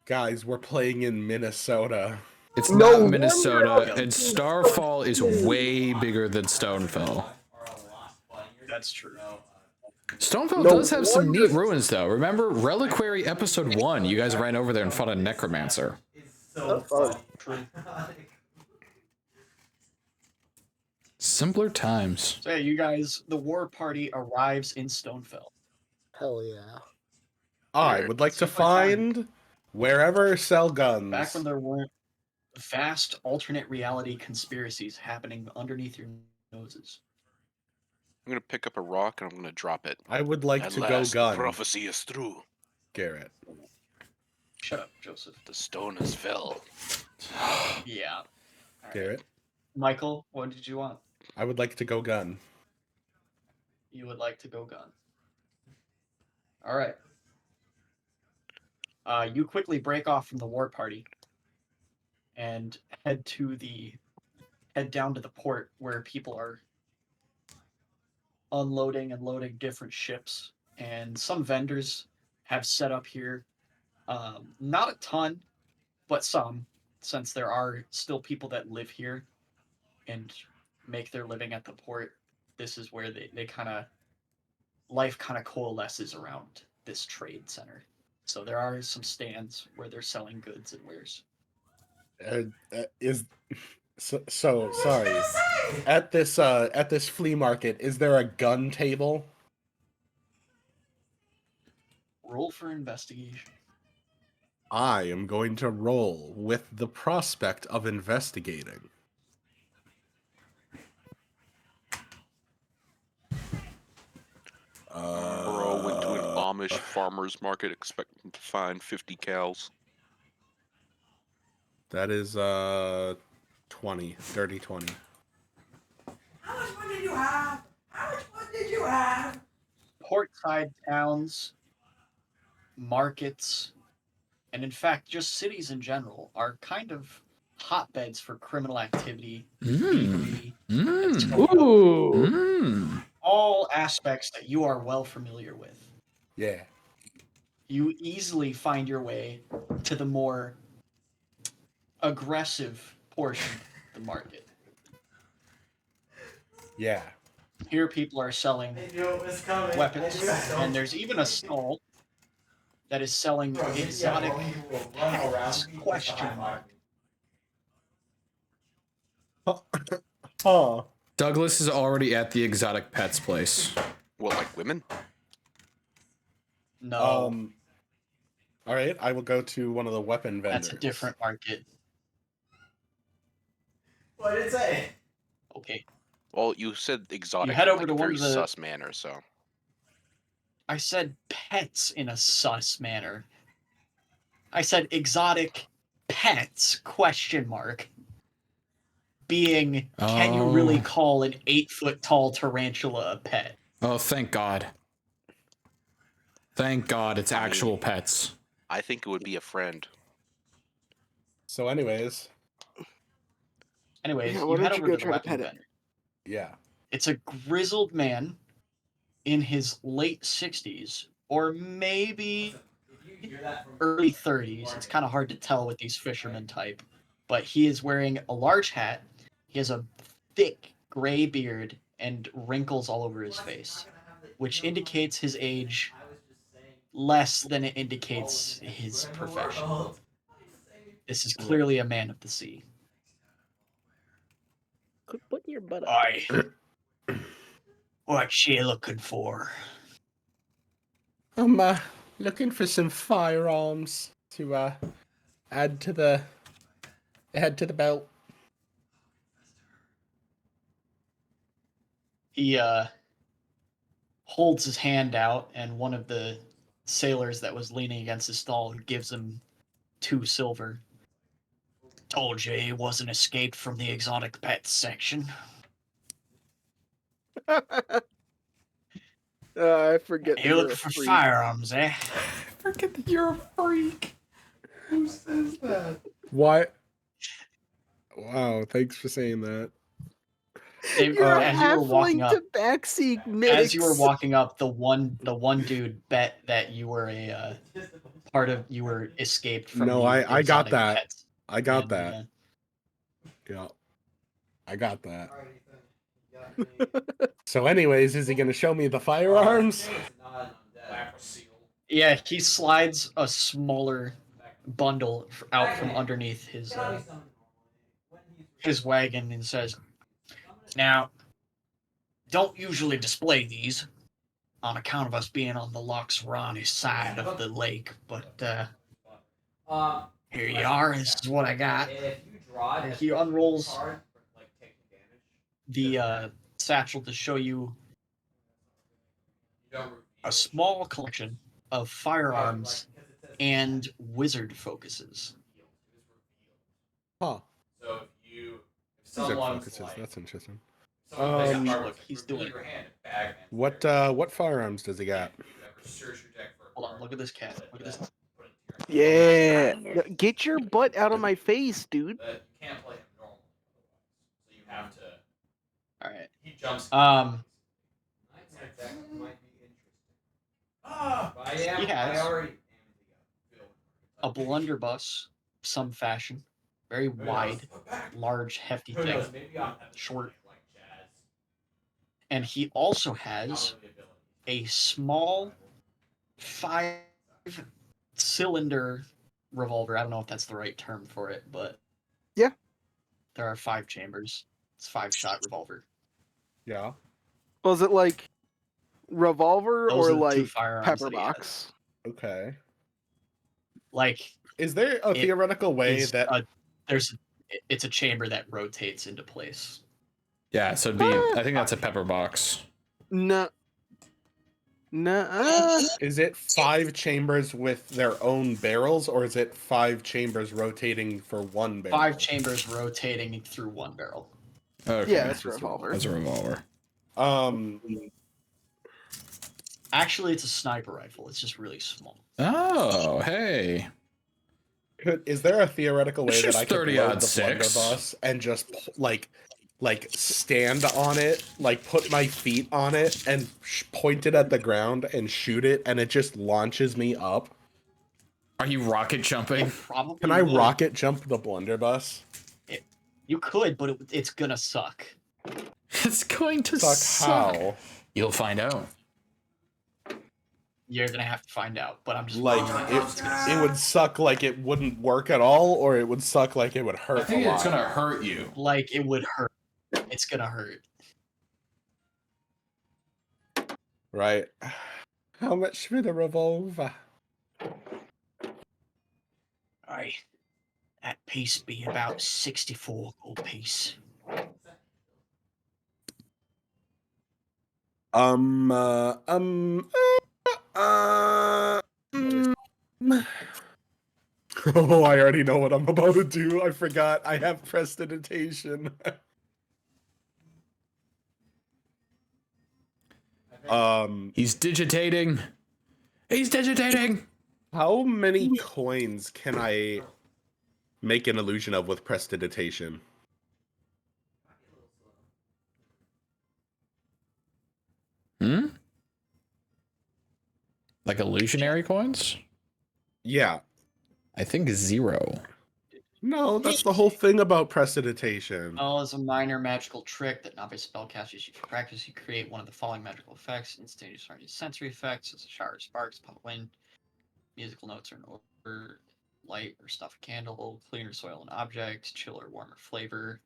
Guys, we're playing in Minnesota. It's No not Minnesota, wonder- and Starfall is way bigger than Stonefell. That's true. Stonefell No does have some wonder- neat ruins, though. Remember Reliquary Episode 1? You guys ran over there and fought a necromancer. so fun. funny. Simpler times. So yeah, you guys, the war party arrives in Stonefell. Hell yeah. I would like to Seems like time. find wherever sell guns. Back when there weren't vast alternate reality conspiracies happening underneath your noses. I'm gonna pick up a rock and I'm gonna drop it. I would like At to go last, the gun, prophecy is true. Garrett. Shut up, Joseph. The stone has fell. Yeah. All right. Garrett. Michael, what did you want? I would like to go gun. You would like to go gun. All right. You quickly break off from the war party and head down to the port where people are unloading and loading different ships, and some vendors have set up here. Not a ton, but some, since there are still people that live here and make their living at the port. This is where they kind of life kind of coalesces around this trade center. So there are some stands where they're selling goods and wares. Is so sorry. At this flea market, is there a gun table? Roll for investigation. I am going to roll with the prospect of investigating. Bro went to an Amish farmer's market expecting to find 50 cows. That is 20, dirty 20. How much money did you have? How much money did you have? Portside towns, markets, and in fact, just cities in general are kind of hotbeds for criminal activity, thievery, and so Ooh. all aspects that you are well familiar with. Yeah. You easily find your way to the more aggressive portion of the market. Yeah. Here, people are selling I knew it was coming. weapons, I knew it was and there's even a stall that is selling exotic pets, question mark. Oh. Douglas is already at the exotic pets place. What, like women? No, All right, I will go to one of the weapon vendors. that's a different market. What did it say? Okay. Well, you said exotic head in over like to a one very of the- sus manner, so. I said pets in a sus manner. I said exotic pets, question mark. Being, can you really Oh. call an 8-foot tall tarantula a pet? Oh, thank God. Thank God it's I mean- actual pets. I think it would be a friend. So, anyways, Anyways, Yeah, you why head don't you over go to the try to weapon pet it? vendor. yeah. It's a grizzled man in his late 60s, or maybe early 30s. It's kind of hard to tell with these fisherman type. But he is wearing a large hat. He has a thick gray beard and wrinkles all over his face, which indicates his age less than it indicates his profession. This is clearly a man of the sea. Quit putting your butt up. Aye. What you looking for? I'm looking for some firearms to add to the belt. He holds his hand out, and one of the sailors that was leaning against his stall gives him 2 silver. Told you he wasn't escaped from the exotic pets section. I forget that You you're look a for freak. firearms, eh? Forget that you're a freak. Who says that? What? Wow, thanks for saying that. You're a as you were walking halfling up, to backseat mix. as you were walking up, the one dude bet that you were a you were escaped from No, the I got exotic that. pets. I got And, that. Yeah. I got that. So, anyways, is he gonna show me the firearms? Yeah, he slides a smaller bundle out from underneath his wagon and says, "Now, don't usually display these on account of us being on the Loxrani side of the lake, but here you are. This is what I got." And he unrolls the satchel to show you a small collection of firearms and wizard focuses. Huh. Wizard focuses. That's interesting. Look, he's doing it. What firearms does he got? Hold on, look at this cat. Look at this. Yeah. Get your butt out of my face, dude. All right. He jumps. He has a blunderbuss, some fashion, very wide, large, hefty thing, short. And he also has a small 5-cylinder revolver. I don't know if that's the right term for it, but Yeah. there are 5 chambers. It's 5-shot revolver. Yeah. Was it like revolver Those or are the 2 like firearms pepper that he has. box? Okay. Like, Is there a It theoretical way is that it's a chamber that rotates into place. Yeah, so it'd be. I think that's a pepper box. No. Nuh-uh. is it 5 chambers with their own barrels, or is it 5 chambers rotating for 1 barrel? 5 chambers rotating through 1 barrel. Okay. Yeah, that's a revolver. That's a revolver. Actually, it's a sniper rifle. It's just really small. Oh, hey. Is there a theoretical way It's that just I could 30 load odd the 6. blunderbuss and just like stand on it, like put my feet on it and point it at the ground and shoot it, and it just launches me up? Are you rocket jumping? Probably Can I would. rocket jump the blunderbuss? You could, but it's gonna suck. It's going to Suck suck. how? You'll find out. You're gonna have to find out. But I'm just Like it would suck like it wouldn't work at all, or it would suck like it would hurt I think a lot. it's gonna hurt you. like it would hurt. It's gonna hurt. Right. How much for the revolver? Aye. That piece be about 64 gold piece. Um. Uh, um. Uh, mm, oh, I already know what I'm about to do. I forgot. I have prestidigitation. He's digitating. He's digitating. How many coins can I make an illusion of with prestidigitation? Hmm? Like illusionary coins? Yeah. I think 0. No, that's the whole thing about prestidigitation. Spell is a minor magical trick that novice spellcasters use for practice. You create one of the following magical effects: instantaneous sensory effects, as a shower of sparks, pop wind, musical notes, or an over light or stuff a candle, clean or soil an object, chill or warm or flavor,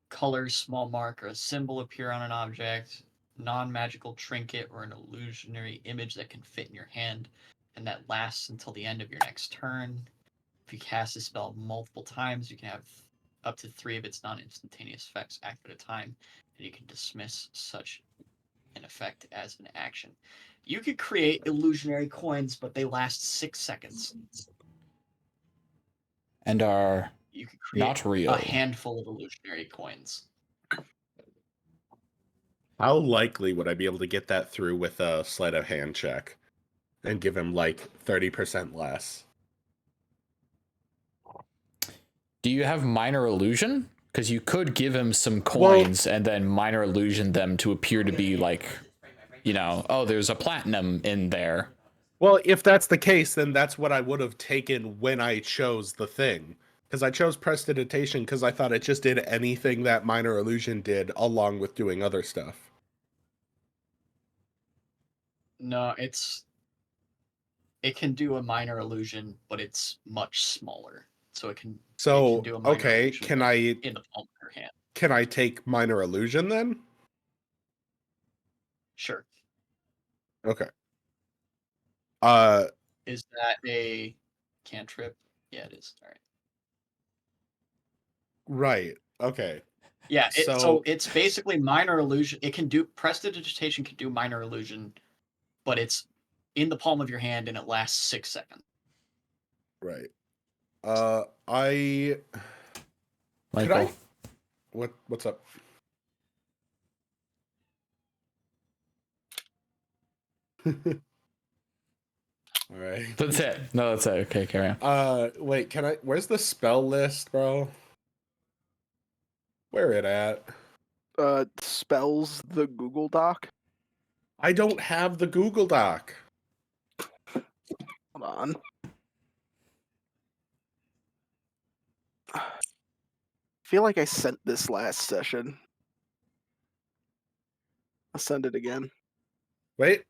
colors, small mark, or a symbol appear on an object, non-magical trinket or an illusionary image that can fit in your hand and that lasts until the end of your next turn. If you cast a spell multiple times, you can have up to 3 of its non-instantaneous effects act at a time, and you can dismiss such an effect as an action. You could create illusionary coins, but they last 6 seconds. And are You could create not real. a handful of illusionary coins. How likely would I be able to get that through with a sleight of hand check and give him like 30% less? Do you have minor illusion? Because you could give him some coins and then minor illusion them to appear to be like, you know, oh, there's a platinum in there. Well, if that's the case, then that's what I would have taken when I chose the thing. Because I chose prestidigitation because I thought it just did anything that minor illusion did along with doing other stuff. No, it can do a minor illusion, but it's much smaller. So it can So, do a minor okay, illusion can I in the palm of your hand. can I take minor illusion then? Sure. Okay. Is that a cantrip? Yeah, it is. All right. Right. Okay. Yeah, So- so it's basically minor illusion. It can do prestidigitation can do minor illusion, but it's in the palm of your hand and it lasts 6 seconds. Right. Could Michael. I? What's up? All right. That's it. No, that's it. Okay, carry on. Wait, can I? Where's the spell list, bro? Where it at? Spells the Google Doc. I don't have the Google Doc. Hold on. I feel like I sent this last session. I'll send it again. Wait.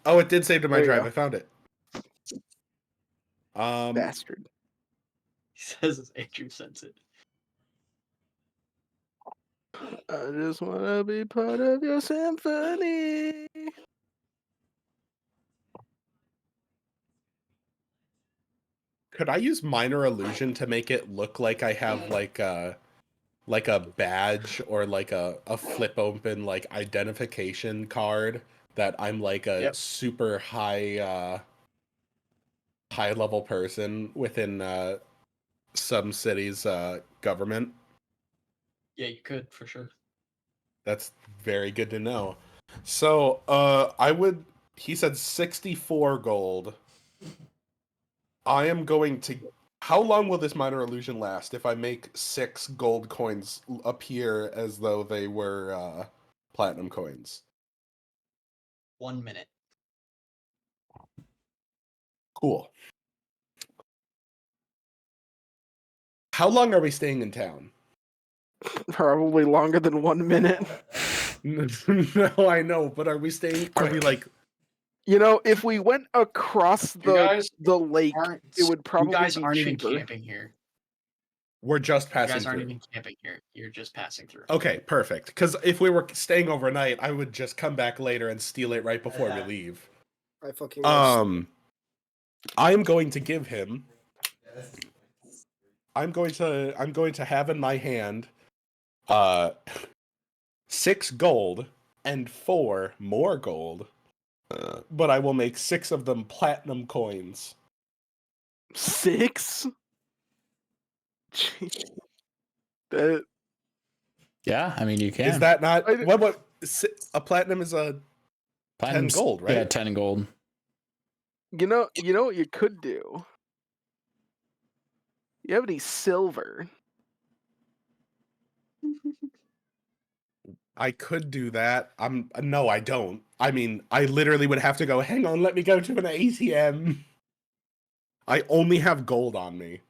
Oh, it did save to my There you drive. go. I found it. Bastard. He says as Andrew sends it. I just want to be part of your symphony. Could I use minor illusion to make it look like I have like a badge or like a flip open like identification card that I'm like a super high level person within some cities government? Yeah, you could for sure. That's very good to know. So he said 64 gold. I am going to. How long will this minor illusion last if I make 6 gold coins appear as though they were platinum coins? 1 minute. Cool. How long are we staying in town? Probably longer than 1 minute. No, I know, but are we staying? Are we like? You know, if we went across the lake, Aren't, it would probably you guys be aren't even cheaper. camping here. We're just You passing guys aren't through. even camping here. You're just passing through. Okay, perfect. Because if we were staying overnight, I would just come back later and steal it right before we leave. I fucking I'm going to give him. I'm going to have in my hand 6 gold and 4 more gold, but I will make 6 of them platinum coins. 6? That Yeah, I mean you can. Is that not I- what a platinum is? A 10 Platinum's- gold, right? Yeah, 10 gold. you know what you could do? You have any silver? I could do that. No, I don't. I mean, I literally would have to go, hang on, let me go to an ATM. I only have gold on me.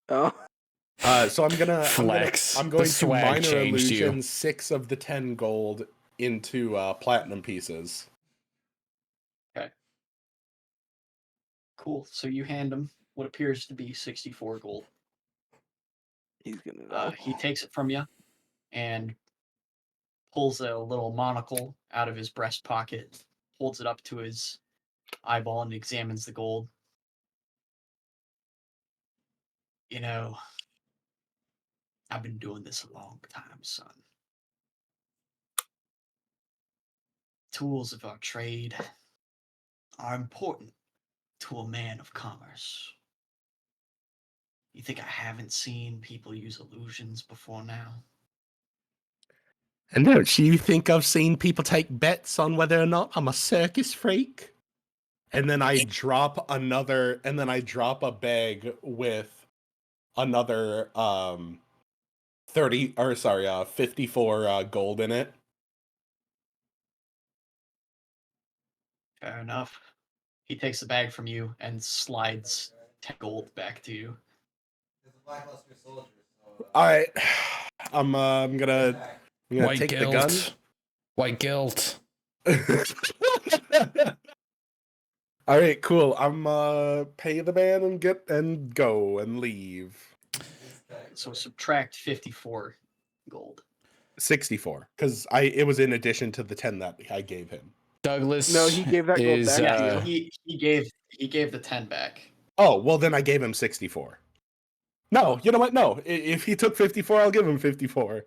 Oh. So I'm gonna Flex. I'm The going to swag minor changed you. illusion 6 of the 10 gold into platinum pieces. Cool. So you hand him what appears to be 64 gold. He's gonna know. He takes it from you and pulls a little monocle out of his breast pocket, holds it up to his eyeball, and examines the gold. You know, I've been doing this a long time, son. Tools of our trade are important to a man of commerce. You think I haven't seen people use illusions before now? And don't you think I've seen people take bets on whether or not I'm a circus freak? And then I drop a bag with another 54 gold in it. Fair enough. He takes the bag from you and slides 10 gold back to you. All right, I'm gonna White take guilt. the gun. White guilt. All right, cool. I'm pay the man and go and leave. So subtract 54 gold. 64, because it was in addition to the 10 that I gave him. Douglas. No, he gave that gold is, back to Yeah, you. he gave the 10 back. Oh, well then I gave him 64. No, you know what? No, if he took 54, I'll give him 54.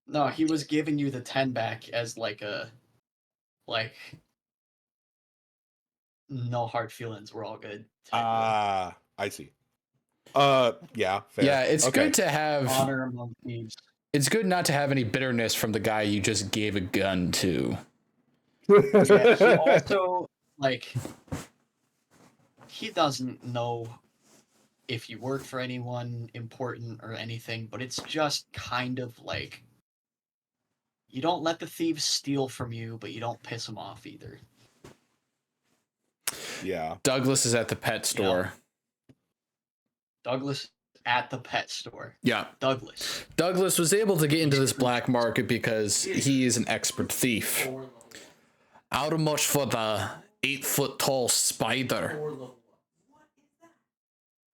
No, he was giving you the 10 back as no hard feelings, we're all good. I see. Yeah, fair. Yeah, it's Okay. good to have. Honor among thieves. It's good not to have any bitterness from the guy you just gave a gun to. Yeah, he also, he doesn't know if you work for anyone important or anything, but it's just kind of like, you don't let the thieves steal from you, but you don't piss them off either. Yeah. Douglas is at the pet store. Douglas at the pet store. Yeah. Douglas was able to get into this black market because he is an expert thief. How much for the 8-foot tall spider?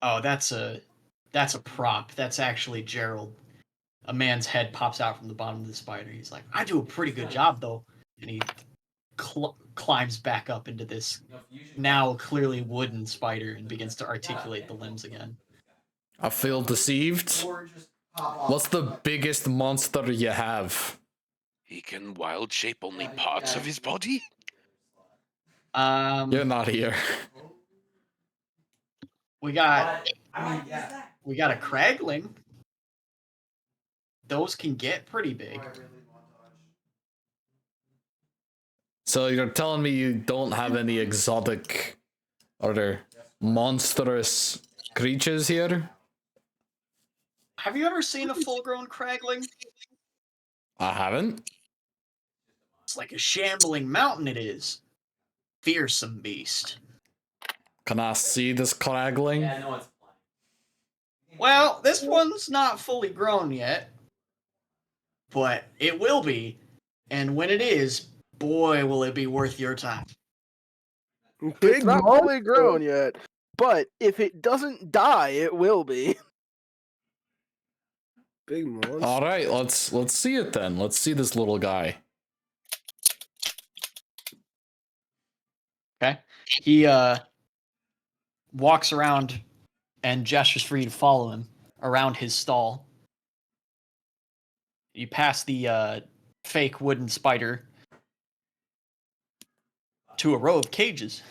Oh, that's a prop. That's actually Gerald. A man's head pops out from the bottom of the spider. He's like, I do a pretty good job, though. And he climbs back up into this now clearly wooden spider and begins to articulate the limbs again. I feel deceived. What's the biggest monster you have? He can wild shape only parts of his body? You're not here. We got a cragling. Those can get pretty big. So you're telling me you don't have any exotic or monstrous creatures here? Have you ever seen a full-grown cragling? I haven't. It's like a shambling mountain, it is. Fearsome beast. Can I see this cragling? Well, this one's not fully grown yet, but it will be, and when it is, boy, will it be worth your time. It's not fully grown yet, but if it doesn't die, it will be. Big monster. All right, let's see it then. Let's see this little guy. Okay. He walks around and gestures for you to follow him around his stall. You pass the fake wooden spider to a row of cages.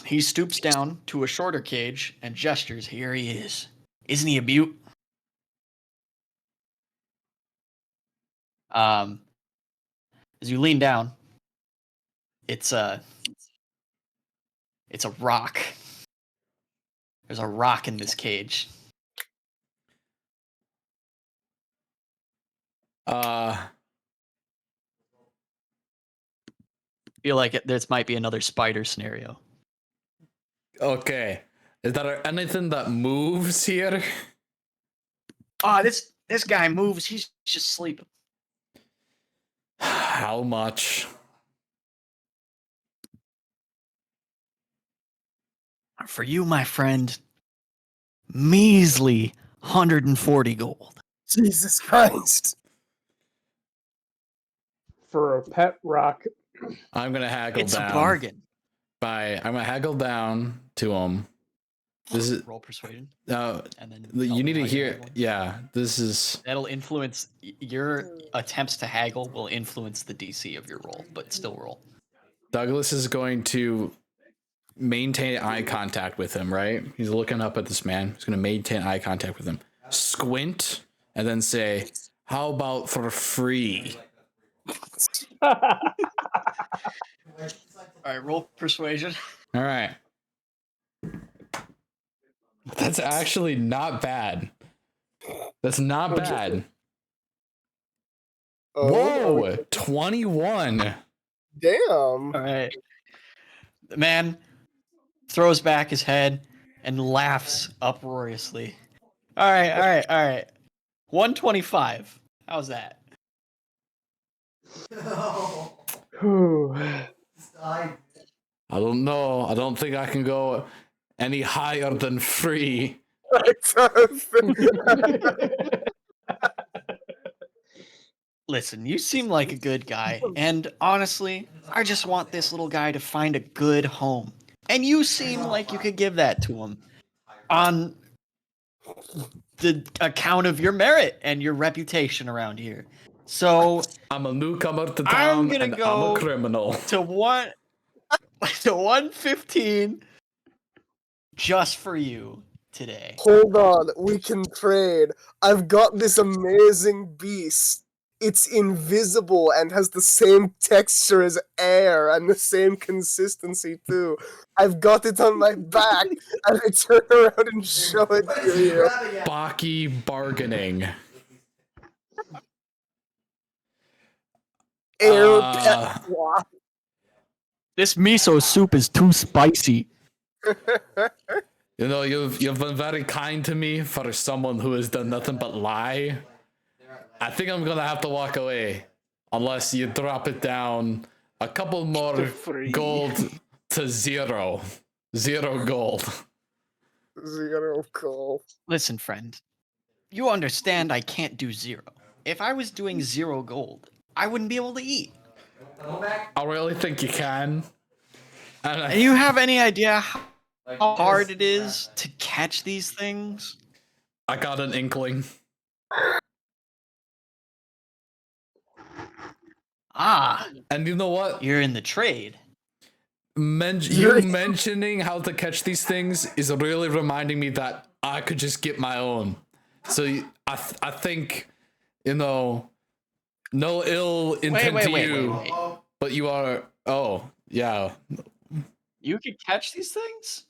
He stoops down to a shorter cage and gestures. Here he is. Isn't he a beaut? As you lean down, it's a rock. There's a rock in this cage. Feel like this might be another spider scenario. Okay. Is there anything that moves here? This guy moves. He's just sleeping. How much? For you, my friend, measly 140 gold. Jesus Christ. For a pet rock. I'm gonna haggle It's down. a bargain. I'm gonna haggle down to him. This is Roll persuasion. and then you need to hear. Yeah, this is. That'll influence your attempts to haggle. Will influence the DC of your roll, but still roll. Douglas is going to maintain eye contact with him. Right? He's looking up at this man. He's going to maintain eye contact with him. Squint and then say, "How about for free?" All right, roll persuasion. All right. That's actually not bad. That's not bad. Whoa, 21. Damn. All right. The man throws back his head and laughs uproariously. All right. 125. How's that? I don't know. I don't think I can go any higher than free. Listen, you seem like a good guy, and honestly, I just want this little guy to find a good home. And you seem like you could give that to him on the account of your merit and your reputation around here. So I'm a newcomer to town I'm and go I'm a criminal. to 115 just for you today. Hold on, we can trade. I've got this amazing beast. It's invisible and has the same texture as air and the same consistency too. I've got it on my back and I turn around and show it to you. Baki bargaining. Air pet swap. This miso soup is too spicy. You know, you've been very kind to me for someone who has done nothing but lie. I think I'm gonna have to walk away unless you drop it down a couple more gold to 0. 0 gold. 0 gold. Listen, friend, you understand I can't do 0. If I was doing 0 gold, I wouldn't be able to eat. I really think you can. And Do you have any idea how hard it is to catch these things? I got an inkling. And you know what? You're in the trade. You mentioning how to catch these things is really reminding me that I could just get my own. So I think, you know, no ill intent to you, but you are. Oh, yeah. You could catch these things?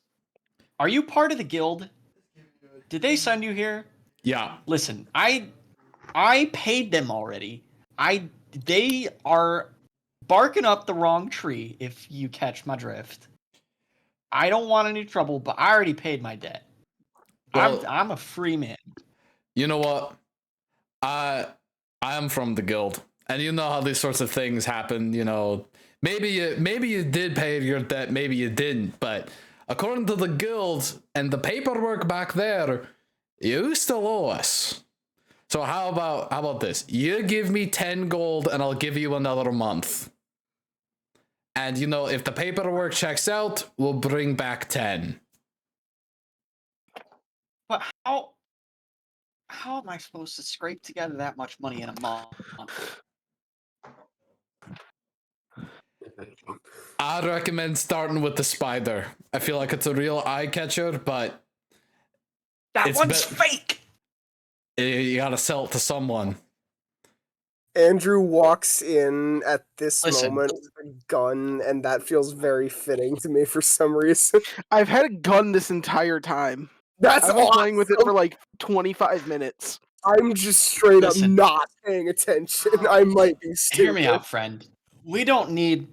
Are you part of the guild? Did they send you here? Yeah. Listen, I paid them already. They are barking up the wrong tree, if you catch my drift. I don't want any trouble, but I already paid my debt. Well, I'm a free man. You know what? I am from the guild, and you know how these sorts of things happen. You know, maybe you did pay your debt, maybe you didn't, but according to the guild and the paperwork back there, you still owe us. So how about this? You give me 10 gold and I'll give you another month. And you know, if the paperwork checks out, we'll bring back 10. But how am I supposed to scrape together that much money in a month? I'd recommend starting with the spider. I feel like it's a real eye catcher, but That It's one's be- fake. you gotta sell it to someone. Andrew walks in at this Listen. moment with a gun, and that feels very fitting to me for some reason. I've had a gun this entire time. That's I've been awesome. playing with it for like 25 minutes. I'm just straight Listen. up not paying attention. I might be stupid. Hear me out, friend. We don't need.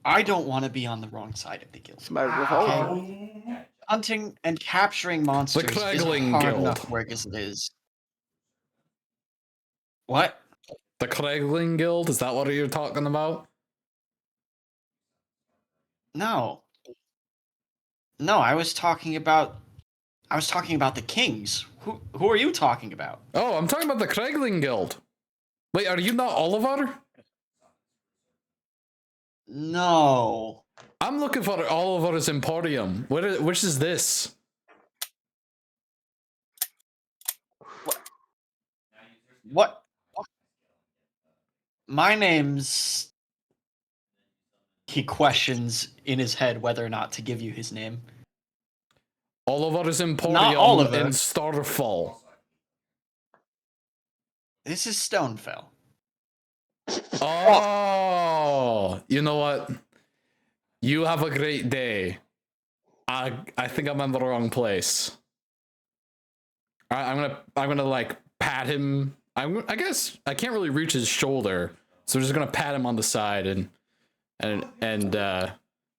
I don't want to be on the wrong side of the guild. It's my revolver. Okay? Hunting and capturing monsters is Craggling hard Guild. enough work as it is. What? The Craigling Guild, is that what you're talking about? No. No, I was talking about the kings. Who are you talking about? Oh, I'm talking about the Craigling Guild. Wait, are you not Oliver? No. I'm looking for Oliver's Emporium. Which is this? What? My name's. He questions in his head whether or not to give you his name. Oliver's Emporium Not Oliver. in Starfall. This is Stonefell. Oh, you know what? You have a great day. I think I'm in the wrong place. I'm gonna like pat him. I guess I can't really reach his shoulder, so I'm just gonna pat him on the side and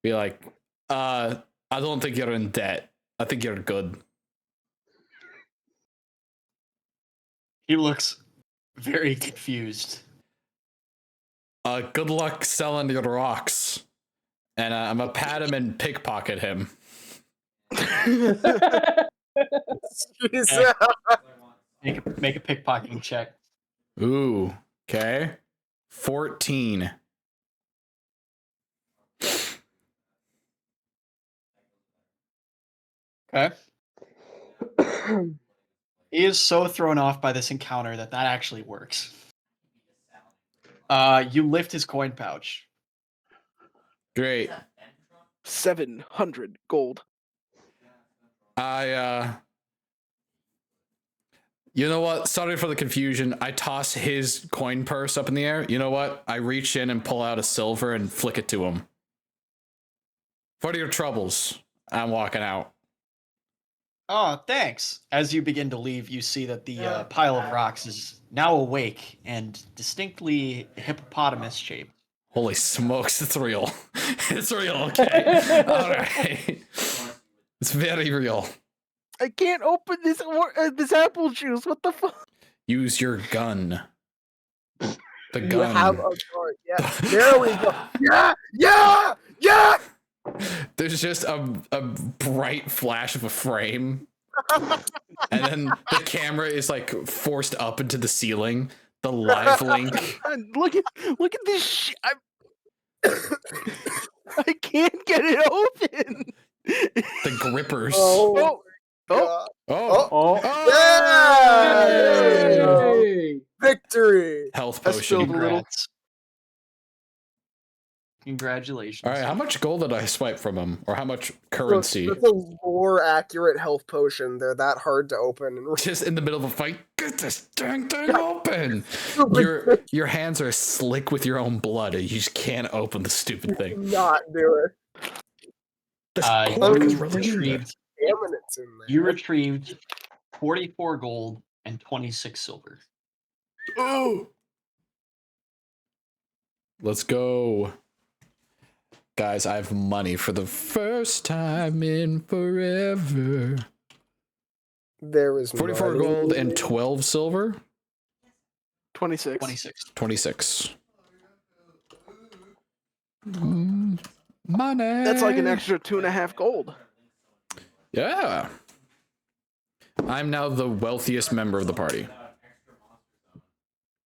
be like, I don't think you're in debt. I think you're good. He looks very confused. Good luck selling your rocks. And I'm gonna pat him and pickpocket him. Jesus. Make a pickpocketing check. Ooh, okay. 14. Okay. He is so thrown off by this encounter that actually works. You lift his coin pouch. Great. 700 gold. You know what? Sorry for the confusion. I toss his coin purse up in the air. You know what? I reach in and pull out a silver and flick it to him. For your troubles. I'm walking out. Oh, thanks. As you begin to leave, you see that the pile of rocks is now awake and distinctly hippopotamus shaped. Holy smokes, it's real. It's real, okay. Alright. It's very real. I can't open this apple juice. What the fuck? Use your gun. The You gun. have a card. Yeah. There we go. Yeah. Yeah. Yeah. There's just a bright flash of a frame. And then the camera is like forced up into the ceiling. The live link. Look at this shit. I can't get it open. The grippers. Oh. Oh. Oh. Yeah. Victory. Health I potion. spilled a little. Congrats. Congratulations. All right, how much gold did I swipe from him? Or how much currency? That's a more accurate health potion. They're that hard to open. And Just in the middle of a fight. Get this dang thing Yeah. open. Your hands are slick with your own blood. And you just can't open the stupid thing. not do it. This You cork is really in there. retrieved, Eminence in there. you retrieved 44 gold and 26 silver. Oh. Let's go. Guys, I have money for the first time in forever. There is 44 money. gold and 12 silver. 26. 26. 26. Money. That's like an extra 2.5 gold. Yeah. I'm now the wealthiest member of the party.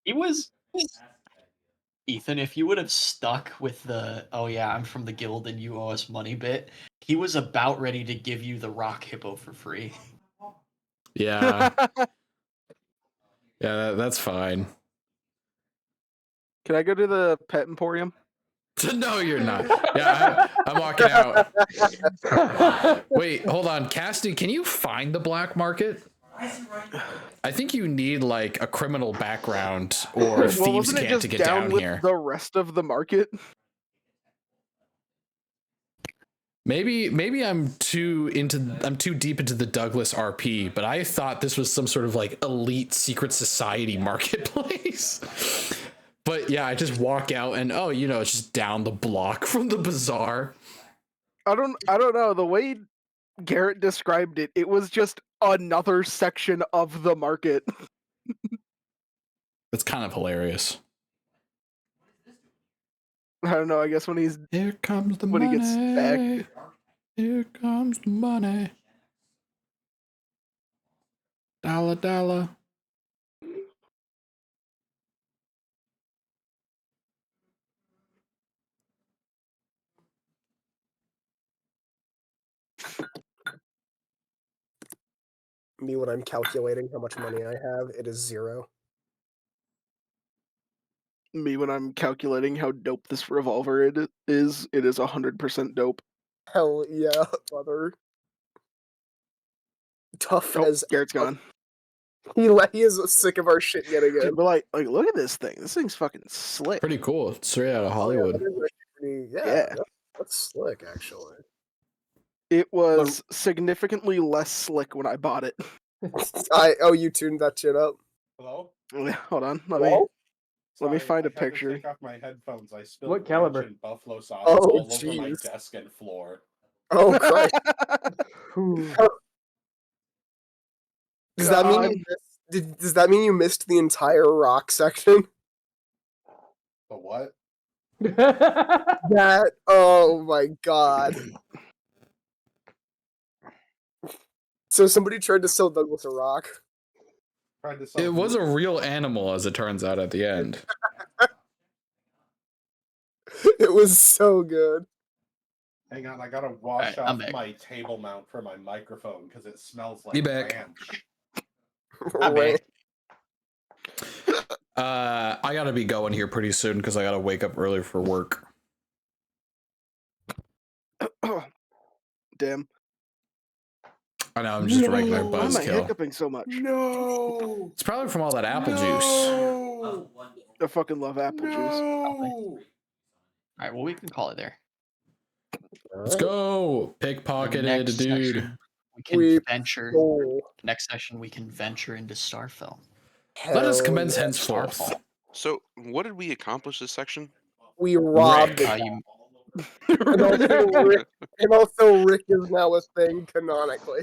He was. Ethan, if you would have stuck with the, oh yeah, I'm from the guild and you owe us money bit, he was about ready to give you the rock hippo for free. Yeah. Yeah, that's fine. Can I go to the pet emporium? No, you're not. Yeah, I'm walking out. Wait, hold on. Casty, can you find the black market? I think you need like a criminal background or Well, thieves wasn't it can't just to get down down with here. the rest of the market? Maybe I'm too deep into the Douglas RP, but I thought this was some sort of like elite secret society marketplace. But yeah, I just walk out and oh, it's just down the block from the bazaar. I don't know. The way Garrett described it, it was just another section of the market. It's kind of hilarious. I don't know. I guess when Here comes the when money. he gets back. Here comes the money. Dollar, dollar. Me, when I'm calculating how much money I have, it is 0. Me when I'm calculating how dope this revolver it is 100% dope. Hell yeah, brother. Tough Oh, as Garrett's gone. he is sick of our shit yet again. But like look at this thing. This thing's fucking slick. Pretty cool. It's straight out of Oh, yeah, Hollywood. that is actually pretty, Yeah. that's slick actually. It was significantly less slick when I bought it. You tuned that shit up. Hello? Hold on. Let Hello? me Sorry, find I a had to picture. take off my headphones. I spilled What caliber? ranch and buffalo sauce Oh, all over my jeez. desk and floor. Oh Christ. Whew. Does that mean does that mean you missed the entire rock section? But what? That oh my god. So somebody tried to sell Douglas a rock. Tried to sell It was a real animal, as it turns out at the end. It was so good. Hang on, I gotta wash Alright, I'm off back. my table mount for my microphone because it smells like You back. ranch. Right. I gotta be going here pretty soon because I gotta wake up early for work. Damn. I know, I'm just a regular Why am I buzzkill. hiccuping so much? No! It's probably from all that apple juice. No! I fucking love apple juice. No! Alright, well, we can call it there. Let's go! Pickpocketed, Next dude. section, we can We venture. Oh, Next session, we can venture into Starfell. Let us hell commence yeah. henceforth. Starfall. So, what did we accomplish this section? We robbed Rick. it. You And also Rick is now a thing canonically.